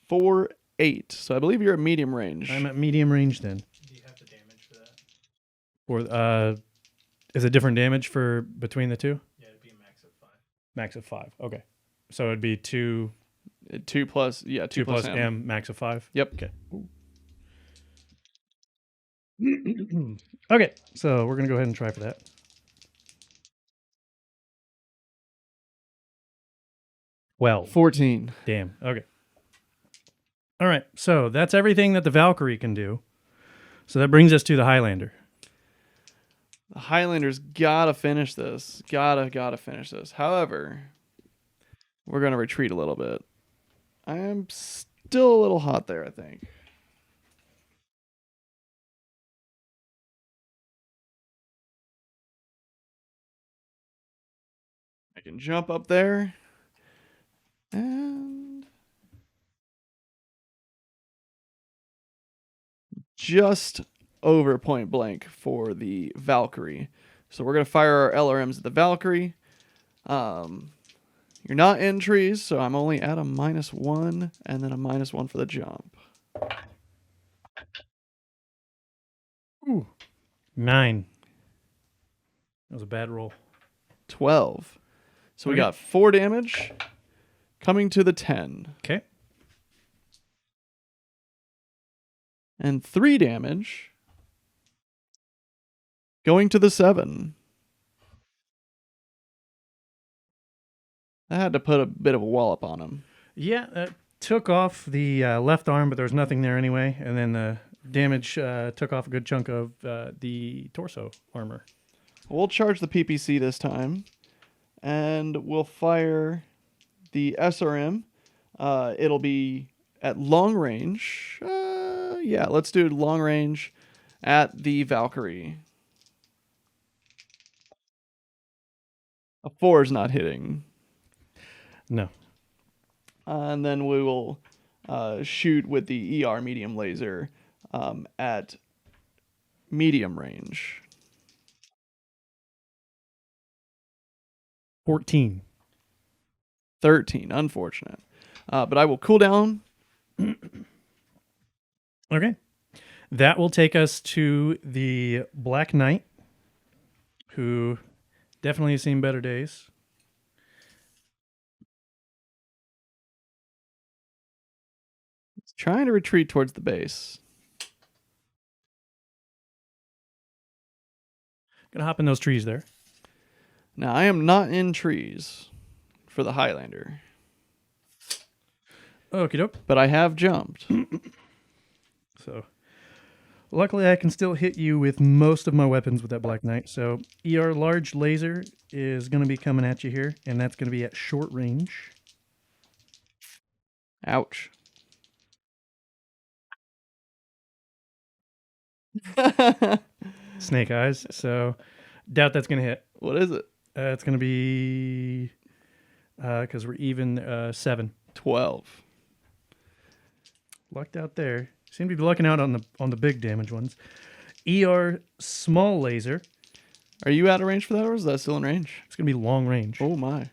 4, 8. So I believe you're at medium range. I'm at medium range then. Do you have the damage for that? Or is it different damage for between the two? Yeah, it'd be a max of 5. Max of 5. Okay. So it'd be 2 2 plus, yeah, 2 plus M, max of 5. Yep. Okay. Okay, so we're gonna go ahead and try for that. Well, 14. damn. Okay. All right. So that's everything that the Valkyrie can do. So that brings us to the Highlander. The Highlanders gotta finish this. Gotta finish this. However, we're gonna retreat a little bit. I am still a little hot there, I think. I can jump up there. And just over point blank for the Valkyrie. So we're going to fire our LRMs at the Valkyrie. You're not in trees, so I'm only at a -1 and then a -1 for the jump. Ooh. 9. That was a bad roll. 12. So we Okay. got 4 damage coming to the 10. Okay. And 3 damage going to the 7. I had to put a bit of a wallop on him. Yeah, took off the left arm, but there was nothing there anyway. And then the damage took off a good chunk of the torso armor. We'll charge the PPC this time, and we'll fire the SRM. It'll be at long range. Yeah, let's do long range at the Valkyrie. A 4 is not hitting. No. And then we will shoot with the ER medium laser at medium range. 14. 13, unfortunate. But I will cool down. Okay. That will take us to the Black Knight, who definitely has seen better days. It's trying to retreat towards the base. Gonna hop in those trees there. Now, I am not in trees for the Highlander, Okie doke. but I have jumped. So, luckily, I can still hit you with most of my weapons with that Black Knight. So, ER large laser is going to be coming at you here, and that's going to be at short range. Ouch. Snake eyes. So, doubt that's going to hit. What is it? It's going to be, because we're even, 7. 12. Lucked out there. Seem to be lucking out on the big damage ones. ER small laser. Are you out of range for that, or is that still in range? It's going to be long range. Oh, my.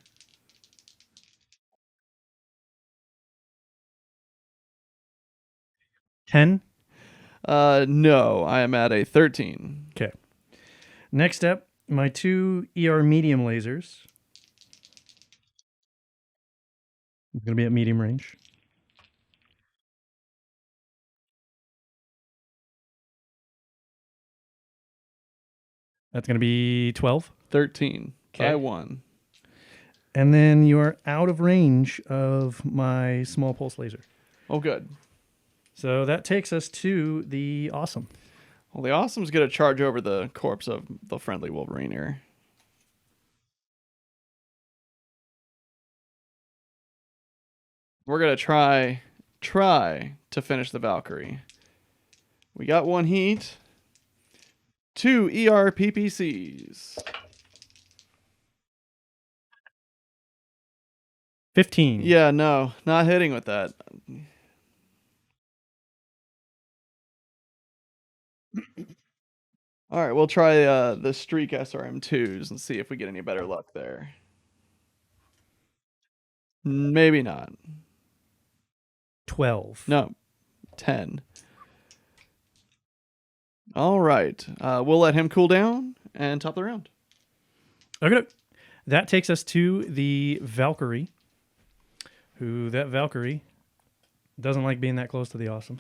$10. No, I am at a 13. Okay. Next up, my 2 ER medium lasers. It's going to be at medium range. That's going to be 12. 13. Okay. I won. And then you are out of range of my small pulse laser. Oh, good. So that takes us to the awesome. Well, the awesome's going to charge over the corpse of the friendly Wolverine here. We're going to try to finish the Valkyrie. We got 1 heat. 2 ER PPCs. 15. Yeah, no, not hitting with that. All right, we'll try the Streak SRM2s and see if we get any better luck there. Maybe not. 12. No, 10. All right, we'll let him cool down and top the round. Okay. That takes us to the Valkyrie. That Valkyrie doesn't like being that close to the awesome.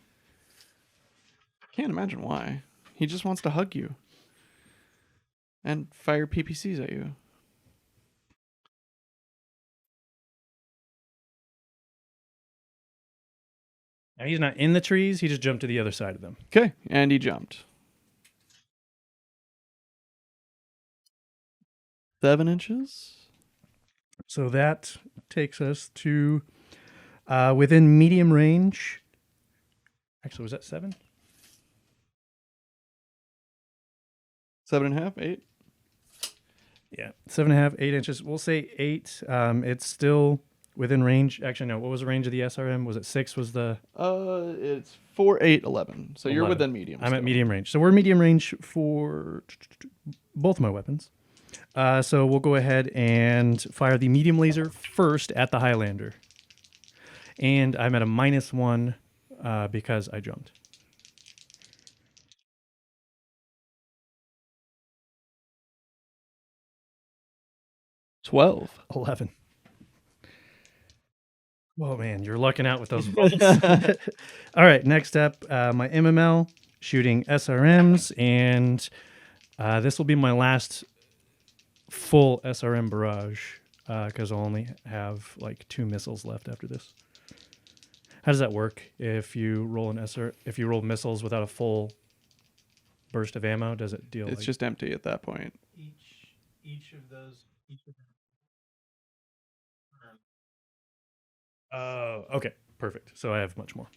Can't imagine why. He just wants to hug you and fire PPCs at you. Now he's not in the trees. He just jumped to the other side of them. Okay, and he jumped. 7 inches. So that takes us to within medium range. Actually, was that 7? 7.5, 8. Yeah, 7.5, 8 inches. We'll say 8. It's still within range. Actually, no. What was the range of the SRM? Was it 6? Was the? It's 4, 8, 11. So you're 11. within medium. I'm still. at medium range. So we're medium range for both of my weapons. So we'll go ahead and fire the medium laser first at the Highlander. And I'm at a -1 because I jumped. $12. 11. Oh, man, you're lucking out with those rolls. All right, next up, my MML shooting SRMs, and this will be my last full SRM barrage because I'll only have like 2 missiles left after this. How does that work? If you roll if you roll missiles without a full burst of ammo, does it deal? It's just empty at that point. Each of those. Oh, okay, perfect. So I have much more.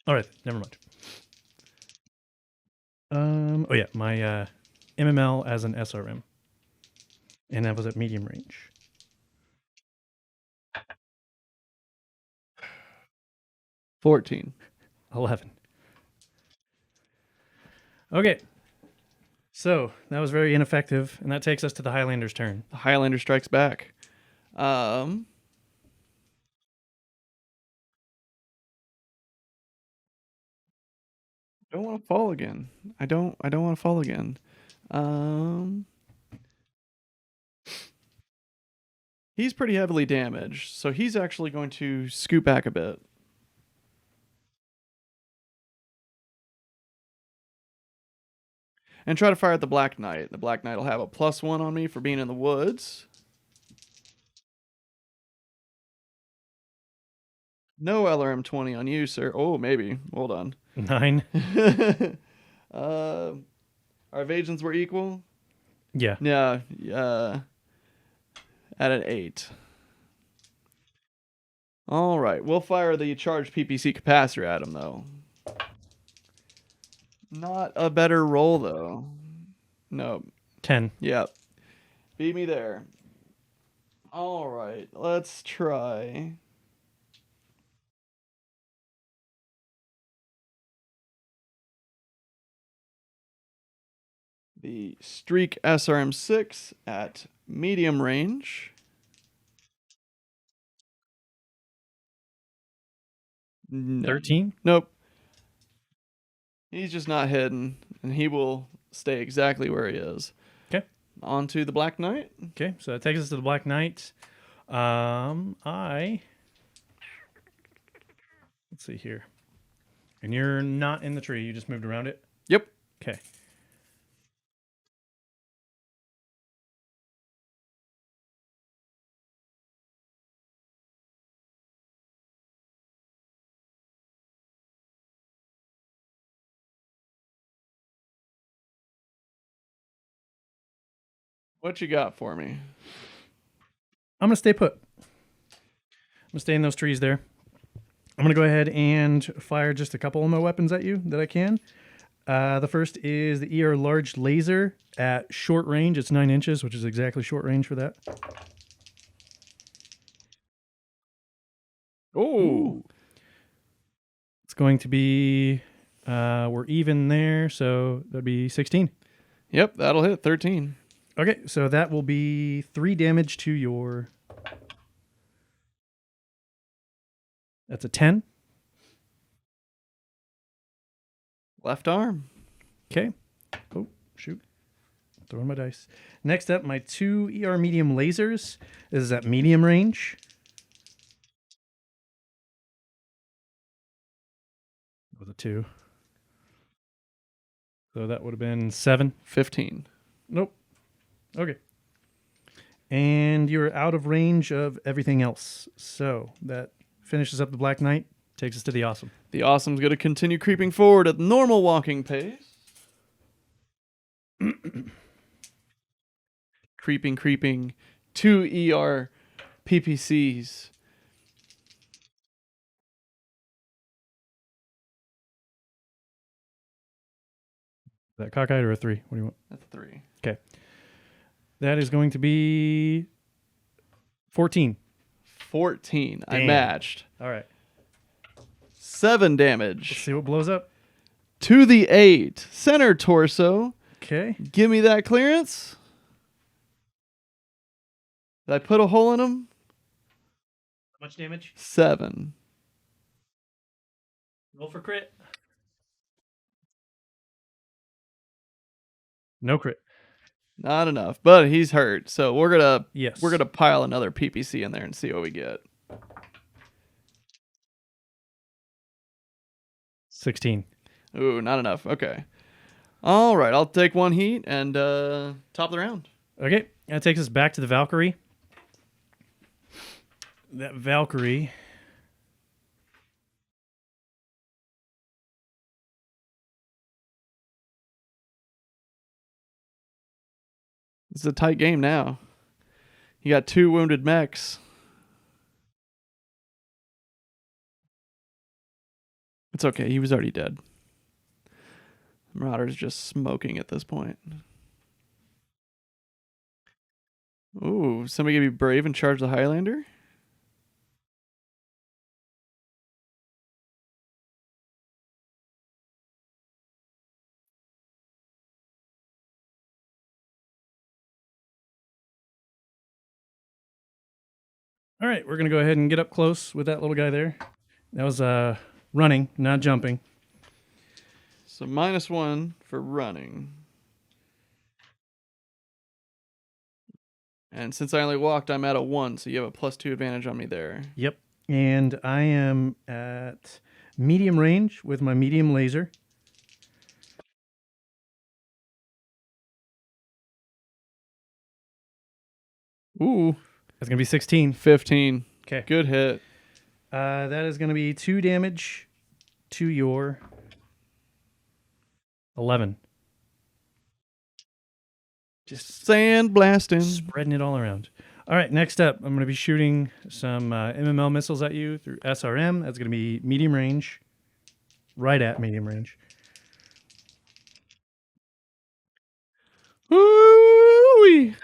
All right, never mind. Oh yeah, my MML as an SRM, and that was at medium range. 14. 11. Okay. So that was very ineffective, and that takes us to the Highlanders' turn. The Highlander strikes back. Don't want to fall again. I don't want to fall again. He's pretty heavily damaged, so he's actually going to scoot back a bit. And try to fire at the Black Knight. The Black Knight will have a +1 on me for being in the woods. No LRM 20 on you, sir. Oh, maybe. Hold on. 9. Our evasions were equal? Yeah. Yeah. At an 8. All right. We'll fire the charged PPC capacitor at him, though. Not a better roll, though. No. 10. Yep. Beat me there. All right. Let's try. The Streak SRM6 at medium range. No. 13? Nope. He's just not hidden, and he will stay exactly where he is. Okay. On to the Black Knight. Okay, so that takes us to the Black Knight. Let's see here. And you're not in the tree. You just moved around it? Yep. Okay. What you got for me? I'm going to stay put. I'm going to stay in those trees there. I'm going to go ahead and fire just a couple of my weapons at you that I can. The first is the ER large laser at short range. It's 9 inches, which is exactly short range for that. Oh. It's going to be, we're even there, so that'd be 16. Yep, that'll hit 13. Okay, so that will be 3 damage to your... That's a 10. Left arm. Okay. Oh, shoot. Throwing my dice. Next up, my 2 ER medium lasers. This is at medium range. With a 2. So that would have been 7. 15. Nope. Okay. And you're out of range of everything else. So that finishes up the Black Knight. Takes us to the Awesome. The Awesome's going to continue creeping forward at normal walking pace. creeping. 2 ER PPCs. Is that cockeyed or a 3? What do you want? That's 3. Okay. That is going to be 14. 14. I Damn. matched. All right. 7 Let's damage. see what blows up. To the 8. Center torso. Okay. Give me that clearance. Did I put a hole in him? How much damage? 7. Roll for crit. No crit. Not enough, but he's hurt. So we're Yes. gonna pile another PPC in there and see what we get. 16. Ooh, not enough. Okay. All right, I'll take 1 heat and top the round. Okay. That takes us back to the Valkyrie. That Valkyrie It's a tight game now. You got 2 wounded mechs. It's okay. He was already dead. Marauder's just smoking at this point. Ooh, somebody gonna be brave and charge the Highlander? All right, we're going to go ahead and get up close with that little guy there. That was running, not jumping. So -1 for running. And since I only walked, I'm at a 1, so you have a +2 advantage on me there. Yep. And I am at medium range with my medium laser. Ooh, That's going to be 16. 15. Okay. Good hit. That is going to be 2 damage to your 11. Just sand blasting. Spreading it all around. All right, next up, I'm going to be shooting some MML missiles at you through SRM. That's going to be medium range, right at medium range. Ooh-wee.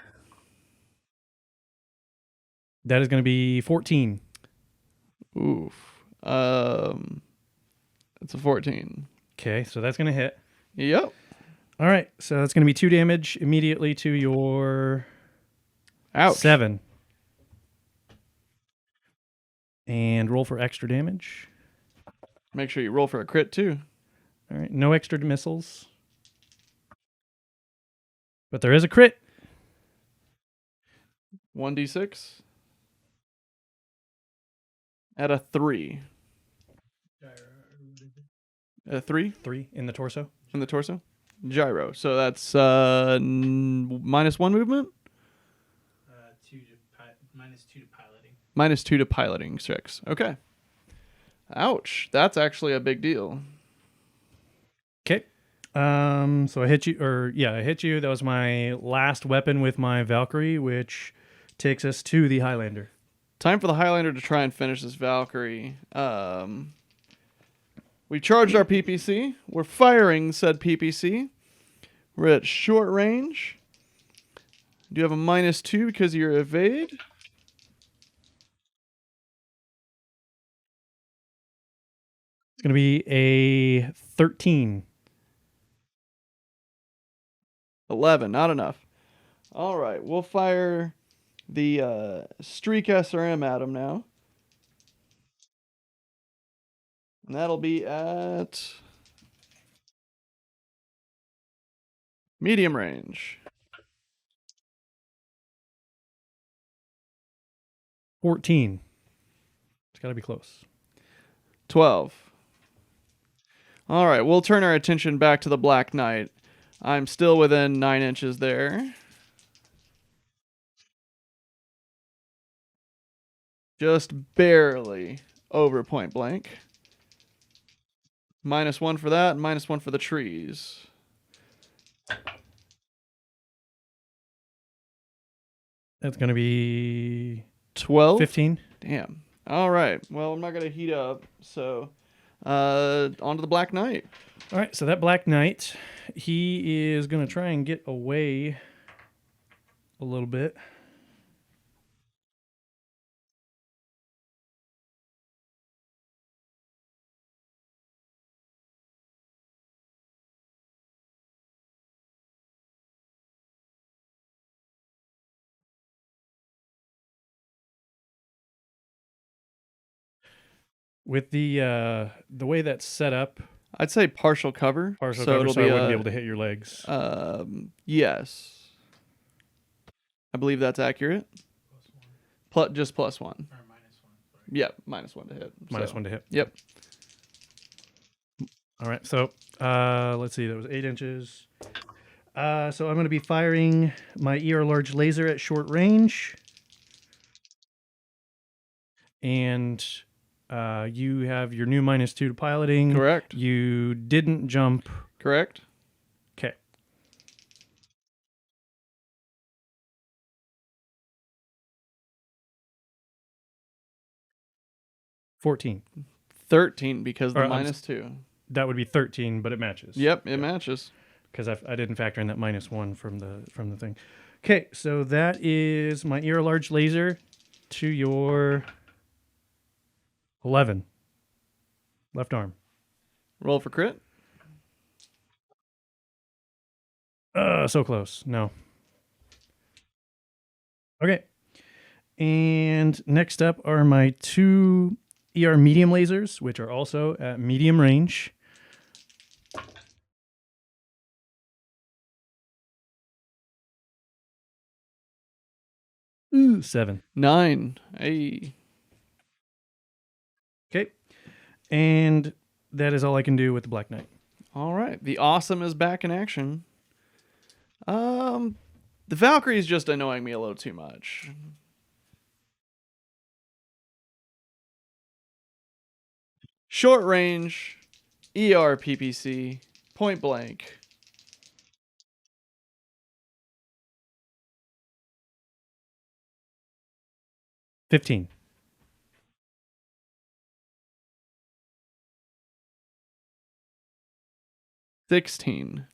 That is going to be 14. Oof. It's a 14. Okay, so that's going to hit. Yep. All right, so that's going to be 2 damage immediately to your Ouch. 7. And roll for extra damage. Make sure you roll for a crit too. All right, no extra missiles. But there is a crit. 1d6. At a 3. At a 3 3 in the torso. in the torso. Gyro. So that's -1 movement. -2 to piloting. -2 to piloting 6. Okay. Ouch. That's actually a big deal. Okay. So I hit you, I hit you. That was my last weapon with my Valkyrie, which takes us to the Highlander. Time for the Highlander to try and finish this Valkyrie. We charged our PPC. We're firing said PPC. We're at short range. Do you have a -2 because of your evade? It's going to be a 13. 11, not enough. All right, we'll fire the Streak SRM at him now. And that'll be at medium range. 14. It's got to be close. 12. All right, we'll turn our attention back to the Black Knight. I'm still within 9 inches there. Just barely over point blank. -1 for that, and -1 for the trees. That's going to be 12? 15. Damn. All right. Well, I'm not going to heat up, so on to the Black Knight. All right, so that Black Knight, he is going to try and get away a little bit. With the way that's set up, I'd say partial cover. partial so cover, it'll so be I wouldn't be able to hit your legs. Yes. I believe that's accurate. Just +1. Or -1. Sorry. Yep, -1 to hit. -1 to hit. Yep. All right, so let's see. That was 8 inches. So I'm going to be firing my ER large laser at short range. And you have your new -2 to piloting. Correct. You didn't jump. Correct. Okay. 14. 13 because the Or, -2. That would be 13, but it matches. Yep, it matches. Because I didn't factor in that -1 from the thing. Okay, so that is my ER large laser to your 11. Left arm. Roll for crit. So close. No. Okay. And next up are my 2 ER medium lasers, which are also at medium range. Ooh, 7. 9. Hey. Okay. And that is all I can do with the Black Knight. All right. The Awesome is back in action. The Valkyrie is just annoying me a little too much. Short range, ER PPC, point blank. $15. $16.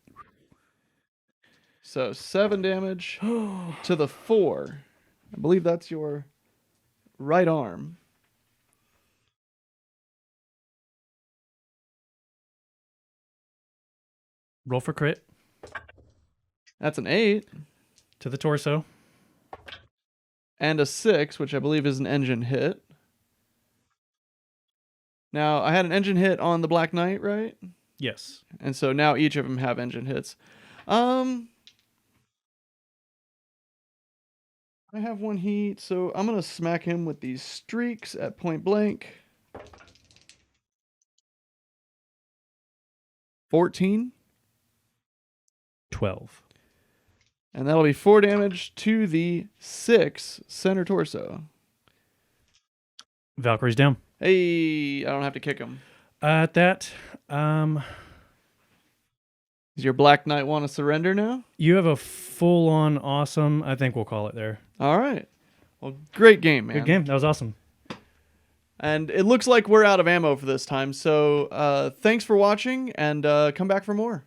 So 7 damage to the 4. I believe that's your right arm. Roll for crit That's an 8 to the torso. and a 6, which I believe is an engine hit. Now, I had an engine hit on the Black Knight, right? Yes. And so now each of them have engine hits. I have 1 heat, so I'm going to smack him with these streaks at point blank. 14. 12. And that'll be 4 damage to the 6 center torso. Valkyrie's down. Hey, I don't have to kick him. At that, Does your Black Knight want to surrender now? you have a full-on awesome. I think we'll call it there. All right. Well, great game, man. Good game. That was awesome. And it looks like we're out of ammo for this time. So thanks for watching, and come back for more.